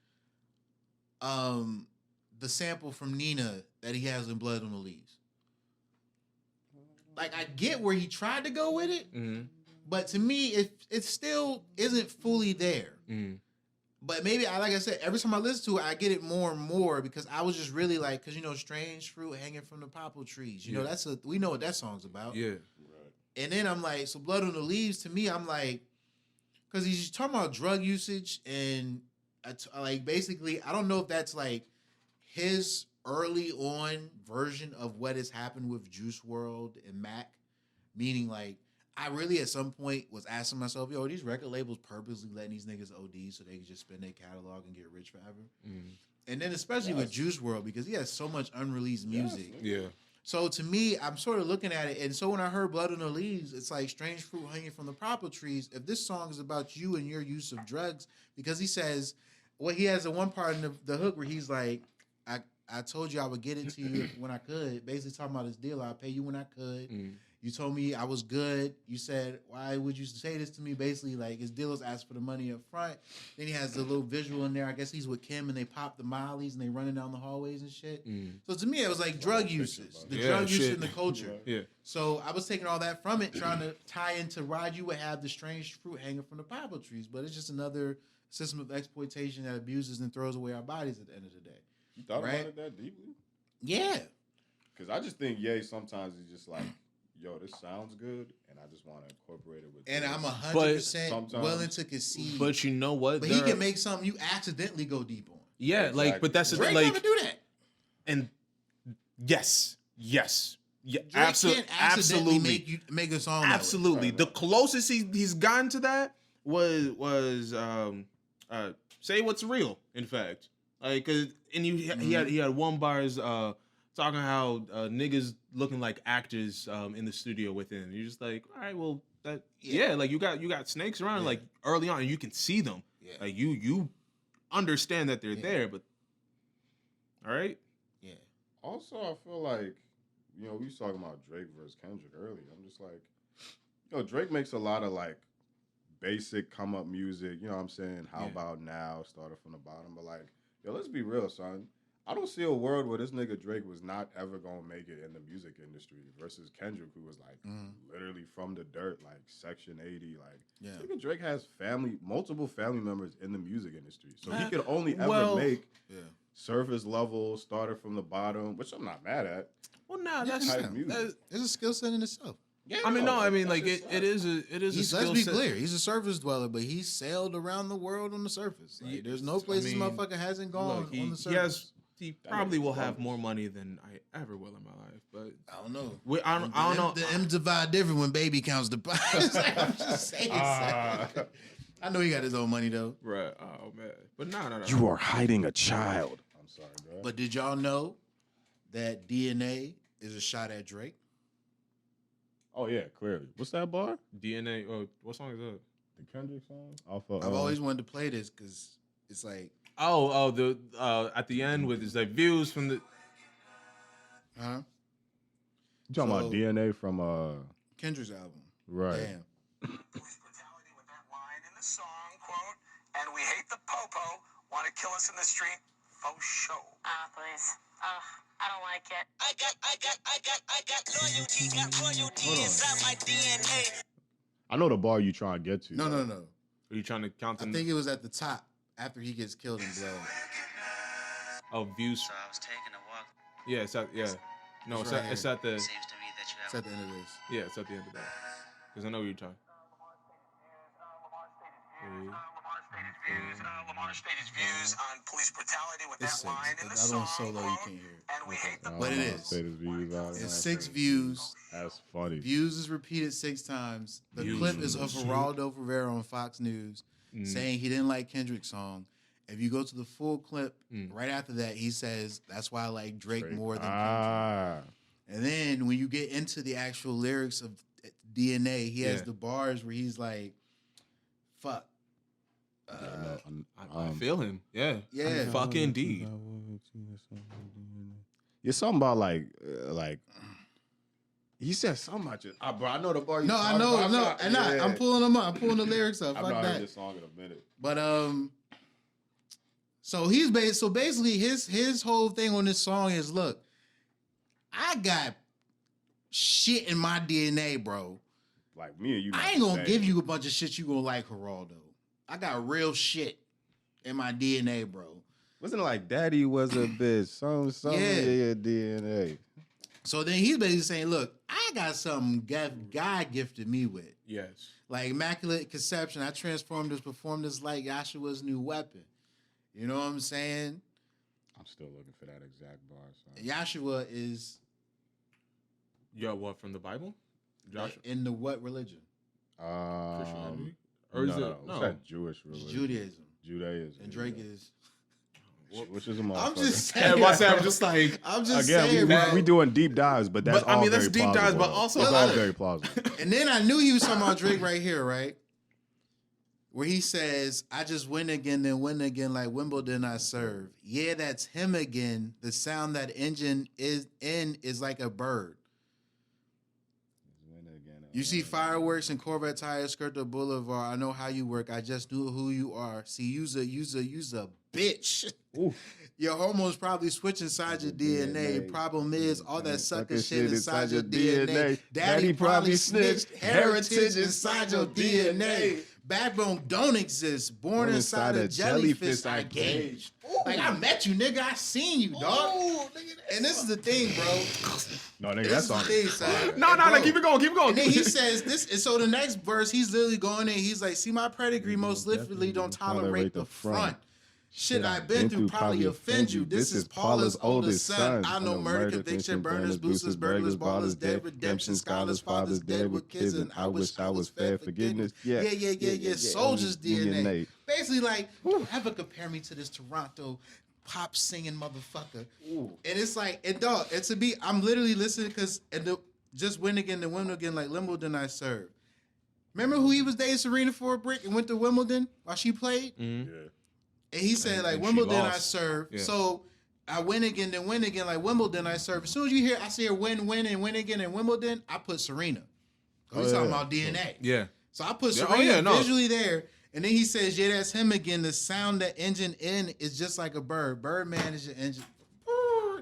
the sample from Nina that he has in Blood on the Leaves. Like I get where he tried to go with it, but to me, it still isn't fully there. But maybe like I said, every time I listen to it, I get it more and more because I was just really like, because you know, strange fruit hanging from the popple trees. You know, we know what that song's about. Yeah. And then I'm like, so Blood on the Leaves, to me, I'm like, because he's talking about drug usage and like basically, I don't know if that's like his early on version of what has happened with Juice WRLD and Mac, meaning like, I really at some point was asking myself, yo, are these record labels purposely letting these niggas OD so they can just spend their catalog and get rich forever? And then especially with Juice WRLD, because he has so much unreleased music. Yeah. So to me, I'm sort of looking at it, and so when I heard Blood on the Leaves, it's like strange fruit hanging from the poplar trees. If this song is about you and your use of drugs, because he says, well, he has a one part in the hook where he's like, I told you I would get it to you when I could. Basically talking about his deal, I'll pay you when I could. You told me I was good. You said, why would you say this to me? Basically, like his dealers asked for the money up front. Then he has the little visual in there. I guess he's with Kim and they pop the mollies and they running down the hallways and shit. So to me, it was like drug usage, the drug usage in the culture. Yeah. So I was taking all that from it, trying to tie into why you would have the strange fruit hanging from the poplar trees. But it's just another system of exploitation that abuses and throws away our bodies at the end of the day. You thought Right? about it that deeply? Yeah. Because I just think Ye sometimes he's just like, yo, this sounds good, and I just want to incorporate it with. And this. I'm But 100% sometimes- willing to concede. But you know what? But he can make something you accidentally go deep on. Yeah, like, but that's the Drake like, never do that. and yes, yeah, Drake absolutely, can't accidentally absolutely, make a song. that way. absolutely. The closest he's gotten to that was say what's real. In fact, like, 'cause, and he had one bars talking how niggas looking like actors in the studio with him. You're just like, all right, well, that like you got snakes around like early on, and you can see them. Yeah. Like you understand that they're there, but all right. Yeah. Also, I feel like, you know, we was talking about Drake versus Kendrick earlier. I'm just like, yo, Drake makes a lot of like basic come up music. You know what I'm saying? How about now? Started from the bottom, but like, yo, let's be real, son. I don't see a world where this nigga Drake was not ever gonna make it in the music industry versus Kendrick, who was like literally from the dirt, like Section 80. Like, nigga Drake has multiple family members in the music industry, so he could only ever make surface level, started from the bottom, which I'm not mad at. Well, no, that's type music. It's a skill set in itself. Yeah, I mean, no, I mean, that's like just it is a Let's skill be set. clear. He's a surface dweller, but he sailed around the world on the surface. Like, there's no place this motherfucker hasn't gone Look, on the surface. he probably will have more money than I ever will in my life, but I don't know. I don't know. The M's divide different when baby counts the pies. Like, I'm just saying. son. I know he got his own money though. Right. Oh man. But no. You are hiding a child. I'm sorry, bro. But did y'all know that DNA is a shot at Drake? Oh yeah, clearly. What's that bar? DNA. Oh, what song is that? The Kendrick song. I've always wanted to play this because it's like, The at the end with his like views from the. huh? You talking about So- DNA from Kendrick's album. right. Damn. Police brutality with that line in the song, quote, and we hate the popo, want to kill us in the street, faux show. Please. I don't like it. I got loyalty inside my DNA. I know the bar you trying to get to. No. Are you trying to count I them? think it was at the top after he gets killed in blood. Oh, views. So I was taking a walk. Yeah, it's at No, It's it's right at, it's at the. Seems to me that you It's have at the end of this. Yeah, it's at the end of that. Because I know what you're talking. Lamar stated his views on police brutality with It's that line six. in the The song, other one's so low you quote, can't hear it. and we hate the But it is. Say this views out. It's 6 views. That's funny. Views is repeated 6 times. The Views. clip is of Geraldo Rivera on Fox News saying he didn't like Kendrick's song. If you go to the full clip, right after that, he says, that's why I like Drake more than Kendrick. And then when you get into the actual lyrics of DNA, he has Yeah. the bars where he's like, fuck. I feel him. Yeah. Yeah. Fuck indeed. It's something about like he said something about you. Bro, I know the bar. No, I know. I'm pulling them up. I'm pulling the lyrics up. I've Fuck not heard that. this song in a minute. But so basically his whole thing on this song is, look, I got shit in my DNA, bro. Like me and you. I ain't gonna give you a bunch of shit you gonna like, Geraldo. I got real shit in my DNA, bro. Wasn't it like Daddy was a bitch? Some Yeah. in your DNA. So then he's basically saying, look, I got something God gifted me with. Yes. Like Immaculate Conception, I transformed this, performed this like Yahshua's new weapon. You know what I'm saying? I'm still looking for that exact bar. So. Yahshua is Yo, what from the Bible? Joshua. in the what religion? Christianity? Or is it? What's that Jewish religion? Judaism. Judaism. And Drake is. Which is a motherfucker. I'm just Yeah, saying. I'm just like. I'm just Again, saying, bro. we doing deep dives, but that's But, I all mean, very that's deep dives, plausible. but also it's all like- very plausible. And then I knew he was talking about Drake right here, right? Where he says, I just win again, then win again like Wimbledon I serve. Yeah, that's him again. The sound that engine is in is like a bird. You see fireworks and Corvette tires skirt the boulevard. I know how you work. I just knew who you are. See, you's a bitch. Your hormones probably switch inside your DNA. Problem is, all that sucker shit inside your DNA. Daddy probably snitched. Heritage inside your DNA. Backbone don't exist. Born inside a jellyfish I gauged. Like, I met you, nigga. I seen you, dog. And this is the thing, bro. No, nigga, This that is the song. thing, son. No, Bro. keep it going. And then he says this, and so the next verse, he's literally going in. He's like, see, my pedigree most literally don't tolerate the front. Shit I've been through probably offend you. This is Paula's oldest son. I know murder, conviction, burners, boosters, burglars, ballers, dead, redemption, scholars, fathers dead with kids, and I wish I was fair forgiveness. Yeah. Soldiers DNA. Basically, like, ever compare me to this Toronto pop singing motherfucker? And it's like, and dog, and to be, I'm literally listening because just win again, then win again, like Wimbledon I serve. Remember who he was dating Serena for a brick and went to Wimbledon while she played? Yeah. And he said, like, and she Wimbledon I lost. serve. Yeah. So I win again, then win again, like Wimbledon I serve. As soon as you hear I see her win again in Wimbledon, I put Serena. He's talking about DNA. Yeah. So I put Yeah, Serena visually there. And then he says, yeah, that's him again. The sound that engine in is just like a bird. Birdman is your engine.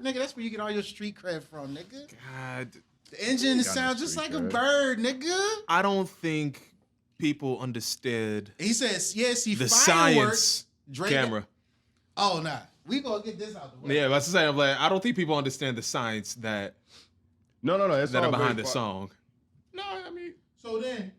Nigga, that's where you get all your street cred from, nigga. God. The engine Got sounds no just street like a cred. bird, nigga. I don't think people understood He says, yeah, see, the fireworks. science Drake- camera. Oh, nah. We gonna get this out the way. Yeah, that's the same. I'm like, I don't think people understand the science that No. It's are all behind very the song. No, I mean So then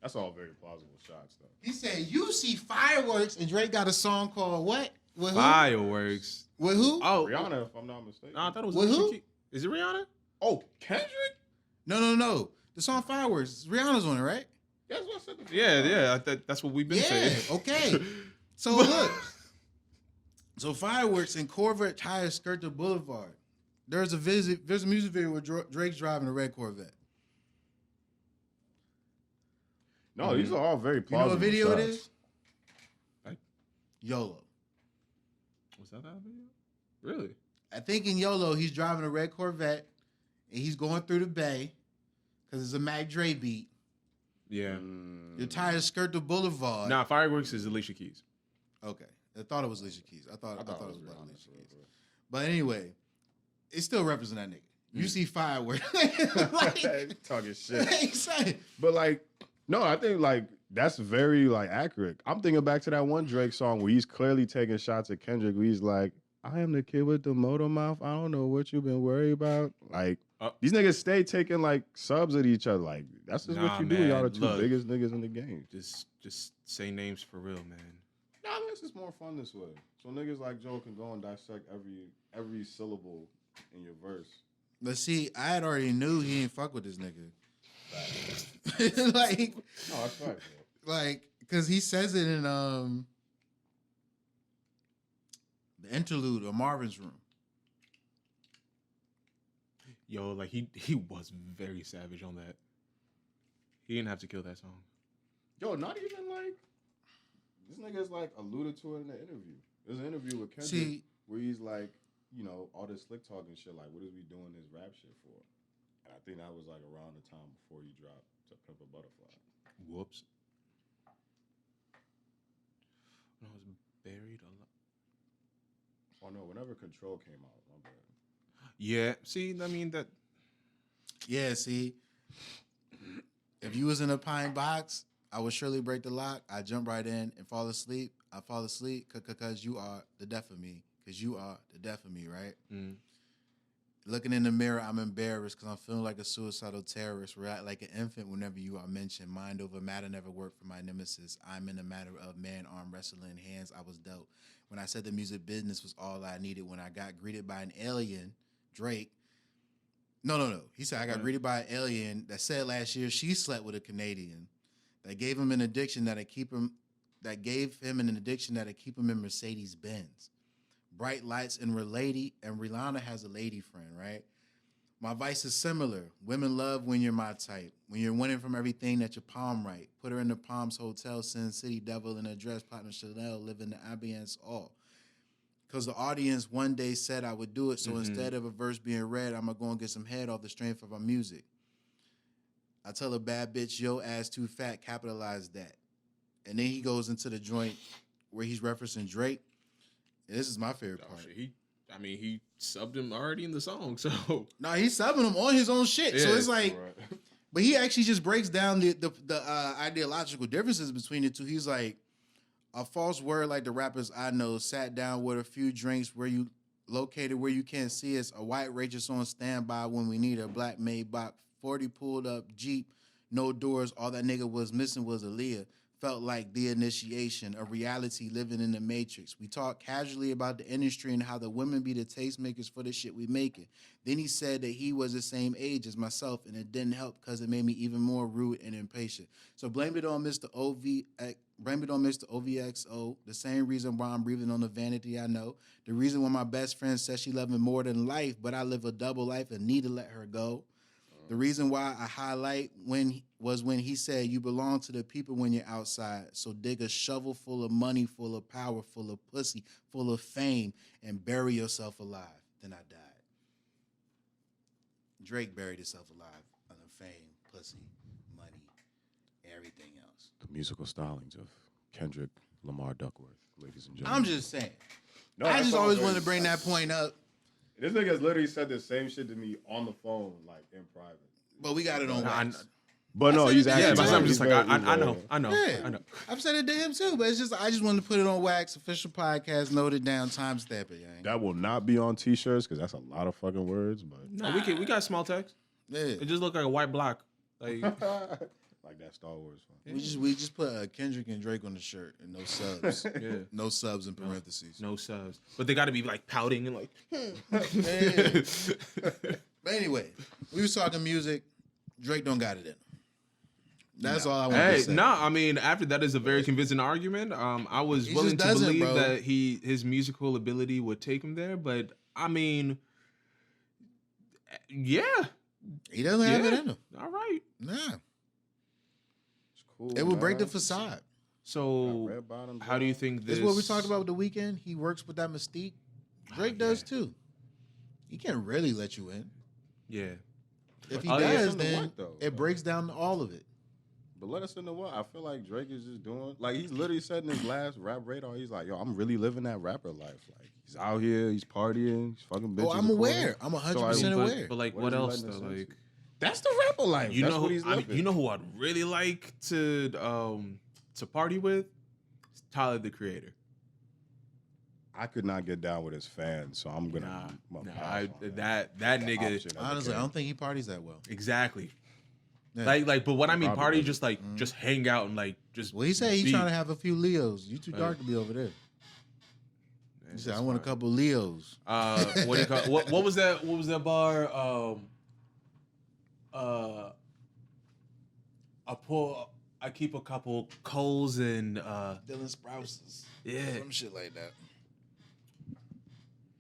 that's all very plausible shots, though. he said, you see fireworks, and Drake got a song called what? With who? Fireworks. With who? Oh, Rihanna, if I'm not mistaken. no, I thought it was With Alicia who? Keys. Is it Rihanna? Oh, Kendrick? No. The song Fireworks. Rihanna's on it, right? That's what I said. Yeah. That's what we've been saying. Okay. So look. So fireworks in Corvette tires skirt the boulevard. There's a music video where Drake's driving a red Corvette. No, these are all very You know plausible. what video it shots. is? YOLO. Was that video? Really? I think in YOLO he's driving a red Corvette and he's going through the bay because it's a Mac Dre beat. Yeah. Your tires skirt the boulevard. Nah, Fireworks is Alicia Keys. Okay. I thought it was Alicia Keys. I thought it was Rihanna, about Alicia honestly, Keys. But anyway, it still represents that nigga. You see fireworks. like, talking shit. Excited. But like, no, I think like that's very like accurate. I'm thinking back to that one Drake song where he's clearly taking shots at Kendrick. Where he's like, "I am the kid with the motor mouth. I don't know what you've been worried about." Like these niggas stay taking like subs at each other. Like that's just what you do. Y'all the two biggest niggas in the game. Just say names for real, man. Nah, this is more fun this way. So niggas like Joe can go and dissect every syllable in your verse. But see, I had already knew he ain't fuck with this nigga. Like, no, that's right, bro. Like, cause he says it in the interlude of Marvin's Room. Yo, like he was very savage on that. He didn't have to kill that song. Yo, not even like this nigga's like alluded to it in the interview. There's an interview with Kendrick where he's like, you know, all this slick talking shit, like, what is we doing this rap shit for? And I think that was like around the time before you dropped To Pimp a Butterfly. Whoops. When I was buried alive. Oh no, whenever Control came out, my bad. Yeah, see, I mean that. Yeah, see, if you was in a pine box, I would surely break the lock. I jump right in and fall asleep. I fall asleep because you are the death of me. Because you are the death of me, right? Mm. Looking in the mirror, I'm embarrassed because I'm feeling like a suicidal terrorist. React like an infant whenever you are mentioned. Mind over matter never worked for my nemesis. I'm in a matter of man arm wrestling hands I was dealt. When I said the music business was all I needed, when I got greeted by an alien, Drake. No. He said I got greeted by an alien that said last year she slept with a Canadian. That gave him an addiction that'd keep him. That gave him an addiction that'd keep him in Mercedes Benz. Bright lights and Rihanna has a lady friend, right? My vice is similar. Women love when you're my type. When you're winning from everything that your palm right. Put her in the Palms Hotel, Sin City, Devil in a dress, Platinum Chanel, live in the ambience, all. Because the audience one day said I would do it, so instead of a verse being read, I'm going to go and get some head off the strength of our music. I tell a bad bitch, yo ass too fat, capitalize that. And then he goes into the joint where he's referencing Drake. This is my favorite part. He subbed him already in the song, so no, he's subbing him on his own shit. Yeah, so it's like, but he actually just breaks down the ideological differences between the two. He's like, a false word like the rappers I know sat down with a few drinks where you located where you can't see us. A white racist on standby when we need a black Maybach 40 pulled up Jeep, no doors. All that nigga was missing was Aaliyah. Felt like the initiation, a reality living in the matrix. We talked casually about the industry and how the women be the tastemakers for the shit we making. Then he said that he was the same age as myself and it didn't help because it made me even more rude and impatient. So blame it on Mr. OVXO, the same reason why I'm breathing on the vanity I know. The reason why my best friend says she loves me more than life, but I live a double life and need to let her go. The reason why I highlight when he said you belong to the people when you're outside. So dig a shovel full of money, full of power, full of pussy, full of fame, and bury yourself alive. Then I died. Drake buried himself alive under fame, pussy, money, everything else. The musical stylings of Kendrick Lamar Duckworth, ladies and gentlemen. I'm just saying. No, I just always wanted to bring that point up. This nigga's literally said the same shit to me on the phone, like in private. But we got it on wax. But no, he's actually. Yeah, but I'm just like, I know. Yeah. I've said it to him too, but it's just I just wanted to put it on wax. Official podcast, noted down, timestamp it. That will not be on t-shirts because that's a lot of fucking words. But no, we got small text. Yeah, it just looked like a white block, like like that Star Wars. Yeah. We just put Kendrick and Drake on the shirt and no subs. Yeah, no subs in parentheses. No subs, but they got to be like pouting and like. But anyway, we was talking music. Drake don't got it in him. That's all I want Hey, to say. I mean, after that is a very convincing argument. I was He willing just to doesn't, believe bro. that his musical ability would take him there, but I mean, yeah, He doesn't have it in him. all right. Nah. It's cool. It would break the man. facade. So, Red bottoms how do you on. think This this? is what we talked about with The Weeknd. He works with that mystique. Drake does too. He can't really let you in. Yeah, If he Oh, yeah. does, In the then what, though? it breaks down all of it. But let us know what I feel like Drake is just doing. Like he's literally said in his last rap radar, he's like, "Yo, I'm really living that rapper life. Like he's out here, he's partying, he's fucking bitches." Oh, I'm aware. I'm 100% aware. but like, What what is he else letting though? us Like, into? That's the rapper life. you That's know, what he's I mean, living. you know who I'd really like to party with? It's Tyler the Creator. I could not get down with his fans, so I'm gonna. Nah, pass on that nigga. option of the Honestly, I game. don't think he parties that well. Exactly. Yeah. Like, but what I mean, Probably party, doesn't. just hang out and like just. Well, he said he's be- trying to have a few Leos. You too dark to be over there. He said, I want a couple Leos. What do you call? What was that? What was that bar? I keep a couple Coles and Dylan Sprouses. yeah, Some shit like that.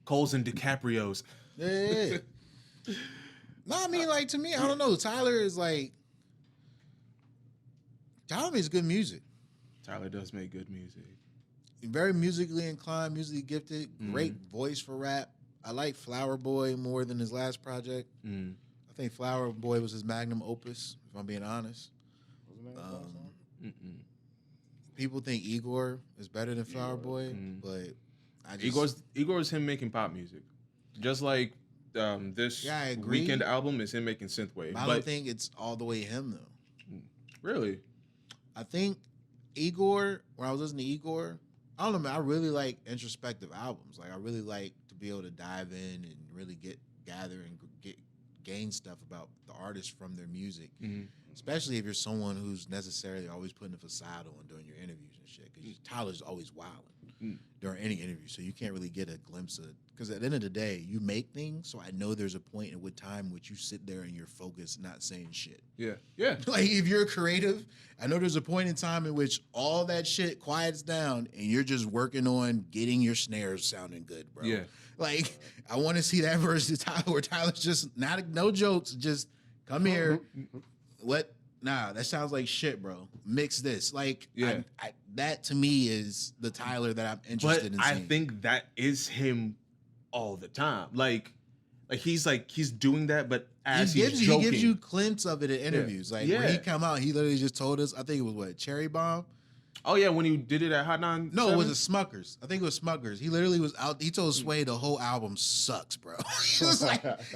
Coles and DiCaprio's. Yeah. No, I mean, like, to me, I don't know. Tyler makes good music. Tyler does make good music. Very musically inclined, musically gifted, great voice for rap. I like Flower Boy more than his last project. Mm. I think Flower Boy was his magnum opus, if I'm being honest. Wasn't that a song? People think Igor is better than Flower Boy, but I just... Igor's him making pop music, just like this Yeah, I agree. Weekend album is him making synthwave. I don't think it's all the way him, though. Really, I think Igor, when I was listening to Igor, I don't know, man, I really like introspective albums. Like, I really like to be able to dive in and really gather and gain stuff about the artist from their music. Especially if you're someone who's necessarily always putting a facade on during your interviews and shit. Because Tyler's always wilding during any interview, so you can't really get a glimpse of. Because at the end of the day, you make things, so I know there's a point in what time in which you sit there and you're focused, not saying shit. yeah. Like, if you're creative, I know there's a point in time in which all that shit quiets down and you're just working on getting your snares sounding good, bro. Yeah. Like, I want to see that version of Tyler where Tyler's just no jokes, just come here. That sounds like shit, bro. Mix this. Like, Yeah. that to me is the Tyler that I'm interested in I seeing. think that is him all the time. Like he's doing that, but as he he's joking. gives you glimpses of it in interviews. Like, when he Yeah. come out, he literally just told us, I think it was what, Cherry Bomb? Oh yeah, when he did it at Hot 97? No, it was a Smuckers. I think it was Smuckers. He literally was out. He told Sway the whole album sucks, bro.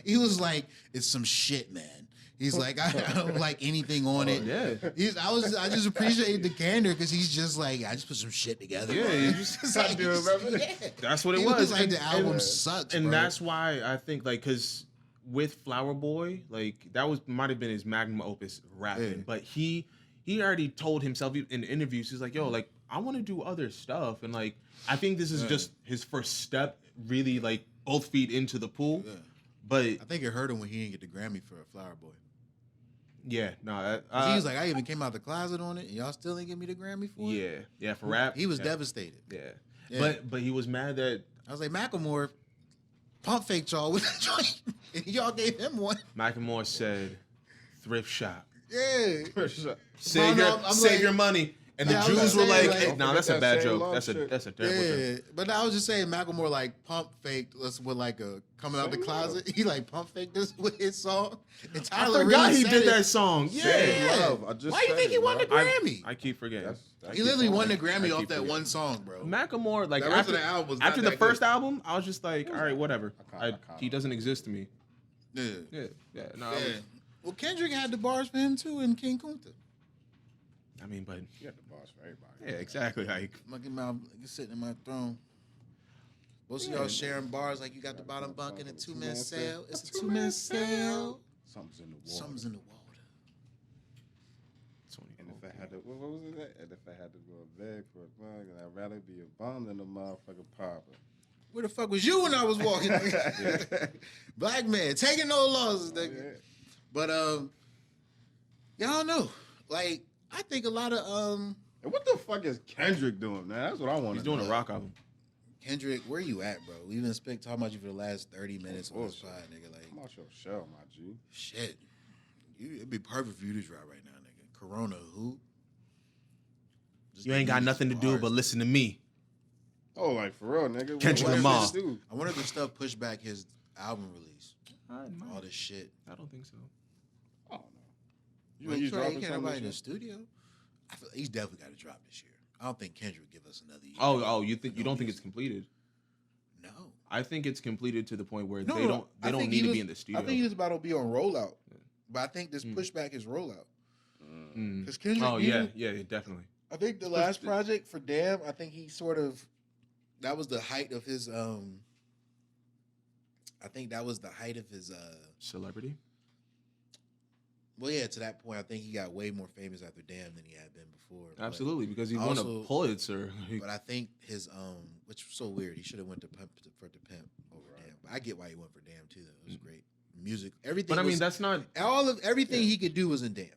he was like, it's some shit, man. He's like, I don't like anything on it. Yeah. I just appreciate the candor because he's just like, I just put some shit together. Yeah, bro. he just- It's like, do remember that? yeah. That's what it He was. like, And- the album and- sucks, And bro. that's why I think, like, because with Flower Boy, like, that might have been his magnum opus rapping, Yeah. but he already told himself in interviews, he's like, yo, like, I want to do other stuff, and like, I think this is just his first step, really, like, both feet into the pool. Yeah. But I think it hurt him when he didn't get the Grammy for Flower Boy. yeah, no, He was like, I even came out the closet on it, and y'all still didn't give me the Grammy for it. yeah, for rap, He was yeah, devastated. yeah. But he was mad that I was like, Macklemore pump faked y'all with a joint, and y'all gave him one. Macklemore said, "Thrift shop, Yeah. save I'm your like- money." And the Yeah, I was Jews gonna were say, like, like- hey, "Nah, that's a Don't bad forget that joke. same That's a love that's a terrible Yeah, joke." but I was just saying, Macklemore like pump faked us with like a coming out the Same closet. He like pump faked us with his song. And I Tyler forgot really he said did it. that song. Same Yeah, love. I just Why you said think he it, won the bro. Grammy? I keep forgetting. He literally won the I Grammy keep off that forgetting. one song, bro. Macklemore, like The rest after of the album was not after the that first good. album, I was just like, all right, whatever. I He doesn't exist to me. Yeah. Yeah. No, Yeah. Well, Kendrick had the bars for him too in King Kunta. I mean, but You got the boss for everybody. yeah, exactly. Like, Monkey Mouth sitting in my throne. Most of y'all sharing bars like you got the bottom bunk in a two-man cell. It's a two-man cell. Something's in the water. Something's in the water. And if I had to, what was it? And if I had to go beg for a bug, and I'd rather be a bum than a motherfucking pauper. Where the fuck was you when I was walking? Black man taking no losses, nigga. Yeah. But y'all know, like I think a lot of And what the fuck is Kendrick doing, man? That's what I want to He's doing a rock album. Kendrick, where you at, bro? We've been talking about you for the last 30 minutes on this pod, nigga. Like, I'm out your shell, my G. shit. It'd be perfect for you to drop right now, nigga. Corona, who? Just You ain't got nothing to do bars. but listen to me. Oh, like for real, nigga. Kendrick What Lamar. does this do? I wonder if this stuff pushed back his album release. All this shit. I don't think so. I don't know. You Well, think he's he dropping can't something nobody in the this year? studio. I feel he's definitely got to drop this year. I don't think Kendrick give us another year. You don't think it's completed? No. I think it's completed to the point where No, they don't think need he to was- be in the studio. I think he was about to be on rollout, but I think this pushed back his rollout. Because Kendrick, Oh yeah, definitely. I think the last project for Damn, I think he sort of that was the height of his I think that was the height of his Celebrity. well, yeah, to that point I think he got way more famous after Damn than he had been before. Absolutely, because he won also- a Pulitzer. But I think his which was so weird, he should have went to Pimp over Damn. But I get why he went for Damn too though. It was great. Music, everything. But I mean, was- that's not. everything he could do was in Damn.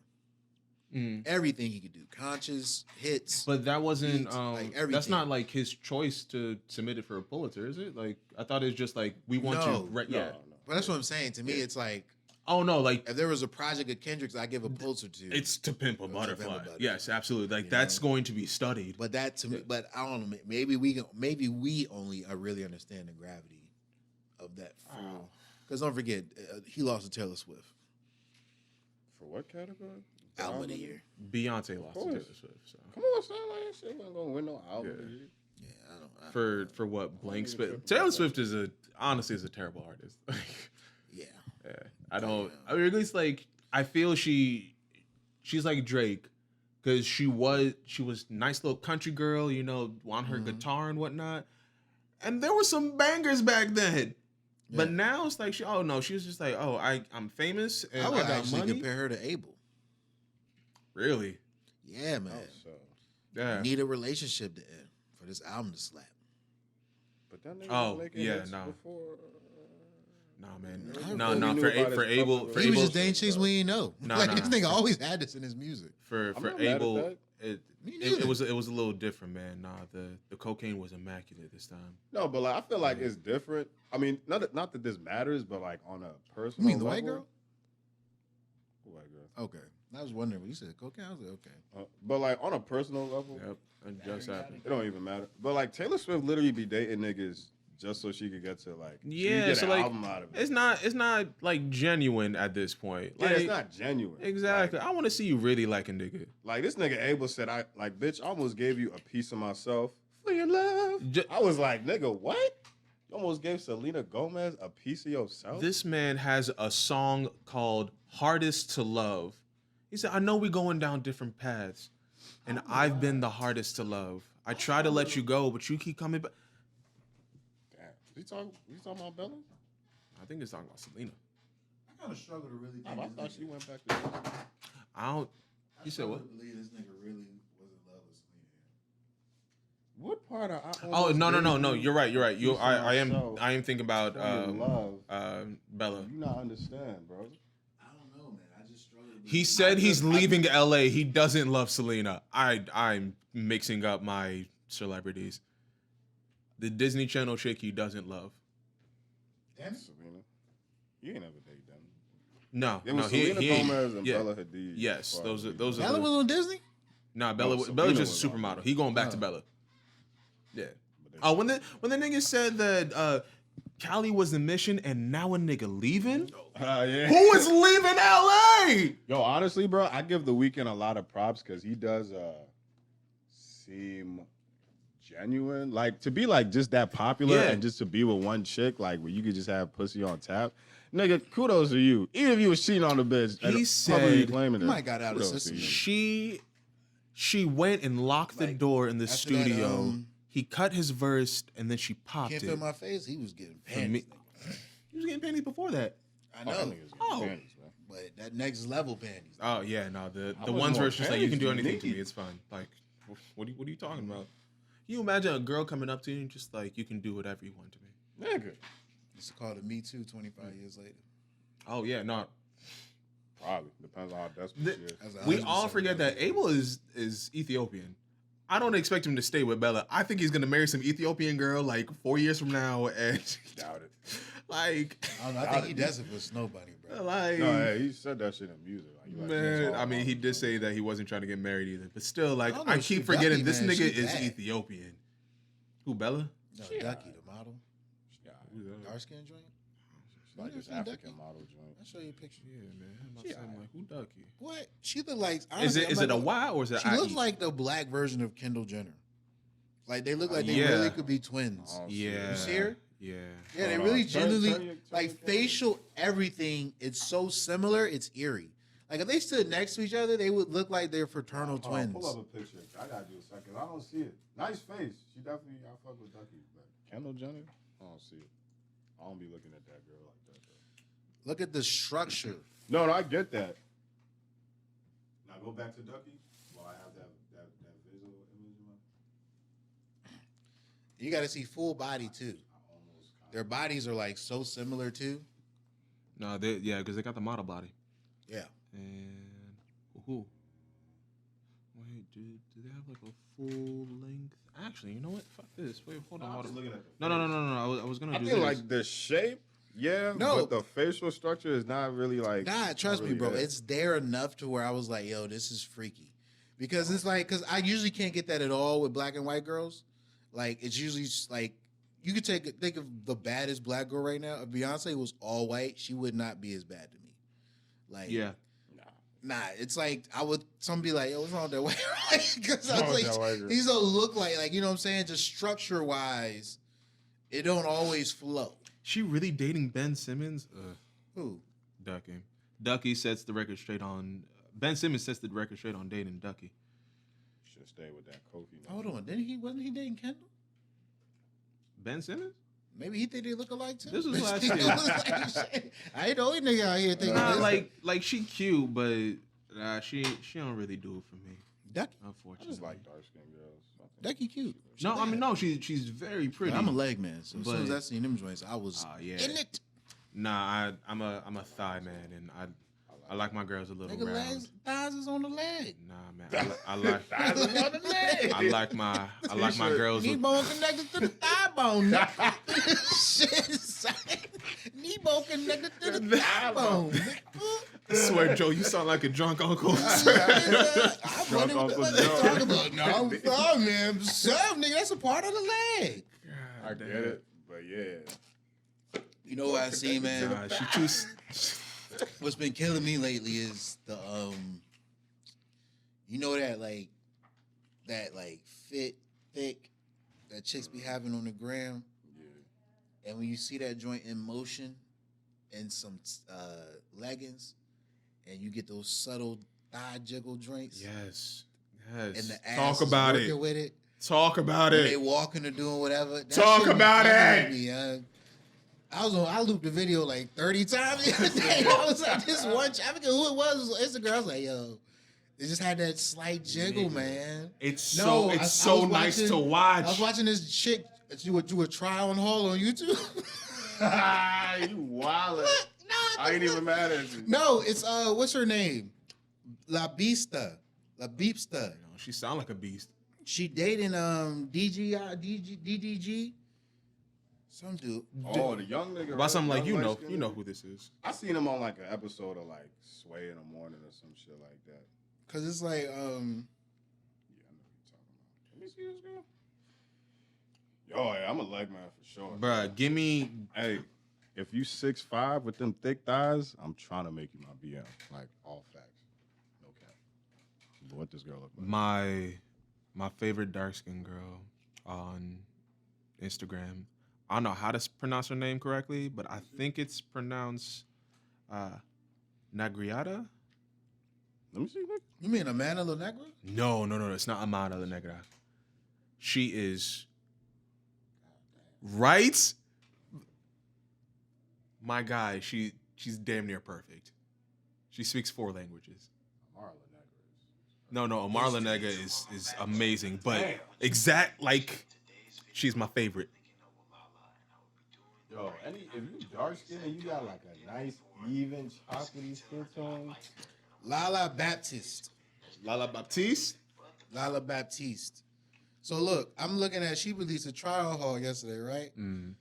Everything he could do, conscious hits. But that wasn't. beats, like That's everything. not like his choice to submit it for a Pulitzer, is it? Like I thought it was just like we want No, you. Yeah. But that's what I'm saying. To me, it's like Oh no, like if there was a project of Kendrick's, I give a Pulitzer to. it's To Pimp a To Pimp a Butterfly. Butterfly. Yes, absolutely. Like You that's know? going to be studied. But that to me, but I don't know. Maybe we only really understand the gravity of that. Because don't forget, he lost to Taylor Swift, For what category? album of the year. Beyonce lost to course. Taylor Swift. So. Come on, son. Like that shit wasn't gonna win no album. of the year. Yeah, I don't. For what blank space? Taylor Swift is honestly a terrible artist. Yeah. Yeah, I don't. I mean, at least like I feel she's like Drake because she was nice little country girl, you know, on her guitar and whatnot, and there were some bangers back then. But now it's like she was just like, oh, I'm famous and I I, would got actually money. compare her to Abel. Really? Yeah, man. So, Yeah. Need a relationship to end for this album to slap. but that nigga Oh, was making yeah, hits no. before. Nah, man. I No, thought no. we For knew about For his Abel, couple for of He was Abel, just dating chicks we didn't know. Nah, like nah. this nigga always had this in his music. for I'm not mad at Abel, that. it neither. was a little different, man. Nah, the cocaine was immaculate this time. No, but like I feel like it's different. I mean, not that this matters, but like on a You personal. mean the white level- girl? The white girl. Okay. I was wondering when you said cocaine. I was like, okay. But like on a personal level, Yep, and just happened. it don't even matter. But like Taylor Swift literally be dating niggas just so she could get to like Yeah, get so an like album out of it. it's not like genuine at this point. Yeah, Like, it's not genuine. exactly. I want to see you really like a nigga. Like this nigga Abel said, I like bitch, I almost gave you a piece of myself for your love. I was like, nigga, what? You almost gave Selena Gomez a piece of yourself? This man has a song called "Hardest to Love." He said, "I know we going down different paths, and I've been the hardest to love. I try to let you go, but you keep coming back." Damn. You talking about Bella? I think it's talking about Selena. I kind of struggle to really I thought she went back to I don't. You said what? believe this nigga really was in love with Selena. What part of Oh no! You're right. I am thinking about love. Bella. You not understand, bro. I don't know, man. I just struggle to believe. He said he's leaving LA. He doesn't love Selena. I'm mixing up my celebrities. The Disney Channel chick he doesn't love. Damn. Selena. You ain't never date them. No, It was no, Selena Gomez and yeah. Bella Hadid. Yes, those are Bella the, was on Disney? Nah, No, Bella's Selena just a was on supermodel. He going back to Oh. Bella. Yeah. But they- Oh, when the nigga said that Cali was the mission and now a nigga leaving? Yeah. Who is leaving LA? Yo, honestly, bro, I give The Weeknd a lot of props because he does seem genuine. Like to be like just that popular Yeah. and just to be with one chick, like where you could just have pussy on tap. Nigga, kudos to you. Even if you was cheating on the bitch, He and said- publicly claiming it. He might got out of the kudos to system. you. She went and locked the Like, door in the after that, studio. He cut his verse and then she popped Can't it. feel my face. He was getting For me- panties. He was getting panties before that. I Oh, that know, nigga's getting Oh. panties, man. but that next level panties. Oh yeah, no, the How ones much where more it's just like you can do panties do you anything to me, need? it's fine. Like, what are you talking about? You imagine a girl coming up to you and just like you can do whatever you want to me. Nigga. It's called a Me Too 25 years later. Oh yeah, no. Probably depends on how desperate she is. We all forget that Abel is Ethiopian. I don't expect him to stay with Bella. I think he's gonna marry some Ethiopian girl like 4 years from now, and Doubt it. like I don't know. I think he does it for Snow Bunny, bro. like No, hey, he said that shit in music. Like, he man. all I mean, he about did it. say that he wasn't trying to get married either, but still, like I don't know, I she keep forgetting Ducky, this man. nigga She is bad. Ethiopian. Who, Bella? No, Ducky, the model, Yeah, dark skin joint. it's like this You never seen African Ducky? model joint. I'll show you a picture. Yeah, man. I'm She saying, like, who Ducky? What? She look like. Is honestly, it I'm is not it a gonna- Y or is it? She looks like the black version of Kendall Jenner. Like they look like they Yeah. really could be twins. Oh, Yeah. You see her? Yeah. Yeah, they Hold really on. genuinely Turn your like camera. facial everything. It's so similar. It's eerie. Like if they stood next to each other, they would look like they're fraternal Hold on, twins. Pull up a picture. I gotta do a second. I don't see it. Nice face. She definitely. I fuck with Ducky, but Kendall Jenner. I don't see it. I don't be looking at that girl like that. Though. Look at the structure. No, I get that. Now go back to Ducky. While I have that visual image in my. You got to see full body too. I almost. Their bodies are like so similar too. No, because they got the model body. Yeah. And who? Wait, do they have like a full length? Actually, you know what? Fuck this. Wait, hold on. I'm Hold just on. looking at the. No. I was gonna I do feel this. like the shape, yeah, No. but the facial structure is not really like. Nah, trust not me, really bro. that. It's there enough to where I was like, yo, this is freaky. Because it's like, because I usually can't get that at all with black and white girls. Like, it's usually just like, you could think of the baddest black girl right now. If Beyonce was all white, she would not be as bad to me. Like, yeah. nah, it's like, some be like, yo, what's wrong with that white girl? Because I Wrong was with that white girl? like, these don't look like, you know what I'm saying? Just structure wise, it don't always flow. She really dating Ben Simmons? Who? Ducky. Ducky sets the record straight on. Ben Simmons sets the record straight on dating Ducky. Should stay with that Kofi. Hold on, wasn't he dating Kendall? Ben Simmons? Maybe he think they look alike too. This was last He year. look like shit. I ain't the only nigga out here thinking Nah, this. like she cute, but she don't really do it for me. Ducky. I Unfortunately. just like dark skinned girls. Ducky cute. No, I mean no. She's very pretty. I'm a leg man, so as soon as But- I seen them joints, I was yeah. in it. Nah, I'm a thigh man, and I like my girls a little Nigga, round. thighs is on the leg. Nah, man. I like I like my girls. Knee With, bone connected to the thigh bone. nigga. Shit, son. Knee bone connected to the thigh bone. I swear, Joe, you sound like a drunk uncle. I'm Drunk wondering what the Uncle fuck they Joe. talking about. No, I'm sorry, man. Some nigga, that's a part of the leg. I get it, but yeah. You know what I see, man? Nah, she too. What's been killing me lately is the you know that fit thick that chicks be having on the gram, Yeah. and when you see that joint in motion in some leggings, and you get those subtle thigh jiggle joints, Yes. and the ass Talk is about working it. with it. Talk about When they it. walking or doing whatever. That Talk shit be about fucking it. with me, I looped the video like 30 times the other day. I was like, this one, I forget who it was on Instagram. I was like, yo, it just had that slight jiggle, man. It's No, so I so was nice watching- to watch. I was watching this chick do a try on haul on YouTube. You wildin'. I ain't even mad at you. No, it's what's her name? La Beepsta. She sound like a beast. She dating DDG. Some dude. Oh, the young nigga. About right? something like Young you light-skinned know nigga? who this is. I seen him on like an episode of like Sway in the Morning or some shit like that. Cause it's like Yeah, I know what you're talking about. Let me see this girl. Yo, hey, I'm a leg man for sure. Bruh, give me Hey, if you 6'5" with them thick thighs, I'm trying to make you my BM. Like all facts. No cap. But what this girl look like? my favorite dark skinned girl on Instagram. I don't know how to pronounce her name correctly, but I think it's pronounced Nagriata. Let me see, nigga. you mean Amanda La Negra? No, it's not Amada La Negra. She is right. My guy, she's damn near perfect. She speaks 4 languages. Marla Negra. No, Omar La Negra is amazing, but exact like she's my favorite. Yo, if you dark skin and you got like a nice, even, chocolatey skin tone. Lala Baptiste. Lala Baptiste. Lala Baptiste. So look, I'm looking at, she released a trial haul yesterday, right? And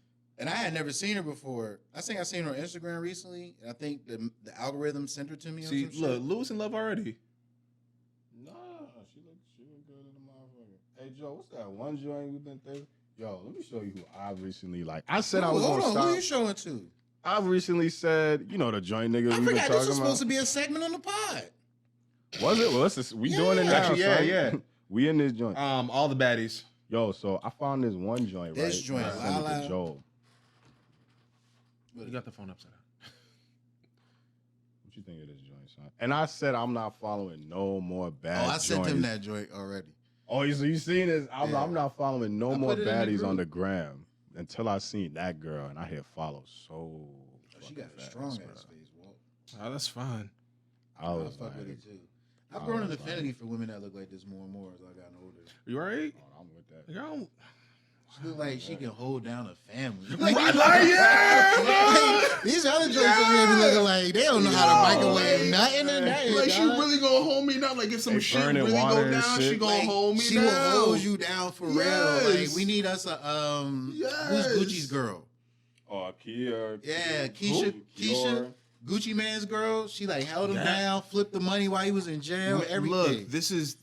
I had never seen her before. I think I seen her on Instagram recently, and I think the algorithm sent her to me. See, look, Lewis in love already. Nah, she look good in the motherfucker. Hey Joe, what's that one joint we've been through? Yo, let me show you who I recently like. I said I was hold gonna on, stop. who you showing to? I recently said, you know, the joint nigga I we been forgot talking this was about. supposed to be a segment on the pod. Was it? Well, we doing it now. Actually, son. yeah. We in this joint. All the baddies. Yo, so I found this one joint, This right? joint, I sent it Lala. to Joel. You got the phone upside down. What you think of this joint, son? And I said I'm not following no more bad Oh, I sent him joints. that joint already. Oh, so you seen this? I'm Yeah. not following no I more put it in the baddies on group. the gram until I seen that girl and I hit follow so. Oh, she got a fucking strong fast, ass bro. face, Walt. Oh, that's fine. I I was fuck with like, it too. I've grown an was affinity for women that look like this more and more as I gotten older. You all right? oh, I'm with that. Yo. She look like she can hold down a family. These other jokes over here be looking like they don't know how to microwave nothing and that. Like she really gonna hold me down. Like if some They shit burning really water go and down, shit. she gonna hold me she down. will hold you down for real. Like Yes. we need us a who's Yes. Gucci's girl? Oh, Kia. Yeah, Keisha, Gucci Man's girl. She like held him down, flipped the money while he was in jail. Everything. Look, this is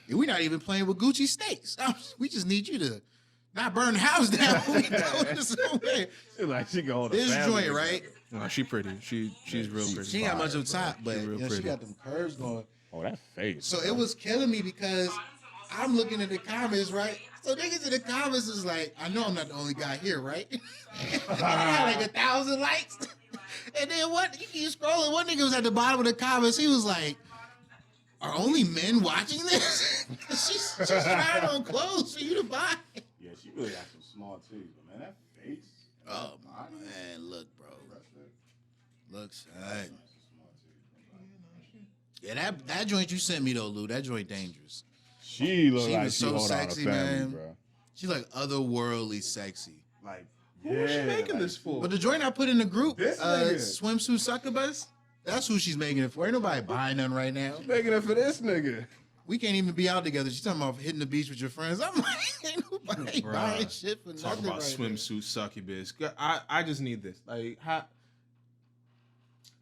And we're not even playing with Gucci steaks. We just need you to not burn the house down. We doing this way. Like she can hold a This family joint, right? no, she pretty. She's real pretty. She ain't got much of top, but real you know, she pretty. got them curves going. Oh, that face. So it was killing me because I'm looking at the comments, right? So niggas in the comments is like, I know I'm not the only guy here, right? And I had like 1,000 likes. And then what? You keep scrolling. One nigga was at the bottom of the comments. He was like, "Are only men watching this?" she's trying on clothes for you to buy. Yeah, she really got some small titties, but man, that face. Oh man, look, bro. Looks right. Yeah, that joint you sent me though, Lou. That joint dangerous. She looked She like was she so hold sexy, on a family, man. bro. She's like otherworldly sexy. Like, Who was she making like, this for? But the joint I put in the group, This nigga. swimsuit succubus, that's who she's making it for. Ain't nobody buying none right now. Making it for this nigga. We can't even be out together. She's talking about hitting the beach with your friends. I'm like, ain't nobody Bruh. buying shit for Talk nothing about right now. swimsuit succubus. I just need this. Like how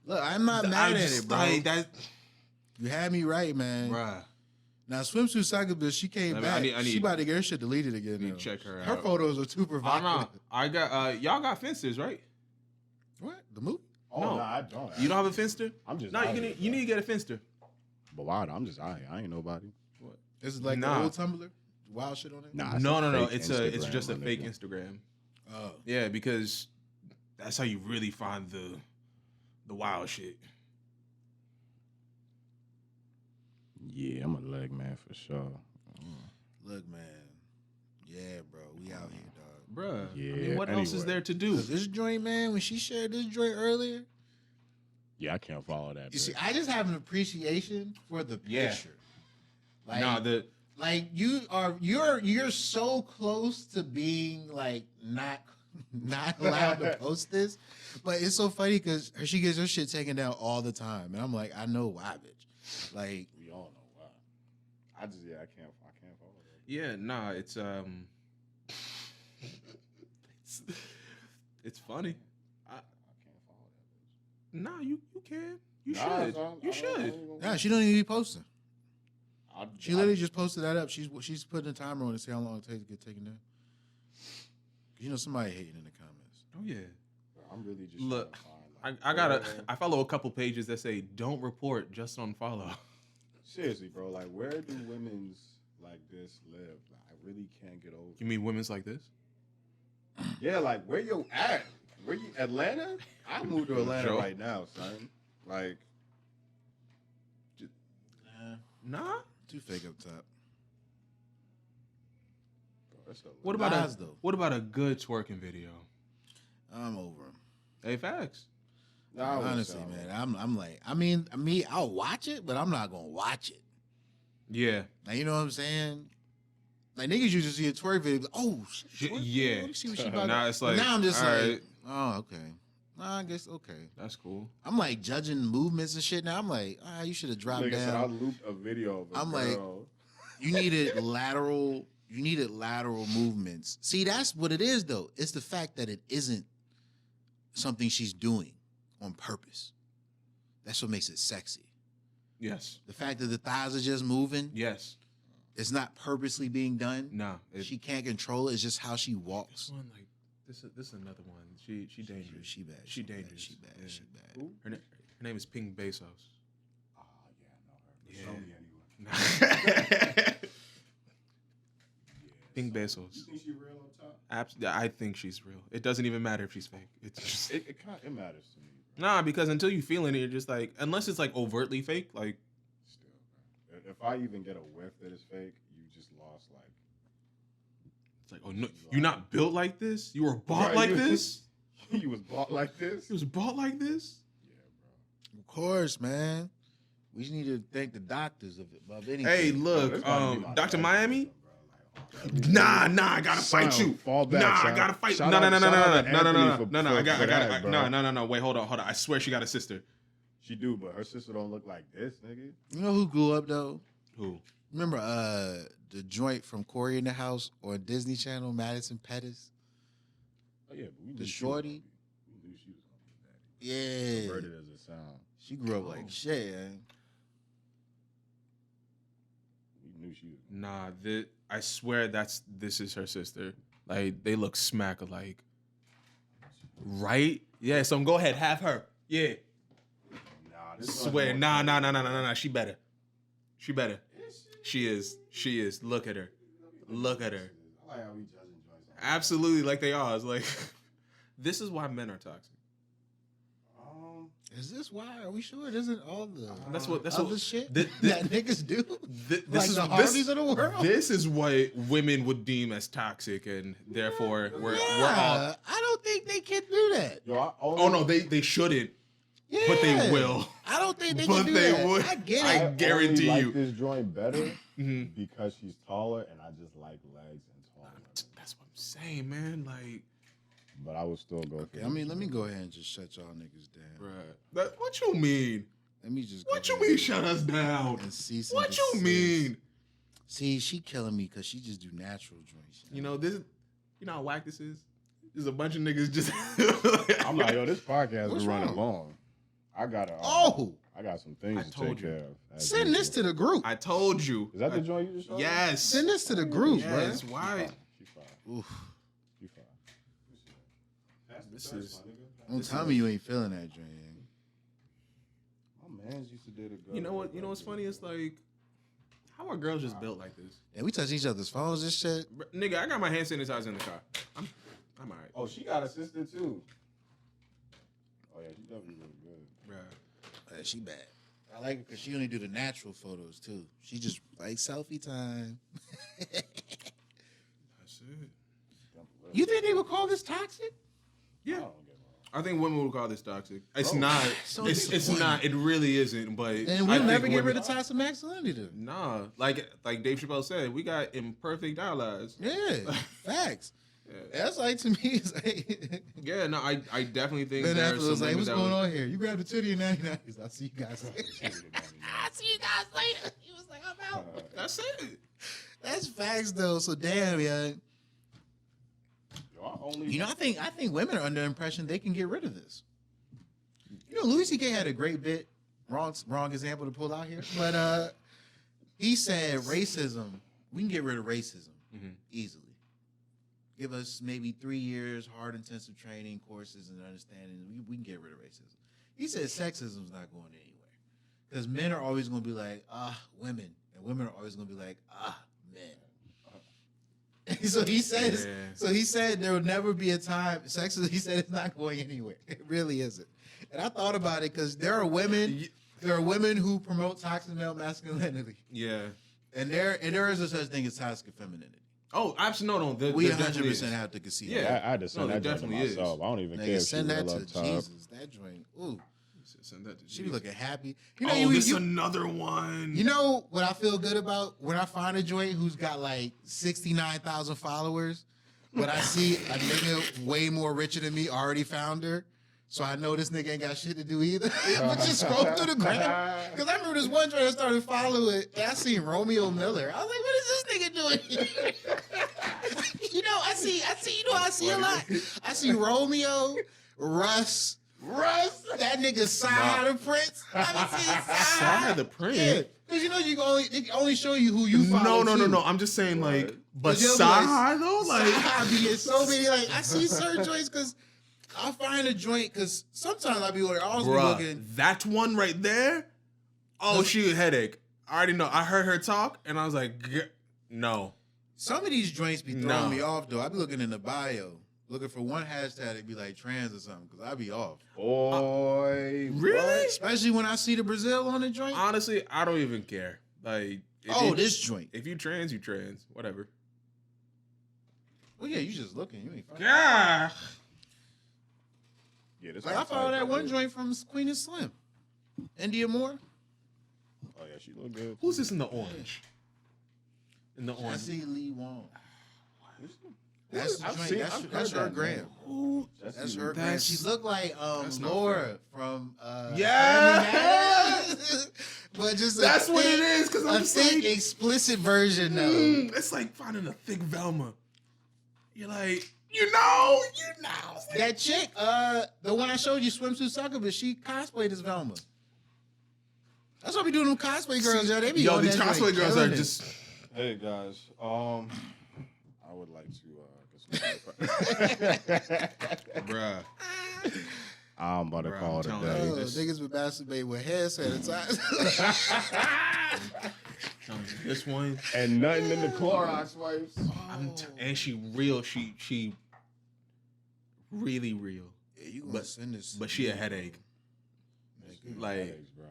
Look, I'm not mad at it, bro. Like that, You had me right, man. bruh. Now, swimsuit succubus, she came back. I need- she about to get her shit deleted again. need to though. check her Her out. photos are too I'm provocative. out. I got y'all got fences, right? What? The movie? Oh, No. no, I don't. You don't have a fenster? I'm just No, out you here, need to get a fenster. But why? I'm just out here. I ain't nobody. This is like Nah. the old Tumblr? Wild shit on it? Nah, No. fake It's Instagram, just a my fake nigga. Instagram. Oh. Yeah, because that's how you really find the wild shit. Yeah, I'm a leg man for sure. Look, man. Yeah, bro. We out here, dog. Bruh. I Yeah, mean, what else is anyway. there to do? This joint, man, when she shared this joint earlier, Yeah, I can't follow that. you see, bitch. I just have an appreciation for the Yeah. picture. Like, Nah, like you're so close to being like not allowed to post this, but it's so funny because she gets her shit taken down all the time, and I'm like, I know why, bitch. Like, We all know why. I can't follow that. yeah, nah, it's it's funny. I can't follow that. Nah, you can. You Nah, should. son, You should. nah, she don't even be posting. I- She literally just posted that up. She's putting a timer on to see how long it takes to get taken down. 'Cause you know somebody hating in the comments. Oh yeah. I'm really just Look, trying to find, I gotta. I follow a couple pages that say don't report, just unfollow. seriously, bro. Like, where do women's like this live? Like, I really can't get over. You mean women's like this? Yeah, like where you at? Where you Atlanta? I moved to Atlanta Joe? right now, son. Like, Nah. Too fake up top. bro, that's a What about Lies, though. what about a good twerking video? I'm over him. Hey, facts. Nah, Honestly, man, I'm like, I mean, I'll watch it, but I'm not gonna watch it. Yeah. Like, you know what I'm saying? Like niggas usually see a twerk video, like, oh, Yeah. let me see what she about. Now it's like, now I'm just all like, right. Oh, okay. I guess okay. That's cool. I'm like judging movements and shit now. I'm like, you should have dropped Nigga said I down. looped a video of a I'm girl. You needed lateral movements. See, that's what it is though. It's the fact that it isn't something she's doing on purpose. That's what makes it sexy. Yes. The fact that the thighs are just moving. Yes. It's not purposely being done. No. She can't control it. It's just how she walks. This one, like, this is another one. She dangerous. She bad. She dangerous. She bad. Yeah. She bad. Who? Her name is Pink Bezos. Oh, yeah, I know her. Yeah. Show me anyway. Pink Bezos. You think she real on top? I think she's real. It doesn't even matter if she's fake. It's just It matters to me. nah, because until you feel it, you're just like, unless it's like overtly fake, like Still, man. If I even get a whiff that is fake, you just lost like. it's like, oh no, you're not built like this. You were bought Right, like you- this. You was bought like this. You was bought like this. Yeah, bro. Of course, man. We just need to thank the doctors of anything. Hey, Bro, look, this gotta be my Dr. life, Miami. bro, like, Nah, I gotta fight Son, you. fall back, nah, I son. gotta fight. Shout No, out- shout out to Anthony no. I for got, that, bro. no. Wait, hold on. I swear she got a sister. She do, but her sister don't look like this, nigga. You know who grew up though? Who? Remember the joint from Corey in the House on Disney Channel, Madison Pettis? Oh yeah, but we The knew shorty? We knew she was gonna be daddy. Yeah. Perverted as it sound. She grew up like shit, man. We knew she was. Nah, I swear this is her sister. Like they look smack alike. Right? Yeah. So go ahead, have her. Yeah. Nah, this Swear. Nah. She better. She is. Look at her. I like how we judging joints. Absolutely, like they are. It's like this is why men are toxic. Is this why? Are we sure it isn't all the That's other what shit thi- that niggas do? This Like is the Hardys of the world? This is what women would deem as toxic, and therefore we're all. I don't think they can do that. Yo, I Oh no, they shouldn't, but they Yeah. will. I don't think they But can do they that. would. I get I it. only guarantee like you. this joint better Mhm. because she's taller, and I just like legs and tall. That's what I'm saying, man. Like, But I would still go. Okay, for I mean, it. let me go ahead and just shut y'all niggas down. bruh, what you mean? Let me just. What go you ahead mean? Shut us down? And cease and What you desist. mean? See, she killing me because she just do natural joints. You know this. You know how whack this is. There's a bunch of niggas just. I'm like, yo, this podcast What's been running wrong? long. I got Oh, I got some things I to told take you. care of. as send this to usual. the group. I told you. Is that the joint you just showed? Yes. Send this to the group, Yes. bro. Why? She fine. Oof. She fine. This is. Don't tell me you ain't feeling that joint. My man's used to do the girl. You know what? You know what's funny? It's like, how are girls just built like this? And we touch each other's phones and shit. Nigga, I got my hand sanitizer in the car. I'm alright. Oh, she got a sister too. Oh yeah, she definitely really good. Bruh. She bad. I like it because she only do the natural photos too. She just like selfie time. That's it. You think they would call this toxic? Yeah. I don't get wrong. I think women would call this toxic. It's Bro, not. so It's disappointing. not. It really isn't. But And I we'll think never get women- rid of toxic masculinity then. Nah, like Dave Chappelle said, we got imperfect allies. Yeah, facts. Yeah. That's like to me. It's like, Yeah, no, I definitely think then there are after some was like, women what's that going would- on here? You grabbed a titty in 99s. I'll see you guys later. I'll see you guys later. He was like, I'm out. That's it. That's facts though. So damn, yeah. Yo, I only. You know, I think women are under the impression they can get rid of this. You know, Louis C.K. had a great bit. Wrong example to pull out here, but he said racism. We can get rid of racism easily. Give us maybe 3 years hard intensive training courses and understanding. We can get rid of racism. He said sexism is not going anywhere because men are always going to be like women, and women are always going to be like men. So he says. Yeah. So he said there will never be a time. Sexism. He said it's not going anywhere. It really isn't. And I thought about it because there are women. There are women who promote toxic male masculinity, Yeah. and there is a such thing as toxic femininity. Oh, absolutely. No, there, We there definitely 100% is. have to concede. Yeah. that. I had to send No, that there joint to definitely is. myself. I don't even care Nigga, if she send that real to up top. Jesus. That joint. Ooh, Send that to she be Jesus. looking happy. You know, Oh, this another one. you know what I feel good about when I find a joint who's got like 69,000 followers. but I see a nigga way more richer than me already found her. So I know this nigga ain't got shit to do either. But just scroll through the gram. Because I remember this one joint I started following, and I seen Romeo Miller. I was like, what is this nigga doing here? I see a lot. I see Romeo, Russ, that nigga Side the Prince. I be seeing Side the Prince? Yeah. Because you can only show you who you follow. No. I'm just saying, like, but Side though? Like, Side be in so many, like, I see certain joints because I'll find a joint because sometimes I'll be looking. That one right there? Oh, she a headache. I already know. I heard her talk, and I was like, no. Some of these joints be throwing me off, though. I be looking in the bio, looking for one hashtag that be like trans or something, because I be off. Boy. Really? Especially when I see the Brazil on the joint. Honestly, I don't even care. Like, this joint. If you trans, you trans. Whatever. Well, yeah, you just looking. You ain't fucking. Yeah. Yeah, this Like, I followed that one joint from Queen and Slim. India Moore. Oh, yeah, she look good. Who's this in the orange? In the I orange. see Lee Wong. That's the I've joint. seen- That's I've her heard that, gram. Ooh, That's her gram. She looked like that's not Laura from Yeah! But just That's what it is, because I'm a just thick, like, explicit version though. it's like finding a thick Velma. You're like, you know. It's like, That chick, the one I showed you, swimsuit sucker, but she cosplayed as Velma. That's what we doing them cosplay girls, yo. They be yo, on these that cosplay joint, girls killing are it. just. Hey, guys. I would like to get some Bruh. I'm about to Bro, call it a I'm day. telling Oh, This- niggas would masturbate with hand sanitizer. This one. And nothing in the Clorox wipes. And she real. She really real. Yeah, you gonna But- send this? But she a headache. Like, Headaches, bro.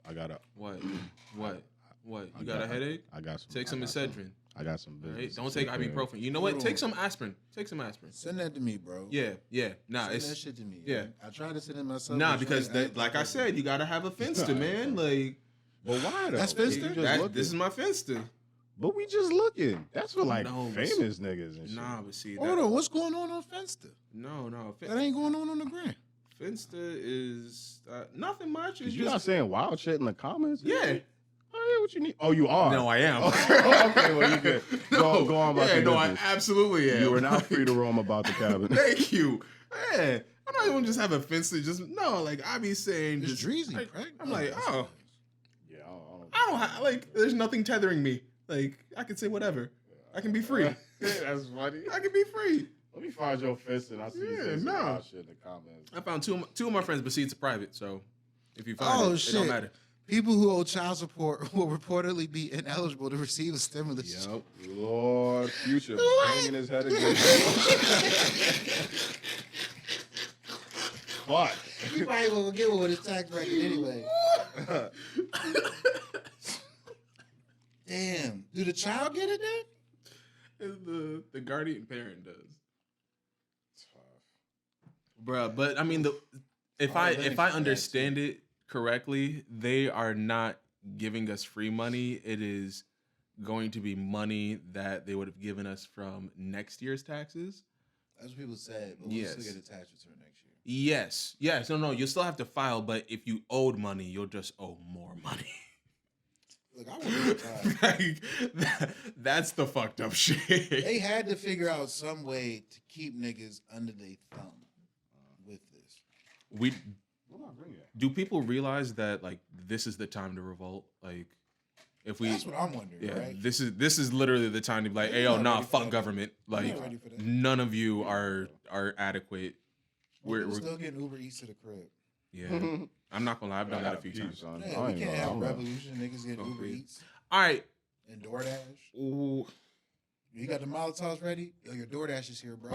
I got a. what? You I got a headache? I got some. Take some Excedrin. I got some Right? business. Don't take ibuprofen. You know what? Take some aspirin. Send that to me, bro. Yeah. Nah, Send that it's shit to me. yeah. Man. I tried to send it myself. nah but because I ain't like I said, you gotta have a finster, man. Like But why though? That's You Finster? just that, looking. this is my finster. But we just looking. That's for like No, but- famous niggas and shit. Nah, but see, Hold on, what's going on Finster? no, That ain't going on the gram. finster is nothing much. It's You're not just saying wild shit in the comments? yeah. Oh yeah, what you need? Oh, you are. No, I am. Okay, well you good. Go on about yeah, your no, I business. absolutely am. You are now free to roam about the cabin. Thank you. Yeah, I'm not even just have a finster. Just no, like I be saying, It's just Dreezy, like, right? I'm like, oh, Yeah, I don't have like. There's nothing tethering me. Like I can say whatever. I can be free. That's funny. I can be free. Let me find your fist and I see you Yeah, say some nah. wild shit in the comments. I found two of my friends, but see, it's private. So if you find Oh, it, shit. it don't matter. People who owe child support will reportedly be ineligible to receive a stimulus. Yep. Lord, Future banging his head again. Fuck. He probably won't get one with his tax bracket anyway. Damn. Do the child get it then? The guardian parent does. Bruh, but I mean if I understand it correctly, they are not giving us free money. It is going to be money that they would have given us from next year's taxes. That's what people said, but we'll Yes. still get a tax return next year. Yes. No, you'll still have to file, but if you owed money, you'll just owe more money. Look, I want to That's the fucked up shit. They had to figure out some way to keep niggas under their thumb with this. Do people realize that like this is the time to revolt? Like if we That's what I'm wondering, yeah, right? this is literally the time to be like, hey We're yo, not nah, ready for fuck that. government. We're Like not ready for that. none of you are adequate. We're still getting Uber Eats to the crib. Yeah. I'm not gonna lie, I've done that a few times. Son. Yeah, I we ain't can't gonna have a lie. revolution. Niggas getting Uber Agreed. Eats All right. and DoorDash. Ooh, You got the Molotovs ready? Yo, your DoorDash is here, bro.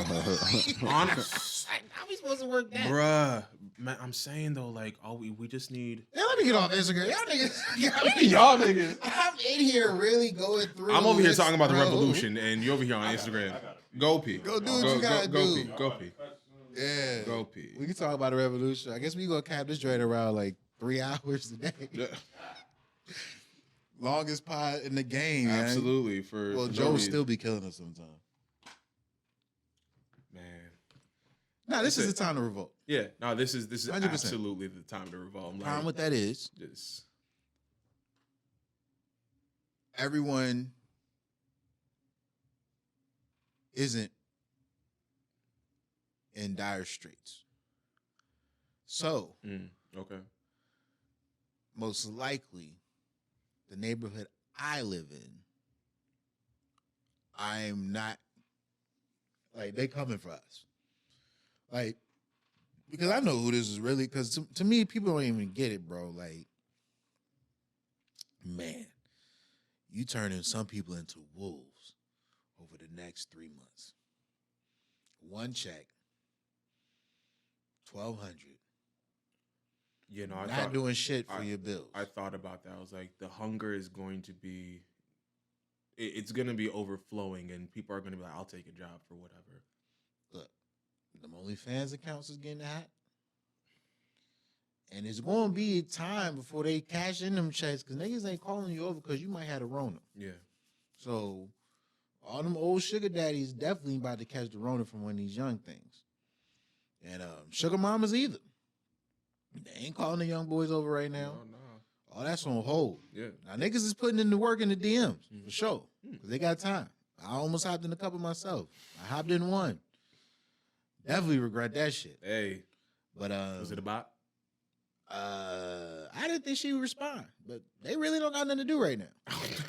honest, How we supposed to work that? bruh, man, I'm saying though, like, we just need. Yeah, let me get off Instagram. Y'all niggas. Y'all niggas. I'm in here really going through. I'm over here this, talking about the bro. revolution, and you're over here on Instagram. Go pee. Go do what you gotta do. Go pee. Yeah. Go pee. We can talk about the revolution. I guess we gonna cap this joint around like 3 hours a day. Yeah, Longest pod in the game. man. absolutely. For Well, no Joe reason. still be killing us sometimes. Man. No, this is the time to revolt. Yeah. No, this is 100%. absolutely the time to revolt. The problem with that is just everyone isn't in dire straits. So, okay. most likely, the neighborhood I live in, I'm not, like, they coming for us. Like, because I know who this is really, because to me, people don't even get it, bro. Like, man, you turning some people into wolves over the next 3 months. One check, 1,200. You know, Not doing shit for your bills. I thought about that. I was like, the hunger is going to be, it's going to be overflowing, and people are going to be like, I'll take a job for whatever. Look, them OnlyFans accounts is getting hot. And it's going to be time before they cash in them checks because niggas ain't calling you over because you might have a Rona. Yeah. So all them old sugar daddies definitely about to catch the Rona from one of these young things. And sugar mamas either. They ain't calling the young boys over right now. No. All that's on hold. Yeah. Now niggas is putting in the work in the DMs for sure. Because they got time. I almost hopped in a couple myself. I hopped in one. Definitely regret that shit. Hey. But Was it a bot? I didn't think she would respond, but they really don't got nothing to do right now.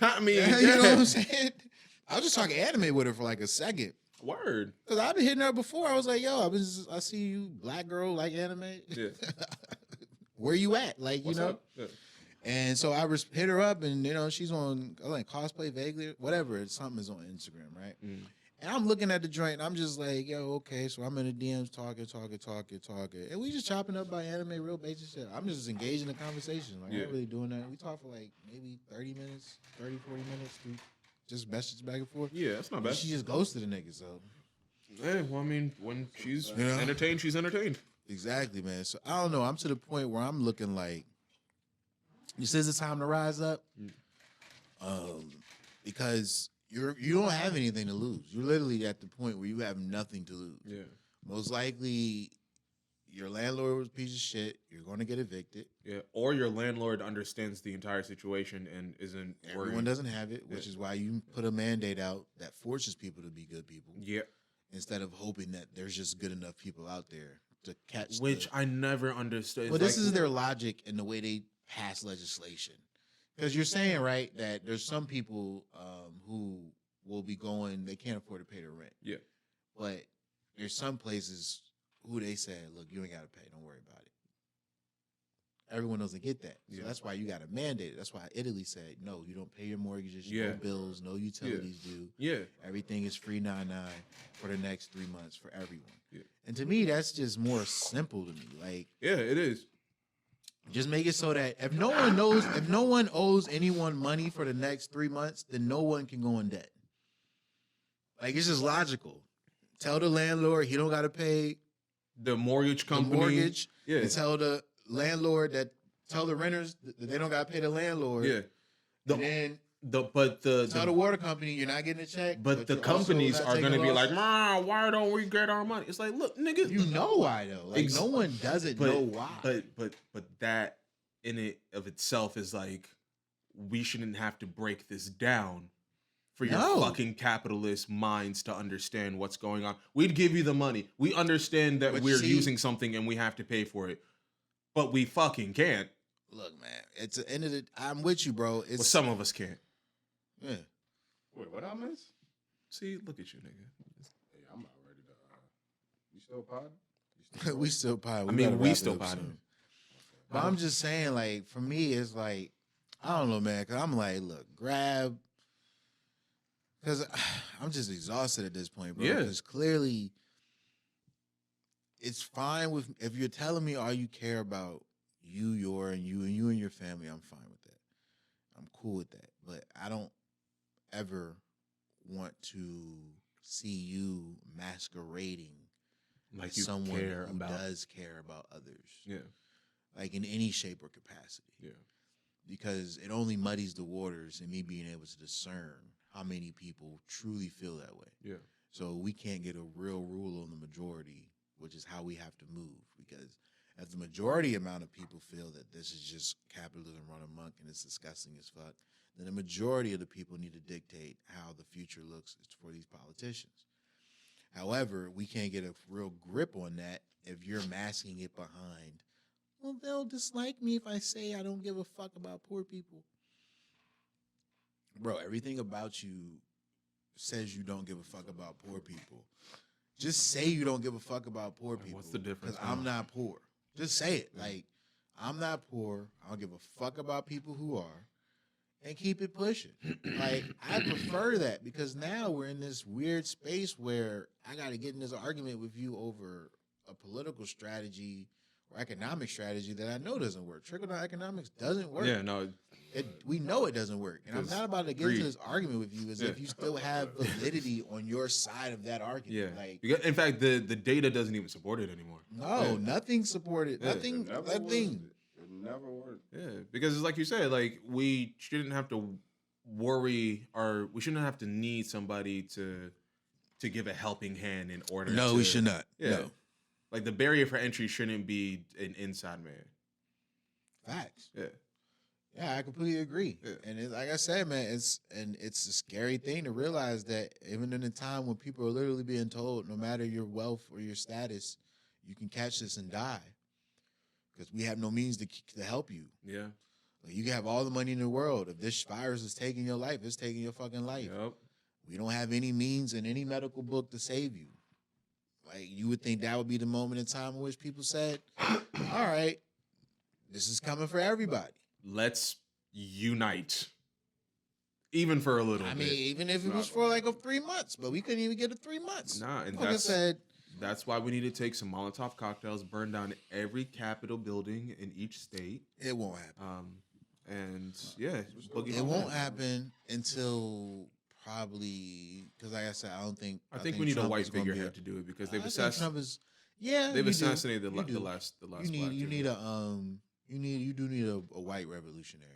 I mean, You know what I'm saying? I was just talking anime with her for like a second. Word. Cause I've been hitting her before. I was like, yo, I see you, black girl, like anime. Yeah. Where you at? Like, What's you know? up? Yeah. And so I hit her up and, you know, she's on like cosplay vaguely, whatever. Something is on Instagram, right? And I'm looking at the joint and I'm just like, yo, okay. So I'm in the DMs talking. And we just chopping up by anime, real basic shit. I'm just engaged in the conversation. Like, I'm not really doing that. We talk for like maybe 30 minutes, 40 minutes. We just message back and forth. Yeah, that's not bad. She just ghosted the nigga, so. Hey, well, I mean, when she's Yeah. entertained, she's entertained. Exactly, man. So I don't know. I'm to the point where I'm looking like, this is the time to rise up. Because you don't have anything to lose. You're literally at the point where you have nothing to lose. Yeah. Most likely, your landlord was a piece of shit. You're going to get evicted. Yeah. Or your landlord understands the entire situation and isn't worried. Everyone doesn't have it, which is why you put a mandate out that forces people to be good people. Yeah. Instead of hoping that there's just good enough people out there to catch. Which I never understood. Well, this is their logic in the way they pass legislation. Because you're saying, right, that there's some people who will be going, they can't afford to pay their rent. Yeah. But there's some places who they say, look, you ain't got to pay. Don't worry about it. Everyone doesn't get that. So that's why you got to mandate it. That's why Italy said, no, you don't pay your mortgages, no bills, no utilities due. Yeah. Everything is free 99 for the next 3 months for everyone. Yeah. And to me, that's just more simple to me. Like, yeah, it is. Just make it so that if no one owes anyone money for the next 3 months, then no one can go in debt. Like, it's just logical. Tell the landlord he don't got to pay the mortgage company. The mortgage. Yeah. And tell the landlord tell the renters that they don't got to pay the landlord. Yeah. And then tell the water company you're not getting a check. But the companies are going to be like, why don't we get our money? It's like, look, nigga. You know why, though. Like, no one doesn't know why. But that in it of itself is like, we shouldn't have to break this down for your fucking capitalist minds to understand what's going on. We'd give you the money. We understand that we're using something and we have to pay for it. But we fucking can't. Look, man, it's the end of the. I'm with you, bro. Well, some of us can't. Yeah. Wait, what I miss? See, look at you, nigga. Hey, I'm not ready to. You still potting? We still potting. I mean, we still potting. But I'm just saying, like, for me, it's like, I don't know, man. Cause I'm like, look, grab. Cause I'm just exhausted at this point, bro. Yeah. Because clearly, it's fine with if you're telling me all you care about you and your family. I'm fine with that. I'm cool with that. But I don't ever want to see you masquerading like as you someone care who about does care about others. Yeah. Like in any shape or capacity. Yeah. Because it only muddies the waters and me being able to discern how many people truly feel that way. Yeah. So we can't get a real rule on the majority, which is how we have to move. Because if the majority amount of people feel that this is just capitalism run amok and it's disgusting as fuck, then the majority of the people need to dictate how the future looks for these politicians. However, we can't get a real grip on that if you're masking it behind, well, they'll dislike me if I say I don't give a fuck about poor people. Bro, everything about you says you don't give a fuck about poor people. Just say you don't give a fuck about poor people. What's the difference? Because I'm not poor. Just say it. Like, I'm not poor. I don't give a fuck about people who are. And keep it pushing. Like, I prefer that because now we're in this weird space where I got to get in this argument with you over a political strategy or economic strategy that I know doesn't work. Trickle-down economics doesn't work. Yeah, no. We know it doesn't work. And I'm not about to get into this argument with you as if you still have validity on your side of that argument. Yeah. Like, in fact, the data doesn't even support it anymore. no, nothing supported. Nothing. It never worked. Yeah, because it's like you said, like we shouldn't have to worry or we shouldn't have to need somebody to give a helping hand in order. No, we should not. Yeah. No. Like the barrier for entry shouldn't be an inside man. Facts. Yeah. Yeah, I completely agree. Yeah. And it's, like I said, man, it's a scary thing to realize that even in a time when people are literally being told, no matter your wealth or your status, you can catch this and die because we have no means to help you. Yeah. Like, you can have all the money in the world. If this virus is taking your life, it's taking your fucking life. Yep. We don't have any means in any medical book to save you. Like, you would think that would be the moment in time in which people said, all right, this is coming for everybody. Let's unite. Even for a little bit. I mean, even if it was for like 3 months, but we couldn't even get 3 months. Nah, and like I said, that's why we need to take some Molotov cocktails, burn down every Capitol building in each state. it won't happen. And yeah, It won't happen until probably, because like I said, I think we need Trump a white is gonna figurehead be to do it because I they've think assassinated. Trump is, yeah, They've you assassinated do. the last. You need a white revolutionary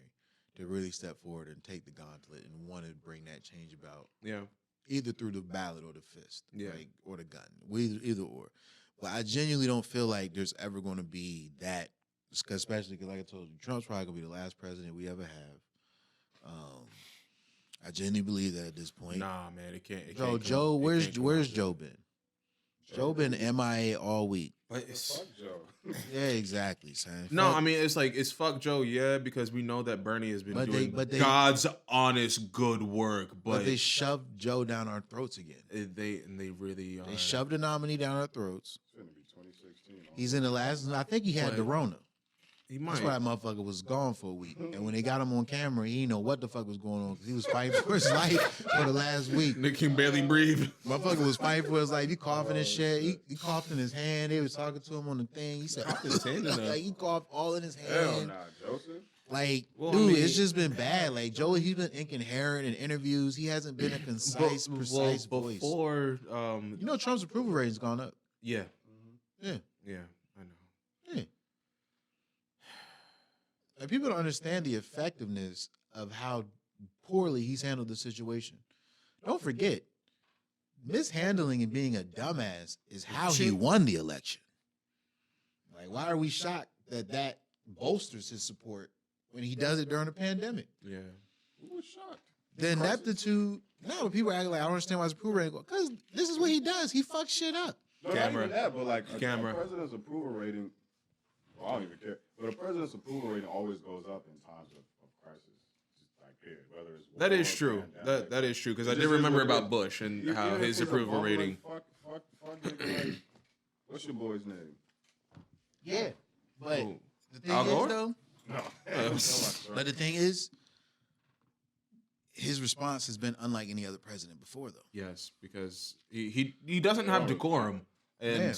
to really step forward and take the gauntlet and want to bring that change about. Yeah. Either through the ballot or the fist, Yeah. like, or the gun, either or. But I genuinely don't feel like there's ever going to be that, especially because, like I told you, Trump's probably going to be the last president we ever have. I genuinely believe that at this point. Nah, man, it can't. Joe, where's Joe been? Joe been MIA all week. But it's, Fuck Joe. Yeah, exactly, son. no, Fuck- I mean it's fuck Joe, yeah, because we know that Bernie has been doing but they- God's honest good work, but they shoved Joe down our throats again. they really are. They shoved the nominee down our throats. It's gonna be 2016. He's in the last. I think he had the Rona. He That's might. why that motherfucker was gone for a week. And when they got him on camera, he didn't know what the fuck was going on because he was fighting for his life for the last week. Nick can barely breathe. Motherfucker was fighting for his life. He coughing and shit. He coughed in his hand. They was talking to him on the thing. He said, his hand in there. like, he coughed all in his Hell hand. nah, Joseph. Like, Well, dude, I mean- it's just been bad. Like, Joe, he's been inking heroin in interviews. He hasn't been a concise, precise voice. Before, You know, Trump's approval rating's gone up. yeah, Yeah. I know. Yeah. And people don't understand the effectiveness of how poorly he's handled the situation. Don't forget, mishandling and being a dumbass is how he won the election. Like, why are we shocked that bolsters his support when he does it during a pandemic? Yeah, Who was shocked? The ineptitude. No, but people act like I don't understand why his approval rating goes. Because this is what he does. He fucks shit up. No, Camera. not even that, but like Camera. a president's approval rating. Well, I don't even care. But a president's approval rating always goes up in times of crisis. Just like period. Whether it's that war, is true. pandemic. That is true because I It did just is remember what it about is. Bush and You how get his into the approval bubble, rating. Fuck, nigga, like, what's your boy's name? Yeah. But Who? the thing Al Gore? is, though, No. but the thing is, his response has been unlike any other president before, though. Yes, because he doesn't have decorum, and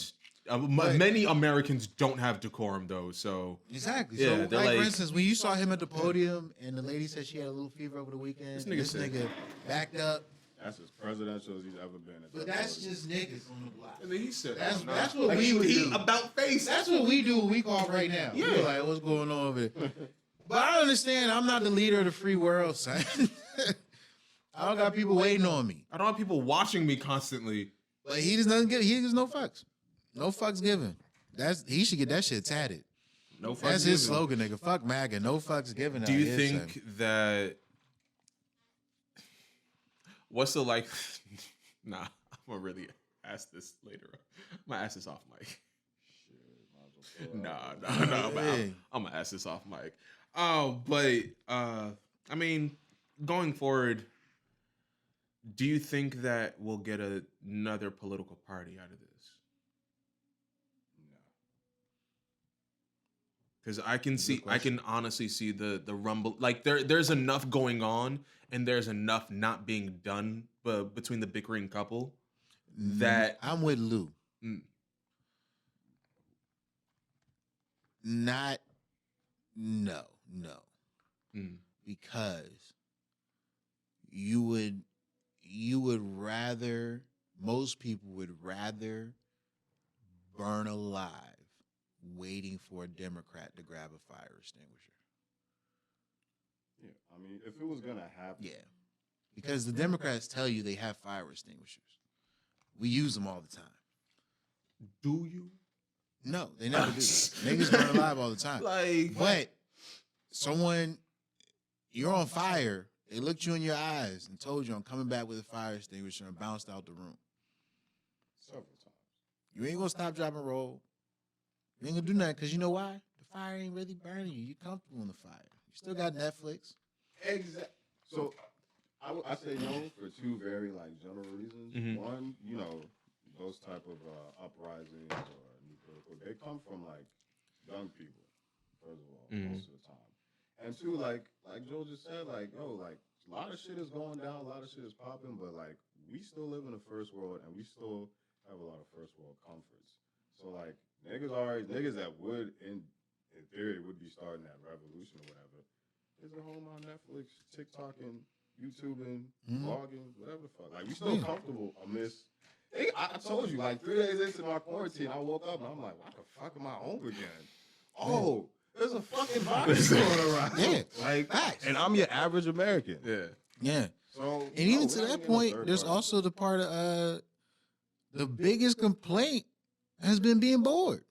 But- many Americans don't have decorum though. So Exactly. Yeah, so, they're like, for like- instance, when you saw him at the podium and the lady said she had a little fever over the weekend, This nigga this sick. nigga backed up. That's as presidential as he's ever been. At But that that's podium. just niggas on the block. and then he said, That's what we would do. about face. That's what we do when we call right now. Yeah. We're like, what's going on over there? But I understand I'm not the leader of the free world, son. I don't got people waiting on me. I don't have people watching me constantly. But he just doesn't give. He gives no fucks. No fucks given. He should get that shit tatted. No fucks That's his given. slogan, nigga. Fuck MAGA. No fucks given. Do you think that? What's the like? Nah, I'm gonna really ask this later. I'm gonna ask this off mic. Nah. I'm gonna ask this off mic. But I mean, going forward, do you think that we'll get another political party out of this? Because I can honestly see the rumble. Like there's enough going on, and there's enough not being done, between the bickering couple. That I'm with Lou. Mm. No. Mm. Because you would rather, most people would rather burn alive waiting for a Democrat to grab a fire extinguisher. Yeah, I mean, if it was gonna happen, Yeah. Because the Democrats tell you they have fire extinguishers. We use them all the time. do you? No, they never do. Niggas burn alive all the time. Like, But you're on fire, they looked you in your eyes and told you I'm coming back with a fire extinguisher and bounced out the room. several times. You ain't gonna stop, drop, and roll. You ain't gonna do nothing because you know why? The fire ain't really burning you. You're comfortable in the fire. You still got Netflix. Exactly. So I say no for two very general reasons. Mhm. One, those type of uprisings or new political, they come from young people, first of all, most of the time. And two, like Joe just said, a lot of shit is going down, a lot of shit is popping, but we still live in the first world and we still have a lot of first world comforts. So niggas that would in theory would be starting that revolution or whatever, is at home on Netflix, TikToking, YouTubing, vlogging, whatever the fuck. We still comfortable amidst. I told you, 3 days into my quarantine, I woke up and I'm like, why the fuck am I home again? Oh, there's a fucking virus going around. Yeah. And I'm your average American. yeah. Yeah. So, And even to that point, there's also the part of the biggest complaint has been being bored.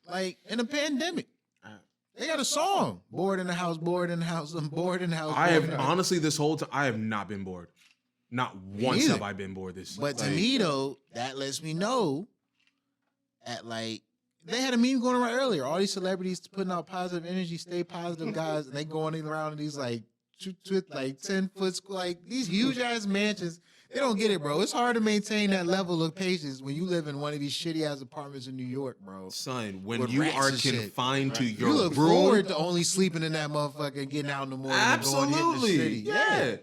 Exactly. In a pandemic. They got a song. Bored in the house, bored in the house, I'm bored in the house. I bored have in the house. honestly this whole time I have not been bored. Not once either. have I been bored this. But to me though, that lets me know at they had a meme going around earlier. All these celebrities putting out positive energy, stay positive guys, and they going around in these 10-foot these huge ass mansions. They don't get it, bro. It's hard to maintain that level of patience when you live in one of these shitty ass apartments in New York, bro. Son, when With you rats are and shit. confined to your You look room, forward to only sleeping in that motherfucker and getting out in the morning and going hit the absolutely, city. yeah.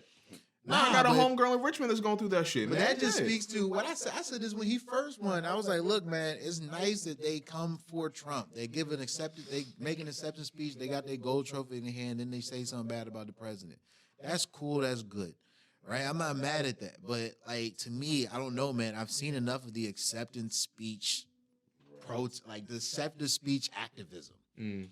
Now I got a but- homegirl in Richmond that's going through that shit. But man. that just Yeah. speaks to what I said. I said this when he first won. I was like, look, man, it's nice that they come for Trump. They give they make an acceptance speech. They got their gold trophy in their hand. Then they say something bad about the president. That's cool. That's good. Right? I'm not mad at that. But to me, I don't know, man. I've seen enough of the acceptance speech, the acceptance speech activism. I'm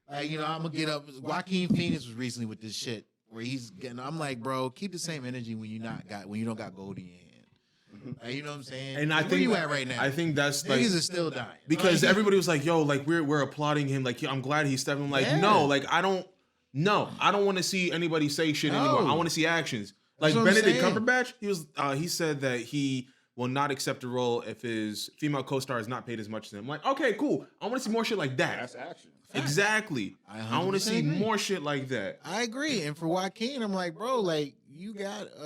going to get up. Joaquin Phoenix was recently with this shit. Where he's getting, I'm like, bro, keep the same energy when you don't got gold in your hand. You know what I'm saying? And I Where think you at right now? I think that's Niggas are still dying because everybody was like, "Yo, we're applauding him. I'm glad he's stepping." Yeah. No, I don't want to see anybody say shit anymore. I want to see actions. That's what I'm Benedict saying. Cumberbatch, he said that he will not accept a role if his female co-star is not paid as much as him. I'm like, okay, cool. I want to see more shit like that. That's action. Exactly. I want to 100% see agree. more shit like that. I agree. And for Joaquin, I'm like, bro,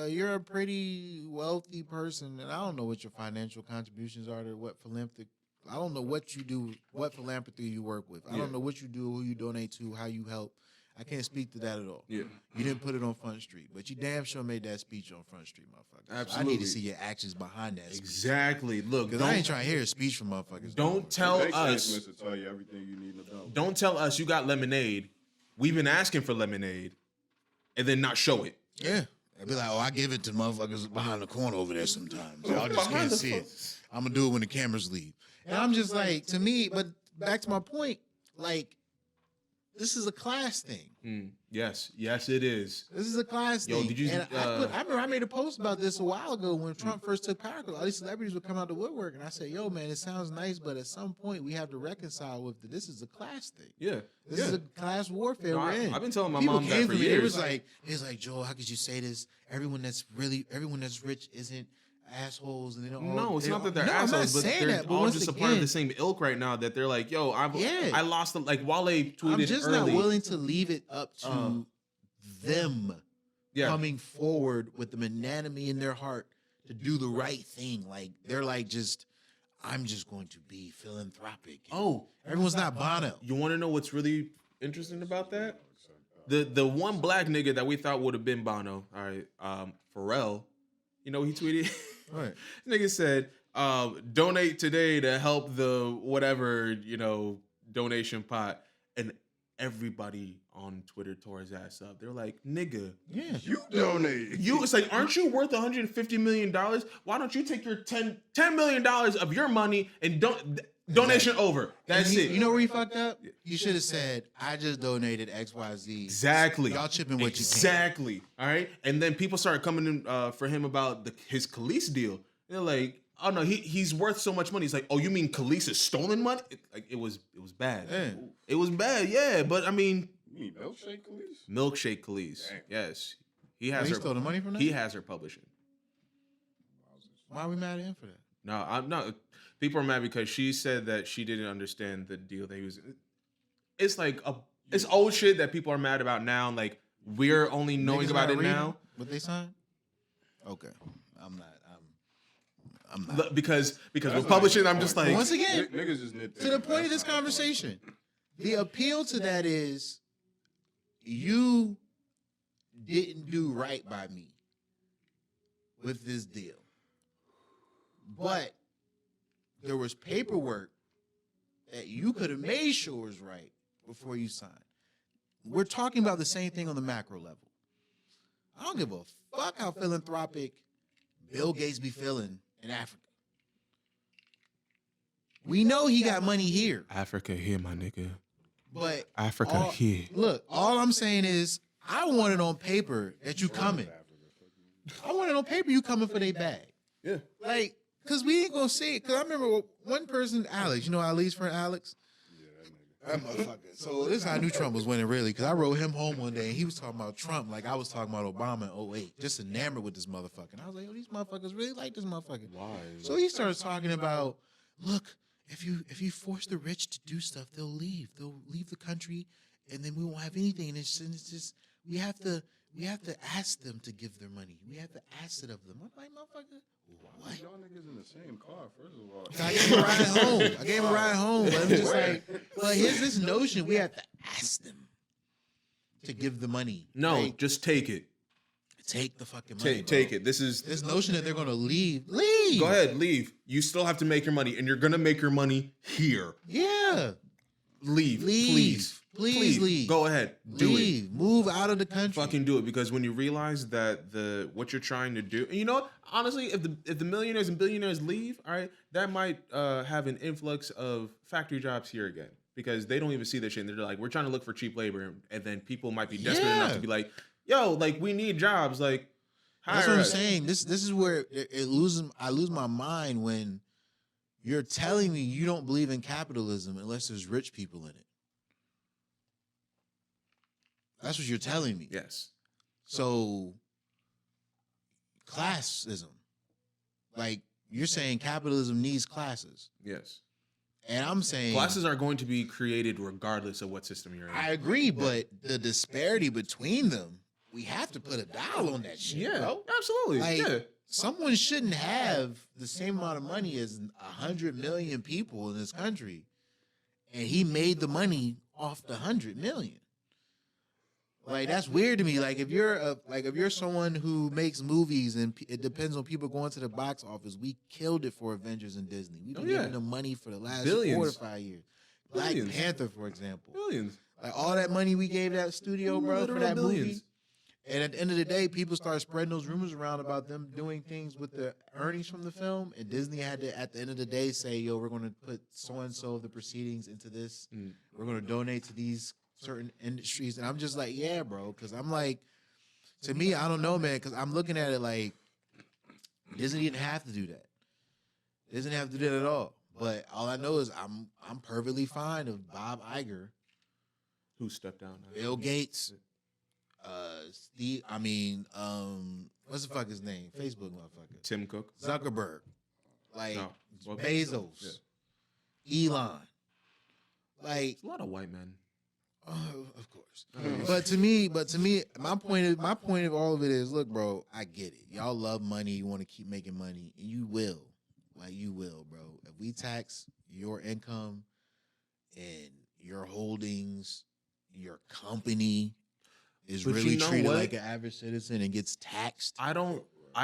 you're a pretty wealthy person, and I don't know what your financial contributions are to what philanthropic. I don't know what you do, what philanthropy you work with. I don't know what you do, who you donate to, how you help. I can't speak to that at all. Yeah. You didn't put it on Front Street, but you damn sure made that speech on Front Street, motherfucker. So I Absolutely. need to see your actions behind that speech. Exactly. Look, Because I ain't trying to hear a speech from motherfuckers. don't tell It makes us. sense to tell you everything you need to know. Don't tell us you got lemonade. We've been asking for lemonade, and then not show it. Yeah. I'd be like, I give it to motherfuckers behind the corner over there sometimes. Y'all just can't see it. I'm going to do it when the cameras leave. And I'm just like, to me, but back to my point, this is a class thing. Yes, it is. This is a class Yo, thing. did you? And I remember I made a post about this a while ago when Trump first took power. All these celebrities would come out the woodwork, and I said, "Yo, man, it sounds nice, but at some point we have to reconcile with this is a class thing. Yeah, This is a class warfare we're in." I've been telling my People mom that came for me. years. It was like, Joel, how could you say this? Everyone that's rich isn't assholes, and they don't. No, it's not that they're no, assholes, I'm not but saying they're that, but all once just a again, part of the same ilk right now. That they're like, yo, I lost them. Like Wale tweeted I'm just early. not willing to leave it up to them coming forward with the magnanimity in their heart to do the right thing. Like they're like, I'm just going to be philanthropic. Oh, Everyone's not Bono. you want to know what's really interesting about that? The one black nigga that we thought would have been Bono, all right, Pharrell. You know what he tweeted? Right. Nigga said, donate today to help the whatever, donation pot. And everybody on Twitter tore his ass up. They're like, nigga, Yeah. You donate. it's like, aren't you worth $150 million? Why don't you take your $10 million of your money and donation over? That's it. You know where he fucked up? You should have said, I just donated XYZ. Exactly. Y'all chipping what you can. Exactly. All right. And then people started coming in for him about his Khalees deal. They're like, oh no, he's worth so much money. He's like, oh, you mean Khalees is stolen money? It was bad. Yeah. It was bad. Yeah, but I mean, You mean milkshake, Khalees? Milkshake Khalees. Damn. Yes, he has He her. stole the money from that? He has her publishing. Why are we mad at him for that? No, I'm not. People are mad because she said that she didn't understand the deal that he was. It's like it's old shit that people are mad about now. Like we're only knowing Niggas about not it reading now what they signed? Okay. I'm not. because we're publishing. I'm just like, Once again, Niggas just nitpicking. to the point of this conversation, the appeal to that is you didn't do right by me with this deal. But there was paperwork that you could have made sure was right before you signed. We're talking about the same thing on the macro level. I don't give a fuck how philanthropic Bill Gates be feeling in Africa. We know he got money here. Africa here, my nigga. But Africa here. Look, all I'm saying is I want it on paper that you coming. I want it on paper you coming for their bag. Yeah. Like, cause we ain't gonna see it. Cause I remember one person, Alex. You know Ali's friend Alex? That motherfucker. So this is how I knew Trump was winning, really, because I wrote him home one day and he was talking about Trump like I was talking about Obama in 08. Just enamored with this motherfucker. And I was like, yo, these motherfuckers really like this motherfucker. Why? So he started talking about, look, if you force the rich to do stuff, they'll leave. They'll leave the country, and then we won't have anything. And it's just we have to ask them to give their money. We have to ask it of them. I'm like, motherfucker, what? Y'all niggas in the same car, first of all. I gave him a ride home. But I'm just like, well, here's this notion we have to ask them to give the money. No, Like, just take it. take the fucking money. Take it. This is. This notion that they're gonna leave. Leave. Go ahead, leave. You still have to make your money, and you're gonna make your money here. Yeah. Leave, Leave. Please leave. Go ahead, do it. Leave. Move out of the country. Fucking do it, because when you realize that what you're trying to do, and you know what? Honestly, if the millionaires and billionaires leave, all right, that might have an influx of factory jobs here again, because they don't even see this shit. And they're like, we're trying to look for cheap labor, and then people might be desperate enough to be like, yo, like we need jobs, like. That's what I'm saying. This is where I lose my mind when you're telling me you don't believe in capitalism unless there's rich people in it. That's what you're telling me. Yes. So, classism. Like, you're saying capitalism needs classes. Yes. And I'm saying... Classes are going to be created regardless of what system you're in. I agree, but the disparity between them, we have to put a dial on that shit, Yeah, bro. absolutely. Like, yeah. someone shouldn't have the same amount of money as 100 million people in this country. And he made the money off the 100 million. Like, that's weird to me. Like, if you're someone who makes movies and it depends on people going to the box office, we killed it for Avengers and Disney. We've been giving them money for the last 4 to 5 years. Black Panther, for example. Billions. Like, all that money we gave that studio, bro, for that movie. And at the end of the day, people start spreading those rumors around about them doing things with the earnings from the film. And Disney had to, at the end of the day, say, yo, we're going to put so-and-so of the proceedings into this. We're going to donate to these certain industries, and I'm just like, yeah, bro, because I'm like, to me, I don't know, man, because I'm looking at it like, it doesn't even have to do that. It doesn't have to do that at all. But all I know is I'm perfectly fine if Bob Iger, Who stepped down? Bill Gates, Steve, what's the fuck his name? Facebook motherfucker. Tim Cook. Zuckerberg. Like No. Well, Bezos. Elon. Like, It's a lot of white men. of course. But to me, my point of all of it is, look, bro, I get it. Y'all love money, you want to keep making money, and you will. Like, you will, bro. If we tax your income and your holdings, your company is But really you know treated what? like an average citizen and gets taxed. I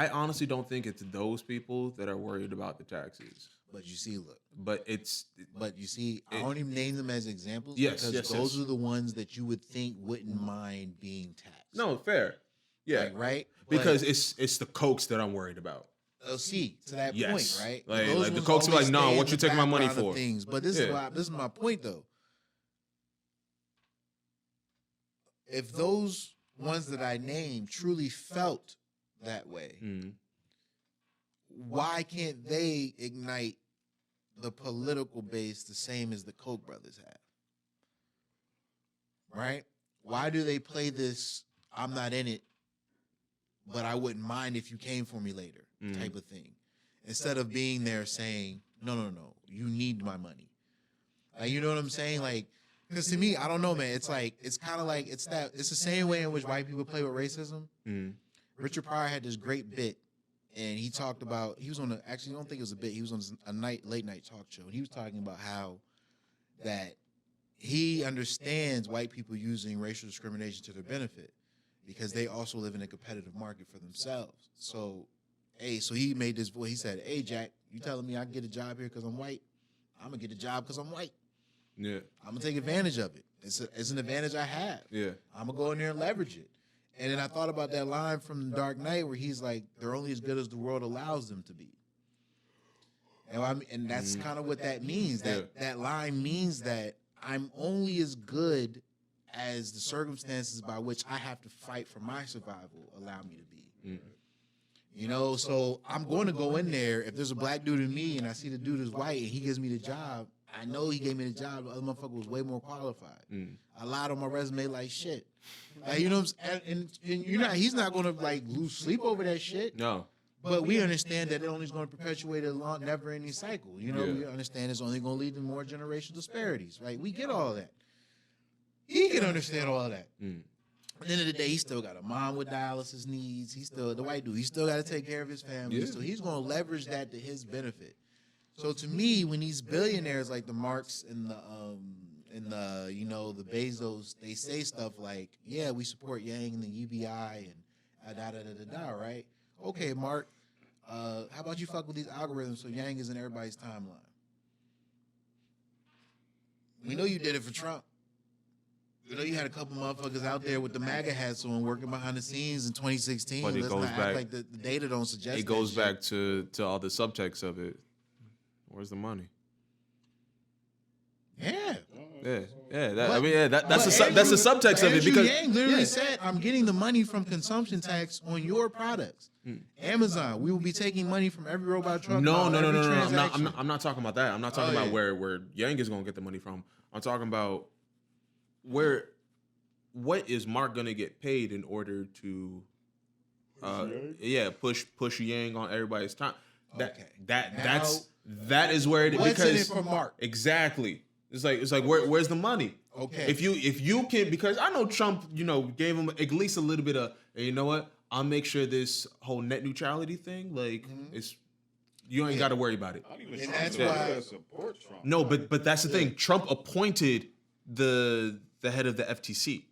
honestly don't think it's those people that are worried about the taxes. But you see, look. But you see, I don't even name them as examples Yes, because yes, those yes. are the ones that you would think wouldn't mind being taxed. no, fair. Yeah. Like, right? Because it's the Cokes that I'm worried about. See, to that Yes. point, right? Like- Those like the ones Cokes are always like, nah, stay in what you the taking my money background of for? Things. But this is my point though. If those ones that I named truly felt that way, why can't they ignite the political base the same as the Koch brothers have? Right? Why do they play this I'm not in it, but I wouldn't mind if you came for me later type of thing? Instead of being there saying, no, you need my money. Like, you know what I'm saying? Like, because to me, I don't know, man. It's like, it's kind of like, it's the same way in which white people play with racism. Richard Pryor had this great bit, and he talked about, he was on actually, I don't think it was a bit, he was on a late night talk show, and he was talking about how that he understands white people using racial discrimination to their benefit because they also live in a competitive market for themselves. So he made this voice. He said, hey, Jack, you telling me I can get a job here because I'm white? I'm going to get a job because I'm white. Yeah. I'm going to take advantage of it. It's an advantage I have. Yeah. I'm going to go in there and leverage it. And then I thought about that line from The Dark Knight where he's like, they're only as good as the world allows them to be. And that's kind of what that means. That line means that I'm only as good as the circumstances by which I have to fight for my survival allow me to be. You know, so I'm going to go in there. If there's a black dude in me and I see the dude is white and he gives me the job, I know he gave me the job. The other motherfucker was way more qualified. I lied on my resume like shit. Like, you know what I'm saying? And he's not going to like lose sleep over that shit. No. But we understand that it only is going to perpetuate a long, never-ending cycle. You know, we understand it's only going to lead to more generational disparities, right? We get all that. He can understand all that. At the end of the day, he still got a mom with dialysis needs. The white dude, he still got to take care of his family. Yeah. So he's going to leverage that to his benefit. So to me, when these billionaires like the Marks and the the Bezos, they say stuff like, yeah, we support Yang and the UBI and right? Okay, Mark, how about you fuck with these algorithms so Yang is in everybody's timeline? We know you did it for Trump. We know you had a couple motherfuckers out there with the MAGA hats on working behind the scenes in 2016. But it Let's goes not back- act like the data don't suggest It goes that shit. back to all the subtext of it. Where's the money? Yeah. That's But the subtext of it Andrew because Yang literally said, I'm getting the money from consumption tax on your products. Amazon, we will be taking money from every robot truck. No. every I'm transaction. not talking about that. I'm not talking about yeah. where Yang is gonna get the money from. I'm talking about what is Mark gonna get paid in order to push Yang on everybody's time. That is where it What's because in it for Mark? Exactly. It's like where's the money? Okay. If you can, because I know Trump, gave him at least a little bit of, hey, you know what? I'll make sure this whole net neutrality thing, like, it's you ain't got to worry about it. And that's why. support Trump. No, but that's the thing. Trump appointed the head of the FTC.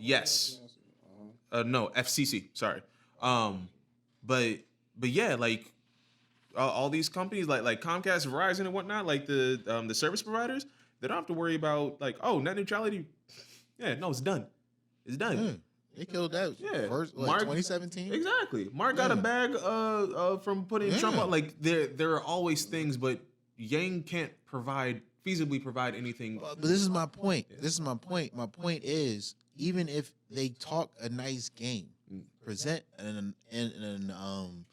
Yes. No, FCC. Sorry. But yeah, like all these companies like Comcast, Verizon, and whatnot, like the service providers, they don't have to worry about like, oh, net neutrality. Yeah, no, it's done. It's done. They killed that. Yeah. First, Mark- 2017? Exactly. Mark got a bag from putting Trump on. Like there are always things, but Yang can't provide feasibly provide anything. But this is my point. This is my point. My point is, even if they talk a nice game, present in an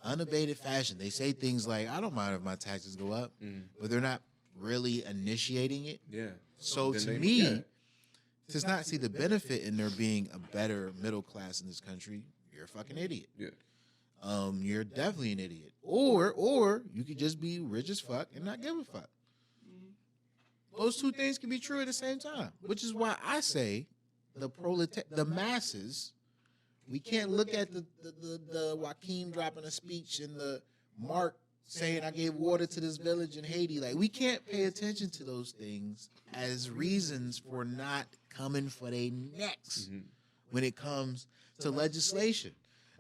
unabated fashion, they say things like, "I don't mind if my taxes go up," but they're not really initiating it. Yeah. So to me, to not see the benefit in there being a better middle class in this country, you're a fucking idiot. Yeah. You're definitely an idiot. Or you could just be rich as fuck and not give a fuck. Those two things can be true at the same time, which is why I say the masses. We can't look at the Joaquin dropping a speech and the Mark saying I gave water to this village in Haiti. Like, we can't pay attention to those things as reasons for not coming for their necks when it comes to legislation.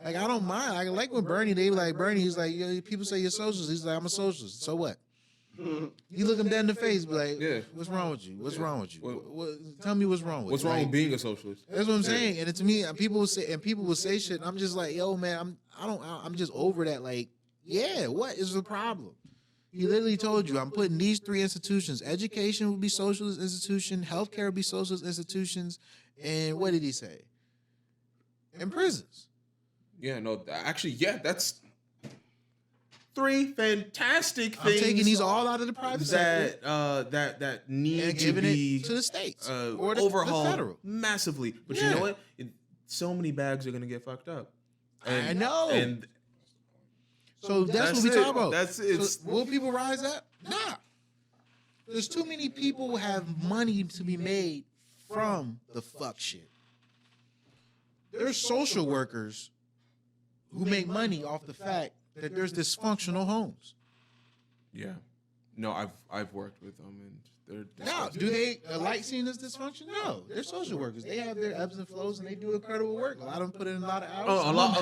Like, I don't mind. I like when Bernie, they like Bernie, he's like, yo, people say you're socialist. He's like, I'm a socialist. So what? You look him dead in the face, be like, what's wrong with you? What's wrong with you? Tell me what's wrong with you. What's wrong with being a socialist? That's what I'm saying. And to me, people will say shit, and I'm just like, yo, man, I'm just over that. Like, yeah, what is the problem? He literally told you, I'm putting these three institutions. Education will be socialist institution, healthcare will be socialist institutions, and what did he say? And prisons. Yeah, no, actually, yeah, that's three fantastic things. I'm taking these all out of the private sector that need and to giving be it to the states or overhauled the federal. massively. But you know what? So many bags are gonna get fucked up. I know. And so that's what we talk about. That's it. So will people rise up? Nah. There's too many people who have money to be made from the fuck shit. There's social workers who make money off the fact that there's dysfunctional homes. Yeah. No, I've worked with them, and they're No, do they like seeing this dysfunction? No, they're social workers. They have their ebbs and flows, and they do incredible work. A lot of them put in a lot of hours. a lot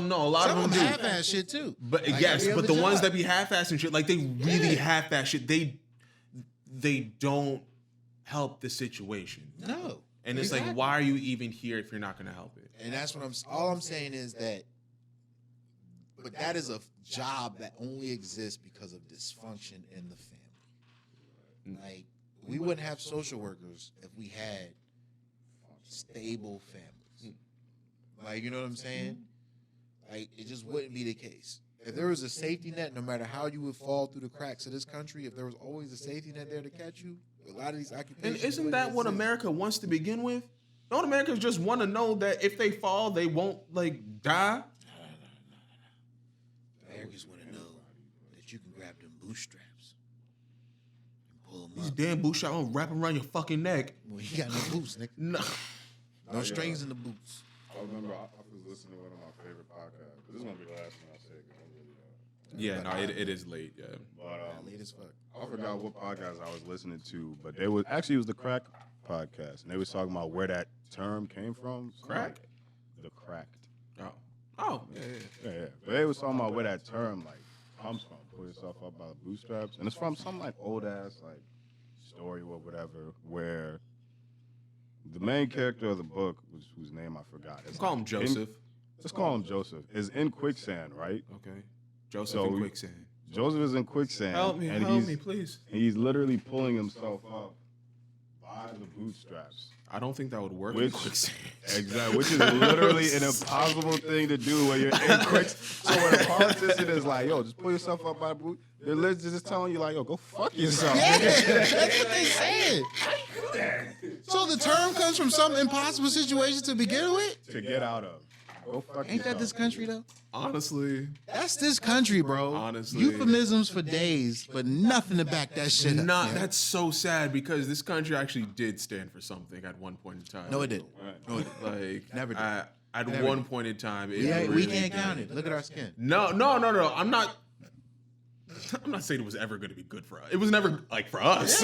Some of them do. half-ass shit too. But Like yes, every but other the ones job. that be half-assed and shit, like they really half-ass shit. They don't help the situation. No, And it's like, why are you even here if you're not going to help it? And that's what all I'm saying is that, but that is a job that only exists because of dysfunction in the family. Like, we wouldn't have social workers if we had stable families. Like, you know what I'm saying? Like, it just wouldn't be the case. If there was a safety net, no matter how you would fall through the cracks of this country, if there was always a safety net there to catch you, a lot of these occupations. And isn't that what America wants to begin with? Don't Americans just want to know that if they fall, they won't, like, die? Americans want to know that you can grab them bootstraps and pull them These up. damn bootstraps don't wrap around your fucking neck. Well, you got no boots, nigga. No. No strings in the boots. I remember I was listening to one of my favorite podcasts. This is gonna be the last one I say because I'm really Yeah, no, it is late, yeah. But Late as fuck. I forgot what podcast I was listening to, but it was the Crack podcast, and they was talking about where that term came from. Crack? The cracked. Oh, yeah. Yeah. But they was talking about where that term like comes from. Pull yourself up by the bootstraps, and it's from some like old ass like story or whatever, where the main character of the book, whose name I forgot. Let's call him Joseph. Let's call him Joseph. Is in quicksand, right? Okay. Joseph in quicksand. Joseph is in quicksand. Help me, please. He's literally pulling himself up by the bootstraps. I don't think that would work. Which is literally an impossible thing to do when you're in quicksand. So when a politician is like, yo, just pull yourself up by the boot, they're literally just telling you like, yo, go fuck yourself. Yeah, that's what they said. So the term comes from some impossible situation to begin with? To get out of. Go fuck Ain't that this yourself. country, though? Honestly. That's this country, bro. Honestly. Euphemisms for days, but nothing to back that shit up. Nah, man. that's so sad because this country actually did stand for something at one point in time. No, it didn't. No, it didn't. Like, Never did. At Never one did. point in time, it Yeah, really we can't did. count it. Look at our skin. No. I'm not saying it was ever going to be good for us. It was never like for us.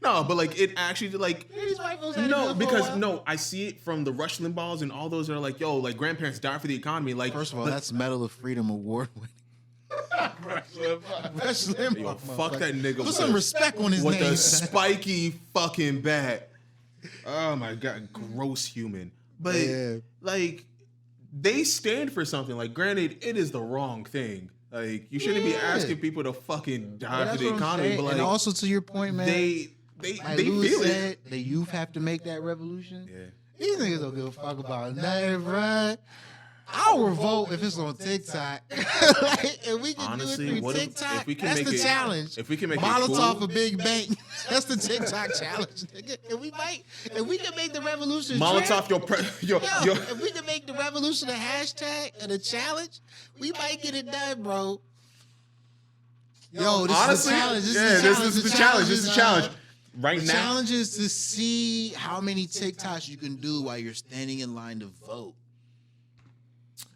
No, but like it actually like These white folks had it no, good for a because while. no, I see it from the Rush Limbaughs and all those that are like, yo, like grandparents died for the economy. Like, First of all, that's Medal of Freedom Award winning. Rush Limbaugh, yo, fuck that nigga. Put some respect on his with name. the spiky fucking bat. Oh my god, gross human. But Yeah. like, they stand for something. Like, granted, it is the wrong thing. Like, you shouldn't be Yeah. asking people to fucking die That's for the what I'm economy. saying. But like, and also to your point, man, they they Like feel Lewis it. said, the youth have to make that revolution. Yeah. These niggas don't give a fuck about nothing, bruh. I'll revolt if it's on TikTok. Like, if we can Honestly, do it what through if- TikTok, if we can that's make the it- challenge. if we can make it Molotov cool- a big bang. That's the TikTok challenge, nigga. If we can make the revolution Molotov, trend, your if we can make the revolution a hashtag and a challenge, we might get it done, bro. Yo, this honestly, is the challenge. this is the challenge. This is the challenge. Right The now, challenge is to see how many TikToks you can do while you're standing in line to vote.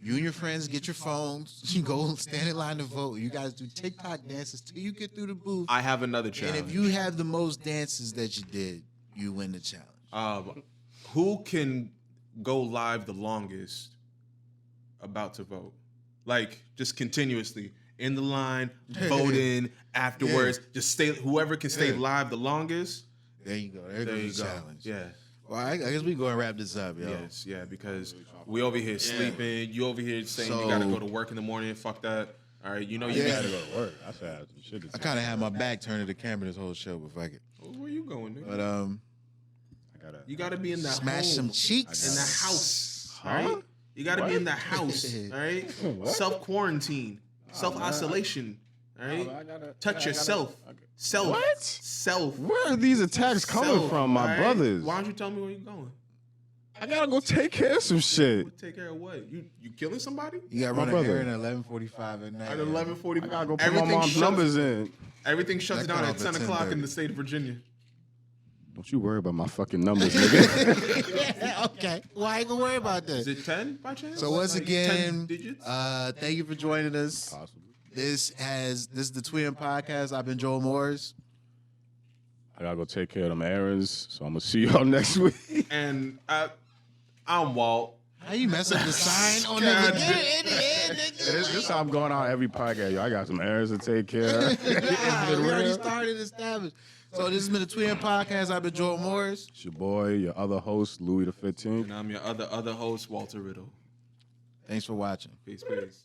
You and your friends get your phones. You go stand in line to vote. You guys do TikTok dances till you get through the booth. I have another challenge. And if you have the most dances that you did, you win the challenge. Who can go live the longest about to vote? Like, just continuously in the line, voting afterwards. Just stay. Whoever can stay live the longest. There you go. There goes the challenge. Yeah. Well, I guess we go and wrap this up, yo. Yes. Yeah. Because we over here sleeping. You over here saying So- you gotta go to work in the morning. Fuck that. All right. You know you I gotta gotta go. go to work. I said I had some shit to I say. kind of had my back turned to the camera this whole show, but fuck it. Where you going, nigga? But You gotta be in the smash home, some cheeks in the house. Huh? All right. You gotta be in the house. All right. What? Self quarantine. Self isolation. All right. Touch yourself. Self. What? Self. Where are these attacks coming Self, from, my all right? brothers? Why don't you tell me where you're going? I gotta go take care of some shit. Take care of what? You killing somebody? you got to My run an brother. errand at 11:45 at night. At 11:40. I gotta go put my mom's numbers in. Everything shuts That down cut at off at 10 o'clock in 10:30. the state of Virginia. Don't you worry about my fucking numbers, nigga. Okay. Well, I ain't gonna worry about Is that. it 10 by chance? So once Like again, 10 digits? thank you for joining us. Possibly. This is the TWEOM podcast. I've been Joel Morris. I gotta go take care of them errands, so I'm gonna see y'all next week. And I'm Walt. How you mess up the sign on God the beginning? This is how I'm going out every podcast. Yo, I got some errands to take care of. We already started established. So this has been the TWEOM podcast. I've been Joel Morris. It's your boy, your other host, Louis the 15th. And I'm your other host, Walter Riddle. Thanks for watching. Peace, peace.